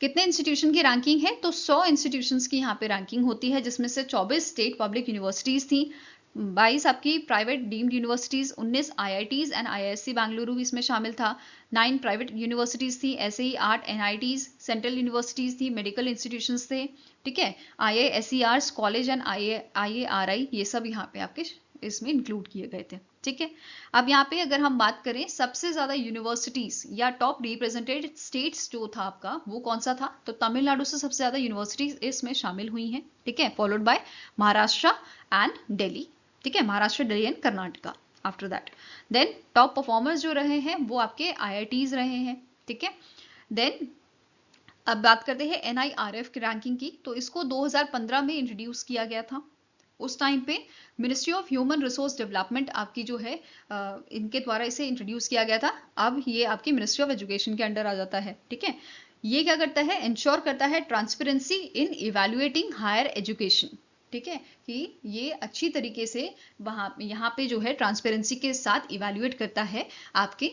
कितने इंस्टीट्यूशन की रैंकिंग है, तो 100 इंस्टीट्यूशंस की यहाँ पे रैंकिंग होती है, जिसमें से 24 स्टेट पब्लिक यूनिवर्सिटीज थी, 22 आपकी private deemed universities, 19 IITs and IISc Bengaluru भी इसमें शामिल था, 9 प्राइवेट यूनिवर्सिटीज थी, ऐसे ही 8 NITs सेंट्रल यूनिवर्सिटीज थी, मेडिकल इंस्टीट्यूशंस थे, ठीक है, IISERs कॉलेज एंड IARI ये सब यहाँ पे आपके इसमें इंक्लूड किए गए थे, ठीक है। अब यहाँ पे अगर हम बात करें सबसे ज्यादा यूनिवर्सिटीज या टॉप रिप्रेजेंटेड स्टेट्स जो था आपका वो कौन सा था, तो तमिलनाडु से सबसे ज्यादा यूनिवर्सिटीज इसमें शामिल हुई हैं, ठीक है, followed by Maharashtra and Delhi, ठीक है, Maharashtra, Delhi and Karnataka after that. Then top performers जो रहे हैं वो आपके IITs रहे हैं, ठीक है। देन अब बात करते हैं NIRF की रैंकिंग की, तो इसको 2015 में इंट्रोड्यूस किया गया था। उस टाइम पे ministry of human resource development आपकी जो है इनके द्वारा इसे इंट्रोड्यूस किया गया था, अब ये आपकी मिनिस्ट्री ऑफ एजुकेशन के अंडर आ जाता है, ठीक है। ये क्या करता है, इंश्योर करता है transparency in evaluating higher education, ठीक है, कि ये अच्छी तरीके से वहाँ यहाँ पे जो है ट्रांसपेरेंसी के साथ इवैल्यूएट करता है आपकी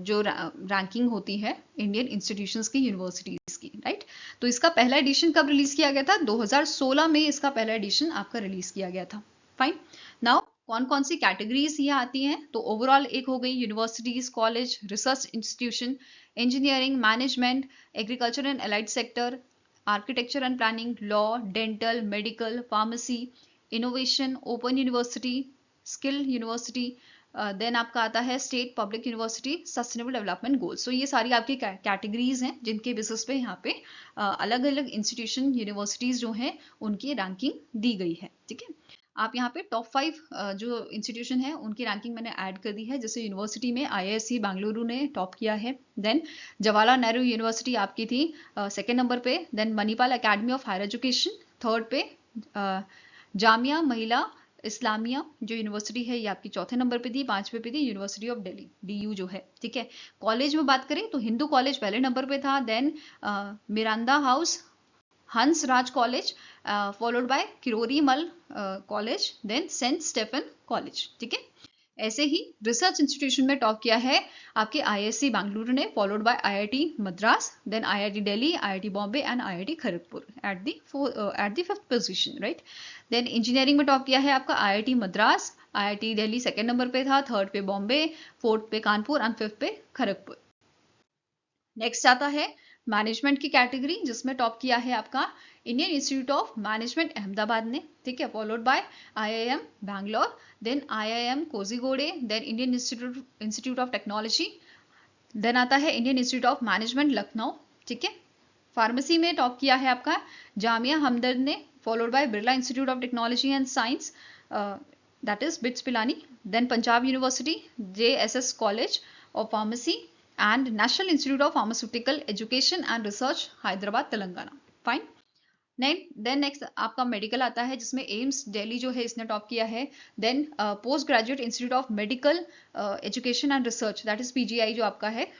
जो रैंकिंग होती है इंडियन इंस्टीट्यूशंस की, यूनिवर्सिटीज की, राइट। तो इसका पहला एडिशन कब रिलीज किया गया था, 2016 में इसका पहला एडिशन आपका रिलीज किया गया था, फाइन। नाउ कौन कौन सी कैटेगरीज ये आती हैं, तो ओवरऑल एक हो गई universities, college, research institution, engineering, management, agriculture and allied sector, architecture and planning, law, dental, medical, pharmacy, innovation, open university, skill university, then आपका आता है state public university, sustainable development goals. तो ये सारी आपकी कैटेगरीज हैं जिनके बेसिस पे यहाँ पे अलग अलग इंस्टीट्यूशन यूनिवर्सिटीज जो हैं उनकी रैंकिंग दी गई है, ठीक है। आप यहाँ पे टॉप 5 जो इंस्टीट्यूशन है उनकी रैंकिंग मैंने ऐड कर दी है। जैसे यूनिवर्सिटी में IISc बेंगलुरु ने टॉप किया है, देन जवाहरलाल नेहरू यूनिवर्सिटी आपकी थी सेकेंड नंबर पे, then Manipal academy of higher education third पे, जामिया महिला इस्लामिया जो यूनिवर्सिटी है ये आपकी चौथे नंबर पे थी, पांचवे पे थी यूनिवर्सिटी ऑफ दिल्ली DU जो है, ठीक है। कॉलेज में बात करें तो हिंदू कॉलेज पहले नंबर पे था, then Miranda House, Hans Raj college, followed by Kirori Mal college, then Saint Stephen college, ठीक है। ऐसे ही रिसर्च इंस्टीट्यूशन में टॉप किया है आपके IISc बेंगलुरु ने, followed by IIT Madras, then IIT Delhi, IIT Bombay and IIT Kharagpur at the fifth position, right. Then engineering में टॉप किया है आपका IIT Madras, IIT Delhi second number पे था, थर्ड पे बॉम्बे, फोर्थ पे कानपुर एंड फिफ्थ पे खड़गपुर। नेक्स्ट आता है मैनेजमेंट की कैटेगरी, जिसमें टॉप किया है आपका Indian institute of management Ahmedabad ने, ठीक है, followed by IIM Bangalore, then IIM Kozhikode, then Indian institute of technology, then आता है Indian institute of management Lucknow, ठीक है। फार्मेसी में टॉप किया है आपका जामिया हमदर्द ने, followed by Birla institute of technology and science that is BITS Pilani, then Punjab university, JSS college of pharmacy and national institute of pharmaceutical education and research Hyderabad Telangana, fine. Then next आपका medical आता है, जिसमें एम्स दिल्ली जो है इसने टॉप किया है, then post graduate institute of medical education and research that is PGI जो आपका है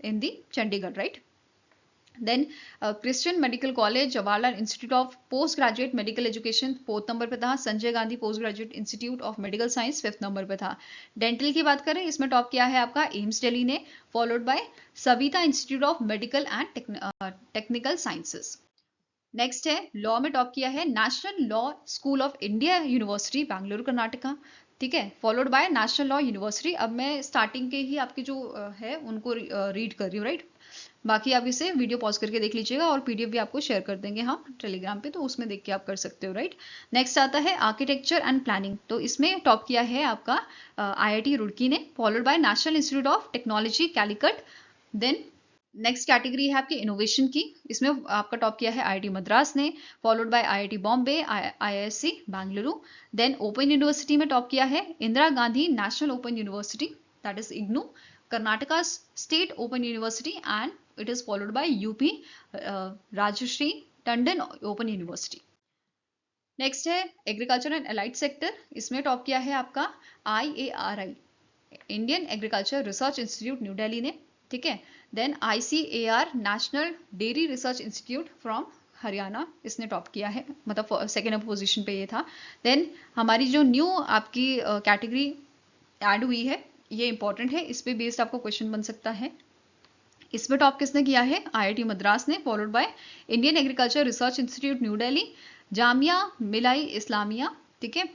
in the Chandigarh, right. Then Christian medical college Jawaharlal institute of post graduate medical education fourth number पे था, Sanjay Gandhi post graduate institute of medical science fifth number पे था। Dental की बात करें, इसमें टॉप किया है आपका एम्स दिल्ली ने, followed bye Savita institute of medical and technical sciences. Next है लॉ में टॉप किया है national law school of India university Bengaluru Karnataka, ठीक है, followed by national law university. अब मैं स्टार्टिंग के ही आपके जो है उनको रीड कर रही हूँ, राइट। बाकी आप इसे वीडियो पॉज करके देख लीजिएगा और PDF भी आपको शेयर कर देंगे हम टेलीग्राम पे, तो उसमें देख के आप कर सकते हो, राइट। नेक्स्ट आता है आर्किटेक्चर एंड प्लानिंग, तो इसमें टॉप किया है आपका IIT रुड़की ने, followed by national institute of technology Calicut. Then next category है आपकी इनोवेशन की, इसमें आपका टॉप किया है IIT मद्रास ने, followed by IIT Bombay, IISc Bengaluru. Then open university में टॉप किया है Indira Gandhi national open university that is IGNOU, Karnataka state open university and it is followed by UP Rajarshi Tandon open university. Next है एग्रीकल्चर एंड एलाइड सेक्टर, इसमें top किया है आपका IARI Indian agriculture research institute New Delhi ने, ठीक है। Then ICAR national dairy research institute from Haryana, इसने top किया है, मतलब सेकेंड पोजीशन पे ये था। देन हमारी जो न्यू आपकी कैटेगरी ऐड हुई है ये इंपॉर्टेंट है, इस पे बेस्ड आपको क्वेश्चन बन सकता है। इसमें टॉप किसने किया है? IIT मद्रास ने, followed by Indian agriculture research institute New Delhi, Jamia मिलाई इस्लामिया, ठीक है,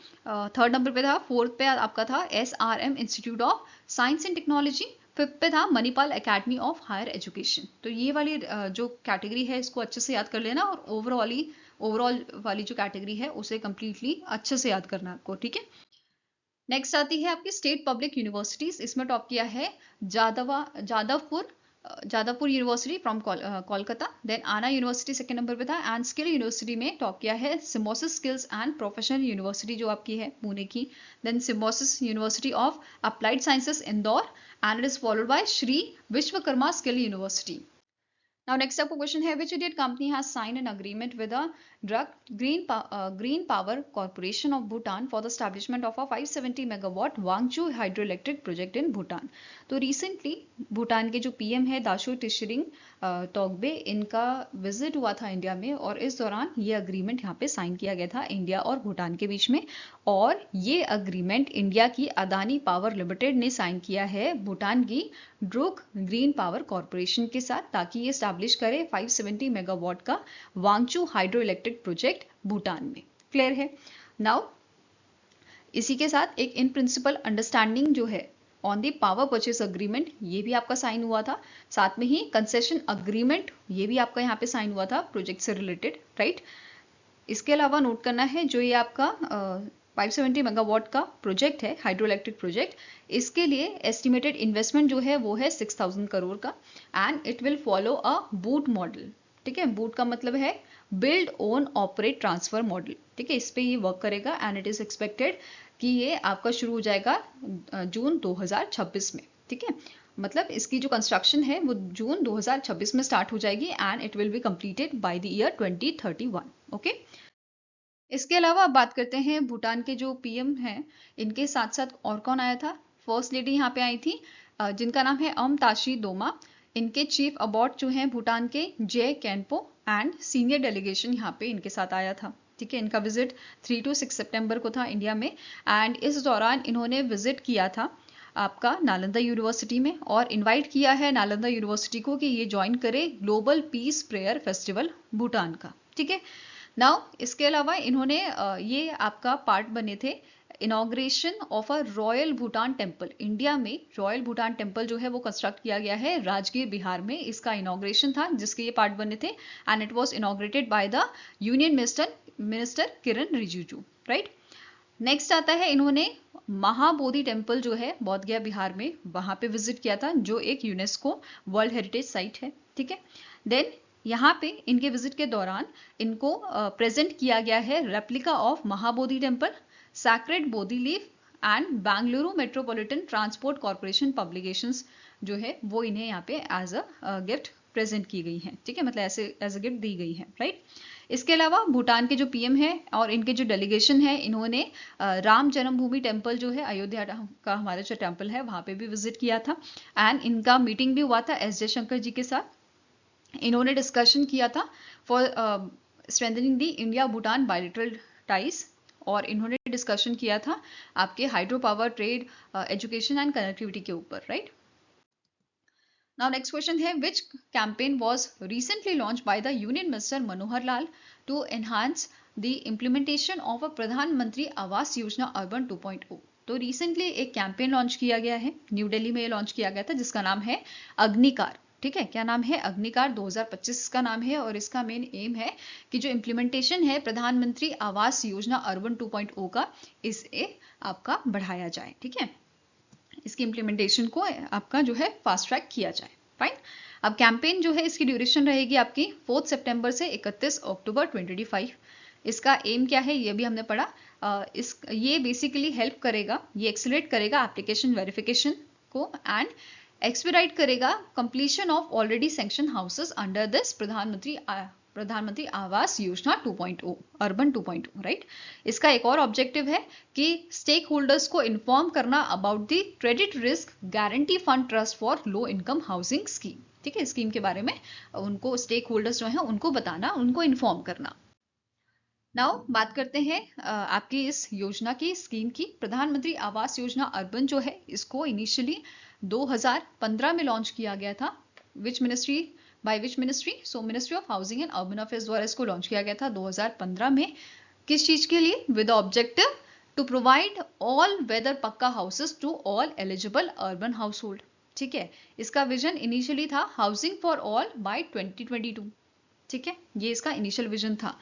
थर्ड नंबर पे था। फोर्थ पे आपका था SRM institute of science and technology, fifth पे था Manipal academy of higher education. तो ये वाली जो कैटेगरी है इसको अच्छे से याद कर लेना और ओवरऑल वाली जो कैटेगरी है उसे कंप्लीटली अच्छे से याद करना आपको, ठीक है। नेक्स्ट आती है आपकी स्टेट पब्लिक यूनिवर्सिटीज, इसमें टॉप किया है Jadavpur university from Kolkata. Then Anna university second number पे था एंड स्किल यूनिवर्सिटी में टॉप किया है Symbiosis skills and professional university जो आपकी है पुणे की। Then Symbiosis university of applied sciences Indore and it is followed by Shri Vishwakarma skill university. Now next up question है, which Indian company has signed an agreement with the Green Power Corporation of Bhutan for the establishment of a 570 megawatt Wangchu hydroelectric project in Bhutan। तो recently Bhutan के जो PM है daisho टिशरिंग तोगबे, इनका visit हुआ था India में और इस दौरान ये अग्रीमेंट यहाँ पे साइन किया गया था इंडिया और भूटान के बीच में। और ये अग्रीमेंट इंडिया की अदानी पावर लिमिटेड ने साइन किया है भूटान की ड्रुक ग्रीन पावर कॉर्पोरेशन के साथ, ताकि ये स्टैब्लिश करे 570 मेगावाट का Wangchu hydro electric project Bhutan में। क्लियर है? नाउ इसी के साथ एक इन प्रिंसिपल अंडरस्टैंडिंग जो है on the power purchase agreement ये भी आपका साइन हुआ था, साथ में ही कंसेशन अग्रीमेंट ये भी आपका यहाँ पे साइन हुआ था प्रोजेक्ट से रिलेटेड, राइट। इसके अलावा नोट करना है जो ये आपका 570 मेगावाट का प्रोजेक्ट है हाइड्रो इलेक्ट्रिक प्रोजेक्ट, इसके लिए एस्टिमेटेड इन्वेस्टमेंट जो है वो है 6000 करोड़ का and it will follow a boot model, ठीक है, बूट का मतलब है build own operate transfer model, ठीक है, इस पे ये वर्क करेगा एंड इट इज एक्सपेक्टेड कि ये आपका शुरू हो जाएगा जून 2026 में, ठीक है, मतलब इसकी जो कंस्ट्रक्शन है वो जून 2026 में स्टार्ट हो जाएगी and it will be completed by the year 2031, okay. इसके अलावा अब बात करते हैं भूटान के जो पीएम हैं, इनके साथ साथ और कौन आया था। फर्स्ट लेडी यहाँ पे आई थी जिनका नाम है ताशी दोमा। इनके चीफ अबॉट जो हैं भूटान के जे कैनपो एंड सीनियर डेलीगेशन यहाँ पे इनके साथ आया था, ठीक है। इनका विजिट 3 to 6 सितंबर को था इंडिया में एंड इस दौरान इन्होंने विजिट किया था आपका नालंदा यूनिवर्सिटी में और इनवाइट किया है नालंदा यूनिवर्सिटी को कि ये ज्वाइन करे global piece prayer festival Bhutan का, ठीक है। नाउ इसके अलावा इन्होंने ये आपका पार्ट बने थे inauguration of a royal Bhutan temple. India में रॉयल भूटान टेम्पल जो है वो कंस्ट्रक्ट किया गया है राजगीर बिहार में, इसका इनॉग्रेशन था जिसके ये पार्ट बने थे and it was inaugurated bye the union minister Kiran Rijiju, right. Next आता है इन्होंने महाबोधि टेम्पल जो है बोध गया बिहार में, वहां पे विजिट किया था जो एक यूनेस्को वर्ल्ड हेरिटेज साइट है, ठीक है। देन यहाँ पे इनके विजिट के दौरान इनको प्रेजेंट किया गया है replica of Mahabodhi temple, sacred Bodhi leaf and Bengaluru metropolitan transport corporation publications जो है वो इन्हें यहाँ पे एज अ गिफ्ट प्रेजेंट की गई हैं, ठीक है, मतलब ऐसे एज अ गिफ्ट दी गई है, राइट। इसके अलावा भूटान के जो पीएम है और इनके जो डेलीगेशन है इन्होंने राम जन्मभूमि टेम्पल जो है अयोध्या का हमारा जो टेम्पल है वहां पे भी विजिट किया था एंड इनका मीटिंग भी हुआ था एस जयशंकर जी के साथ। इन्होंने डिस्कशन किया था for strengthening the India Bhutan bilateral ties और इन्होंने डिस्कशन किया था आपके hydro power trade education and connectivity के ऊपर, राइट। नाउ नेक्स्ट क्वेश्चन है which campaign was recently launch by the union minister Manohar Lal to enhance the implementation of a Pradhan Mantri Awas योजना urban 2.0। तो रिसेंटली एक कैंपेन लॉन्च किया गया है, न्यू दिल्ली में ये लॉन्च किया गया था जिसका नाम है अग्निकार, ठीक है। क्या नाम है? अग्निकार 2025 का नाम है और इसका मेन एम है कि जो इम्प्लीमेंटेशन है प्रधानमंत्री आवास योजना अर्बन 2.0 का, इसे आपका बढ़ाया जाए, ठीक है, इसकी इम्प्लीमेंटेशन को आपका जो है फास्ट ट्रैक किया जाए, फाइन। अब कैंपेन जो है इसकी ड्यूरेशन रहेगी आपकी 4 सितंबर से 31 अक्टूबर 2025। इसका एम क्या है ये भी हमने पढ़ा। ये बेसिकली हेल्प करेगा, ये एक्सेलरेट करेगा एप्लीकेशन वेरिफिकेशन को एंड एक्सपीडाइट करेगा completion of already sanction houses under this प्रधानमंत्री आवास योजना 2.0 अर्बन 2.0, राइट। इसका एक और ऑब्जेक्टिव है कि स्टेक होल्डर्स को इन्फॉर्म करना about the credit risk guarantee fund trust for low income housing scheme, ठीक है। स्कीम के बारे में उनको स्टेक होल्डर्स जो है उनको बताना, उनको इन्फॉर्म करना। नाउ बात करते हैं आपकी इस योजना की स्कीम की। प्रधानमंत्री आवास योजना अर्बन जो है इसको इनिशियली 2015 में लॉन्च किया गया था। Which ministry so ministry of housing and urban affairs द्वारा इसको लॉन्च किया गया था 2015 में। किस चीज के लिए? With objective to provide all weather pucca houses to all eligible urban household, ठीक है। इसका विजन इनिशियली था हाउसिंग फॉर ऑल बाय 2022, ठीक है, ये इसका इनिशियल विजन था।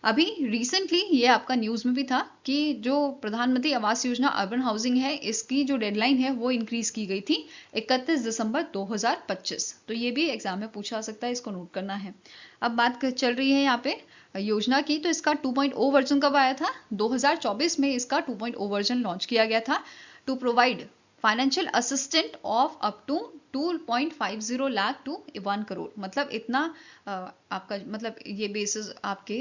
अभी रिसेंटली ये आपका न्यूज में भी था कि जो प्रधानमंत्री आवास योजना अर्बन हाउसिंग है इसकी जो डेडलाइन है वो इंक्रीज की गई थी 31 दिसंबर 2025। तो ये भी एग्जाम में पूछा सकता है, इसको नोट करना है। अब बात चल रही है यहाँ पे योजना की, तो इसका 2.0 वर्जन कब आया था? 2024 में इसका 2.0 वर्जन लॉन्च किया गया था to provide financial assistant of up to 2.50 lakh to 1 crore. मतलब इतना आपका मतलब ये बेसिस आपके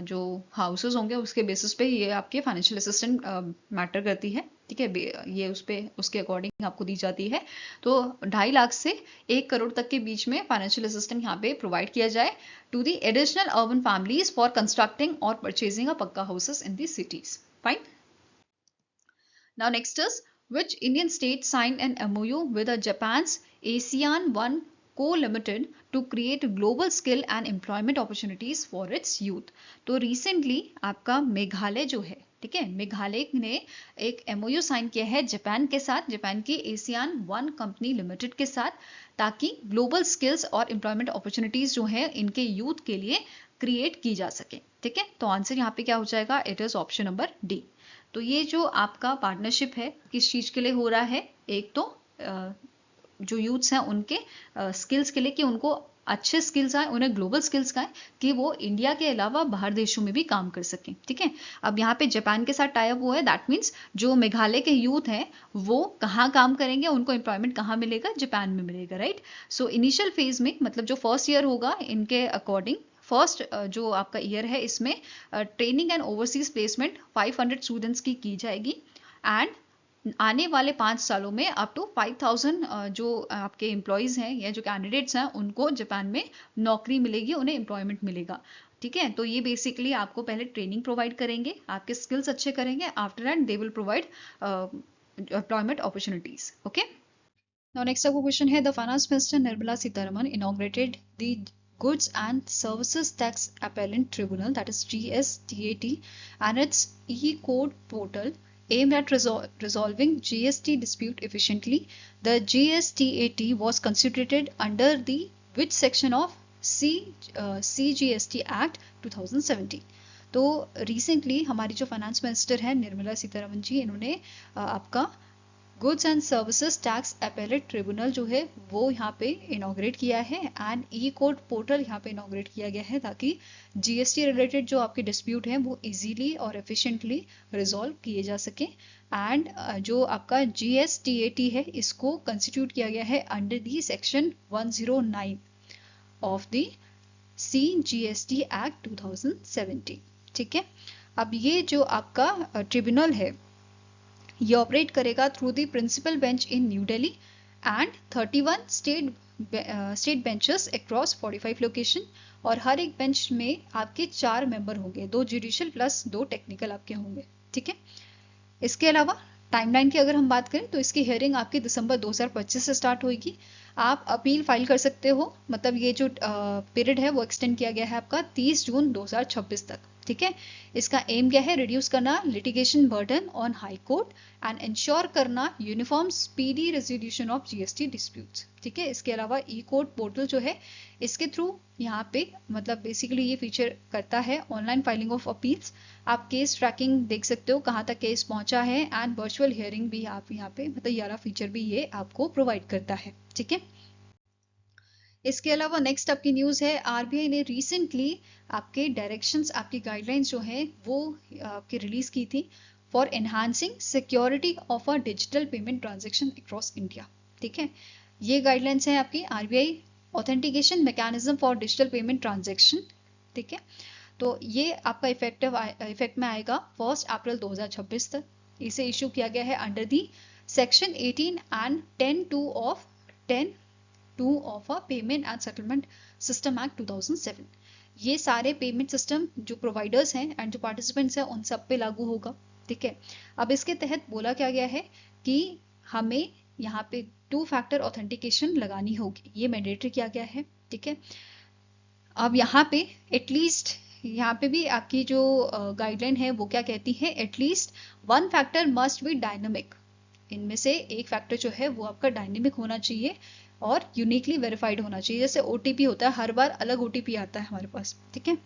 जो हाउसेस होंगे उसके बेसिस पे ये आपके फाइनेंशियल असिस्टेंट मैटर करती है, ठीक है। ये उसके अकॉर्डिंग आपको दी जाती है। तो 2.5 लाख से 1 करोड़ तक के बीच में फाइनेंशियल असिस्टेंट यहाँ पे प्रोवाइड किया जाए to the additional urban families for constructing और purchasing a pucca houses in the cities, fine. Now next is which Indian state signed an MOU with Japan's ASEAN 1 Co-Limited to create global skill and employment opportunities for its youth। तो recently आपका मेघालय जो है, ठीक है, मेघालय ने एक MOU sign किया है जापान के साथ, जापान की ASEAN 1 कंपनी लिमिटेड के साथ, ताकि ग्लोबल स्किल्स और एम्प्लॉयमेंट अपॉर्चुनिटीज जो है इनके यूथ के लिए क्रिएट की जा सके, ठीक है। तो आंसर यहाँ पे क्या हो जाएगा? It is option number D. तो ये जो आपका पार्टनरशिप है किस चीज के लिए हो रहा है? एक तो जो यूथ्स हैं उनके स्किल्स के लिए कि उनको अच्छे स्किल्स आए, उन्हें ग्लोबल स्किल्स का है कि वो इंडिया के अलावा बाहर देशों में भी काम कर सकें। ठीक है, अब यहाँ पे जापान के साथ टाई अप हुआ है, दैट मीन्स जो मेघालय के यूथ हैं वो कहाँ काम करेंगे, उनको एम्प्लॉयमेंट कहाँ मिलेगा, जापान में मिलेगा, राइट। सो इनिशियल फेज में मतलब जो फर्स्ट ईयर होगा इनके अकॉर्डिंग, फर्स्ट जो आपका ईयर है इसमें training and overseas placement 500 students की जाएगी, एंड आने वाले 5 सालों में अप टू 5000 जो आपके एम्प्लॉयज़ हैं या जो कैंडिडेट्स हैं उनको जापान में नौकरी मिलेगी, उन्हें एम्प्लॉयमेंट मिलेगा। ठीक है, तो ये बेसिकली आपको पहले ट्रेनिंग प्रोवाइड करेंगे, आपके स्किल्स अच्छे करेंगे, after that they will provide employment opportunities. Okay, now next आपका क्वेश्चन है, the finance minister Nirmala Sitharaman inaugurated the Goods and Services Tax Appellate Tribunal, that is GSTAT, and its e-code portal aimed at resolving GST dispute efficiently. The GSTAT was constituted under the which section of CGST Act 2017? तो recently हमारी जो finance minister है निर्मला सीतारमन जी, इन्होंने आपका goods and services tax appellate tribunal जो है वो यहाँ पे इनॉग्रेट किया है, एंड ई कोड पोर्टल यहाँ पे इनॉग्रेट किया गया है ताकि जीएसटी रिलेटेड जो आपके डिस्प्यूट हैं वो इजीली और एफिशिएंटली रिजॉल्व किए जा सके। एंड जो आपका जीएसटीएटी है इसको कंस्टिट्यूट किया गया है under the section 109 of the CGST act 2017। ठीक है, अब ये जो आपका ट्रिब्यूनल है ये ऑपरेट करेगा through the principal bench in New Delhi and 31 state benches across 45 location, और हर एक बेंच में आपके 4 मेंबर होंगे, 2 जुडिशियल प्लस 2 टेक्निकल आपके होंगे। ठीक है, इसके अलावा टाइमलाइन की अगर हम बात करें तो इसकी हियरिंग आपकी दिसंबर 2025 से स्टार्ट होगी। आप अपील फाइल कर सकते हो, मतलब ये जो पीरियड है वो एक्सटेंड किया गया है आपका 30 जून 2026 तक। ठीक है, इसका एम क्या है, रिड्यूस करना litigation burden on high court and ensure करना uniform speedy resolution of GST disputes. ठीक है, इसके अलावा ई कोर्ट पोर्टल जो है इसके थ्रू यहाँ पे मतलब बेसिकली ये फीचर करता है ऑनलाइन फाइलिंग ऑफ अपील्स, आप केस ट्रैकिंग देख सकते हो कहाँ तक केस पहुंचा है, एंड वर्चुअल हियरिंग भी आप यहाँ पे मतलब ये वाला फीचर भी ये आपको प्रोवाइड करता है। ठीक है, इसके अलावा नेक्स्ट आपकी न्यूज़ है, आरबीआई ने रिसेंटली आपके डायरेक्शंस, आपकी गाइडलाइंस जो हैं वो आपकी रिलीज की थी for enhancing security of a digital payment transaction across India. ठीक है, ये गाइडलाइंस है आपकी RBI authentication mechanism for digital payment transaction. ठीक है, तो ये आपका इफेक्ट में आएगा 1 अप्रैल 2026 तक। इसे इशू किया गया है under the section 18 and 10(2) of a payment and settlement system act 2007। ये सारे पेमेंट सिस्टम जो प्रोवाइडर्स हैं एंड जो पार्टिसिपेंट्स हैं उन सब पे लागू होगा। ठीक है, अब इसके तहत बोला क्या गया है कि हमें यहाँ पे 2 फैक्टर ऑथेंटिकेशन लगानी होगी, ये मैंडेटरी किया गया है। ठीक है, अब यहाँ पे एटलीस्ट यहाँ पे भी आपकी जो गाइडलाइन है वो क्या कहती है, at least 1 factor must be dynamic, इनमें से एक फैक्टर जो है वो आपका डायनेमिक होना चाहिए और यूनिकली वेरीफाइड होना चाहिए। जैसे ओटीपी होता है, हर बार अलग ओटीपी आता है हमारे पास। ठीक है,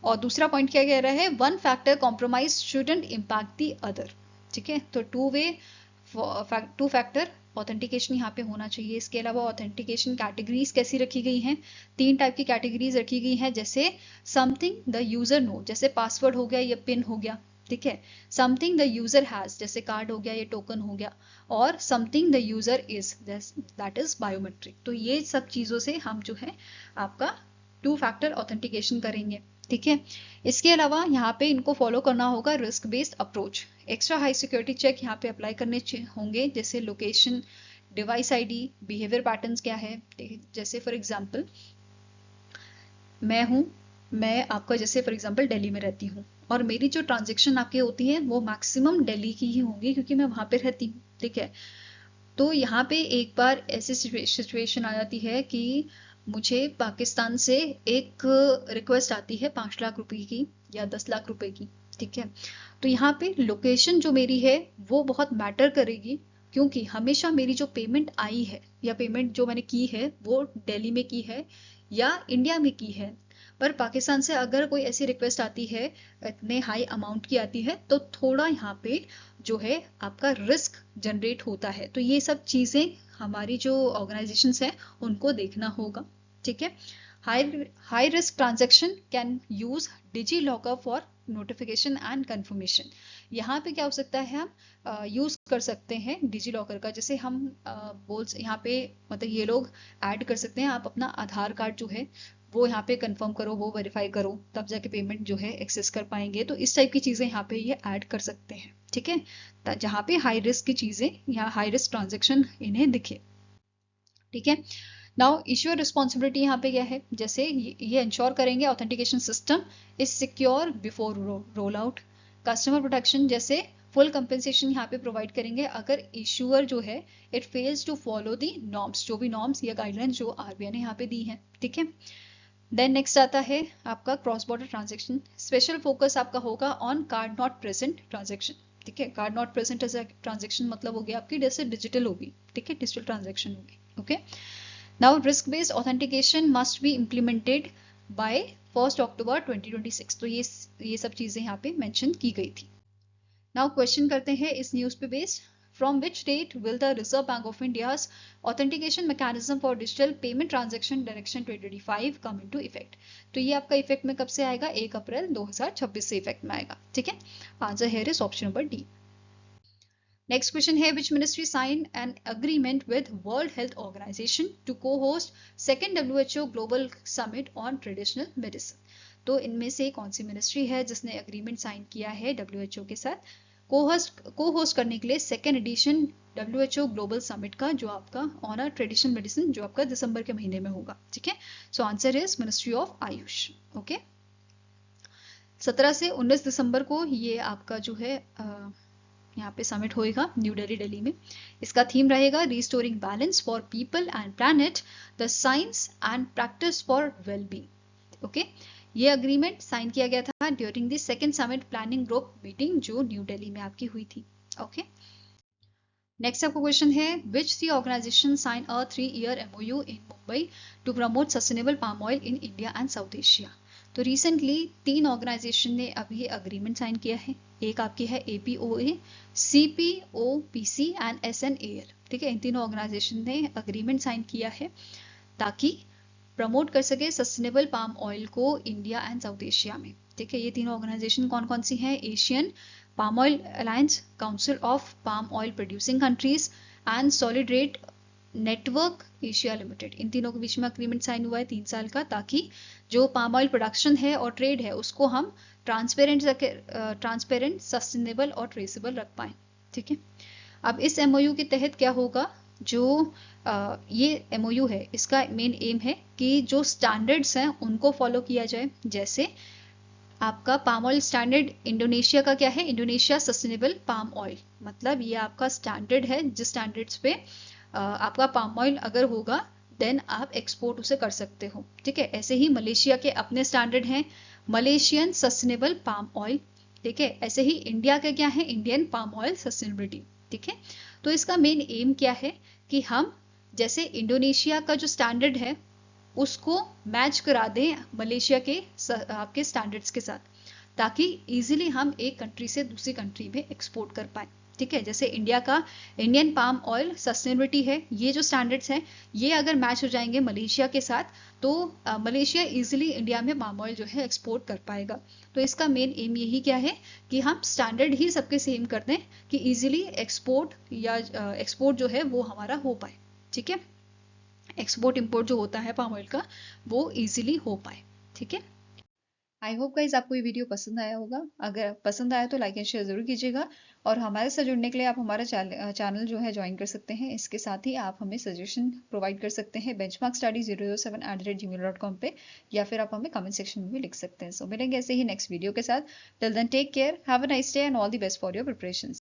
और दूसरा पॉइंट क्या कह रहा है, 1 factor compromise shouldn't impact the other. ठीक है, तो 2 फैक्टर ऑथेंटिकेशन यहाँ पे होना चाहिए। इसके अलावा ऑथेंटिकेशन कैटेगरीज कैसी रखी गई हैं, 3 टाइप की कैटेगरीज रखी गई हैं, जैसे समथिंग द यूजर नो, जैसे पासवर्ड हो गया या पिन हो गया। ठीक है, समथिंग द यूजर हैज, जैसे कार्ड हो गया या टोकन हो गया, और something the user is, that is biometric. तो ये सब चीजों से हम जो है आपका 2 फैक्टर ऑथेंटिकेशन करेंगे। ठीक है, इसके अलावा यहाँ पे इनको फॉलो करना होगा risk based approach. Extra high security check यहाँ पे अप्लाई करने होंगे, जैसे location, device ID, behaviour patterns क्या है। जैसे फॉर एग्जांपल मैं आपका जैसे फॉर एग्जांपल दिल्ली में रहती हूँ और मेरी जो ट्रांजेक्शन आपके होती है वो मैक्सिमम दिल्ली की ही होंगी क्योंकि मैं वहां पे रहती हूँ। ठीक है, तो यहाँ पे एक बार ऐसी सिचुएशन आ जाती है कि मुझे पाकिस्तान से एक रिक्वेस्ट आती है 5 लाख रुपए की या 10 लाख रुपए की। ठीक है, तो यहाँ पे लोकेशन जो मेरी है वो बहुत मैटर करेगी, क्योंकि हमेशा मेरी जो पेमेंट आई है या पेमेंट जो मैंने की है वो दिल्ली में की है या इंडिया में की है। पर पाकिस्तान से अगर कोई ऐसी रिक्वेस्ट आती है इतने हाई अमाउंट की आती है तो थोड़ा यहाँ पे जो है आपका रिस्क जनरेट होता है। तो ये सब चीजें हमारी जो ऑर्गेनाइजेशंस हैं उनको देखना होगा। ठीक है। High risk transaction can use DigiLocker for notification and confirmation. यहाँ पे क्या हो सकता है, हम यूज कर सकते हैं डिजी लॉकर का। जैसे हम यहाँ पे मतलब ये लोग ऐड कर सकते हैं, आप अपना आधार कार्ड जो है वो यहाँ पे कंफर्म करो, वो वेरीफाई करो, तब जाके पेमेंट जो है एक्सेस कर पाएंगे। तो इस टाइप की चीजें यहाँ पे ये ऐड कर सकते हैं, ठीक है, जहाँ पे हाई रिस्क की चीजें या हाई रिस्क ट्रांजेक्शन इन्हें दिखे, ठीक है। नाउ इश्यूअर रिस्पॉन्सिबिलिटी यहाँ पे क्या है, जैसे ये इंश्योर करेंगे authentication system is secure before roll out. Customer protection, जैसे फुल कंपेंसेशन यहाँ पे प्रोवाइड करेंगे अगर इश्यूअर जो है it fails to follow the norms, जो भी नॉर्म्स या गाइडलाइंस जो आरबीआई ने यहाँ पे दी है, ठीक है। देन नेक्स्ट आता है आपका cross border transaction. Special focus आपका होगा on card not present transaction, ठीक है। कार्ड नॉट प्रेजेंट ट्रांजेक्शन मतलब हो गया आपकी जैसे डिजिटल होगी, ठीक है, डिजिटल ट्रांजेक्शन होगी, okay. Now risk based authentication must be implemented by 1 अक्टूबर 2026। तो ये सब चीजें यहाँ पे मेंशन की गई थी। नाउ क्वेश्चन करते हैं इस न्यूज पे based, from which date will the reserve bank of India's authentication mechanism for digital payment transaction direction 2025 come into effect. तो ये आपका इफेक्ट में कब से आएगा, 1 अप्रैल 2026 से इफेक्ट में आएगा, ठीक है। Answer here is option number D. Next question है, which ministry sign an agreement with World health Organization to को host second WHO global summit on traditional medicine. तो इनमें से कौन सी मिनिस्ट्री है जिसने अग्रीमेंट साइन किया है WHO के साथ को होस्ट करने के लिए second edition WHO global summit का, जो आपका ऑन ट्रेडिशनल मेडिसिन, जो आपका दिसंबर के महीने में होगा, ठीक है। So answer is ministry of Ayush, okay. 17 से 19 दिसंबर को ये आपका जो है यहाँ पे समिट होएगा न्यू दिल्ली में। इसका थीम रहेगा restoring balance for people and planet, the science and practice for wellbeing, okay. ये अग्रीमेंट साइन किया गया था during the second summit planning group meeting जो न्यू दिल्ली में आपकी हुई थी, ओके। नेक्स्ट आपका क्वेश्चन है, which the organisation sign a 3-year MOU in Mumbai to promote sustainable palm oil in India and South Asia. तो रिसेंटली 3 ऑर्गेनाइजेशन ने अभी अग्रीमेंट साइन किया है। एक आपकी है APOA, CPOPC एंड SNAL, ठीक है। इन तीनों ऑर्गेनाइजेशन ने अग्रीमेंट साइन किया है ताकि प्रमोट कर सके सस्टेनेबल पाम ऑयल को इंडिया एंड साउथ एशिया में, ठीक है। ये तीनों ऑर्गेनाइजेशन कौन कौन सी हैं, Asian Palm Oil Alliance, Council of Palm Oil Producing Countries and Solidaridad Network Asia Limited. इन तीनों के बीच में अग्रीमेंट साइन हुआ है 3 साल का, ताकि जो पाम ऑयल प्रोडक्शन है और ट्रेड है उसको हम ट्रांसपेरेंट, सस्टेनेबल और ट्रेसेबल रख पाए, ठीक है। अब इस MOU के तहत क्या होगा, जो ये MOU है इसका मेन एम है कि जो स्टैंडर्ड्स हैं उनको फॉलो किया जाए। जैसे आपका पाम ऑयल स्टैंडर्ड इंडोनेशिया का क्या है, इंडोनेशिया सस्टेनेबल पाम ऑयल, मतलब ये आपका स्टैंडर्ड है जिस स्टैंडर्ड्स पे आपका पाम ऑयल अगर होगा देन आप एक्सपोर्ट उसे कर सकते हो, ठीक है। ऐसे ही मलेशिया के अपने स्टैंडर्ड हैं, मलेशियन सस्टेनेबल पाम ऑयल, ठीक है। ऐसे ही इंडिया का क्या है, इंडियन पाम ऑयल सस्टेनेबिलिटी, ठीक है। तो इसका मेन एम क्या है कि हम जैसे इंडोनेशिया का जो स्टैंडर्ड है उसको मैच करा दें मलेशिया के आपके स्टैंडर्ड्स के साथ, ताकि इजीली हम एक कंट्री से दूसरी कंट्री में एक्सपोर्ट कर पाए, ठीक है। जैसे इंडिया का इंडियन पाम ऑयल सस्टेनेबिलिटी है, ये जो स्टैंडर्ड्स हैं ये अगर मैच हो जाएंगे मलेशिया के साथ तो मलेशिया इजीली इंडिया में पाम ऑयल जो है एक्सपोर्ट कर पाएगा। तो इसका मेन एम यही क्या है कि हम स्टैंडर्ड ही सबके सेम कर दें कि इजीली एक्सपोर्ट या एक्सपोर्ट जो है वो हमारा हो पाए, ठीक है। एक्सपोर्ट इंपोर्ट जो होता है पाम ऑयल का वो इजीली हो पाए, ठीक है। आई होप गाइज आपको ये वीडियो पसंद आया होगा। अगर पसंद आया तो लाइक एंड शेयर जरूर कीजिएगा, और हमारे साथ जुड़ने के लिए आप हमारा चैनल जो है ज्वाइन कर सकते हैं। इसके साथ ही आप हमें सजेशन प्रोवाइड कर सकते हैं benchmarkstudy007@gmail.com पे, या फिर आप हमें कमेंट सेक्शन में भी लिख सकते हैं। सो मिलेंगे ऐसे ही नेक्स्ट वीडियो के साथ। Till then take care, have a nice day and all the best for your preparations.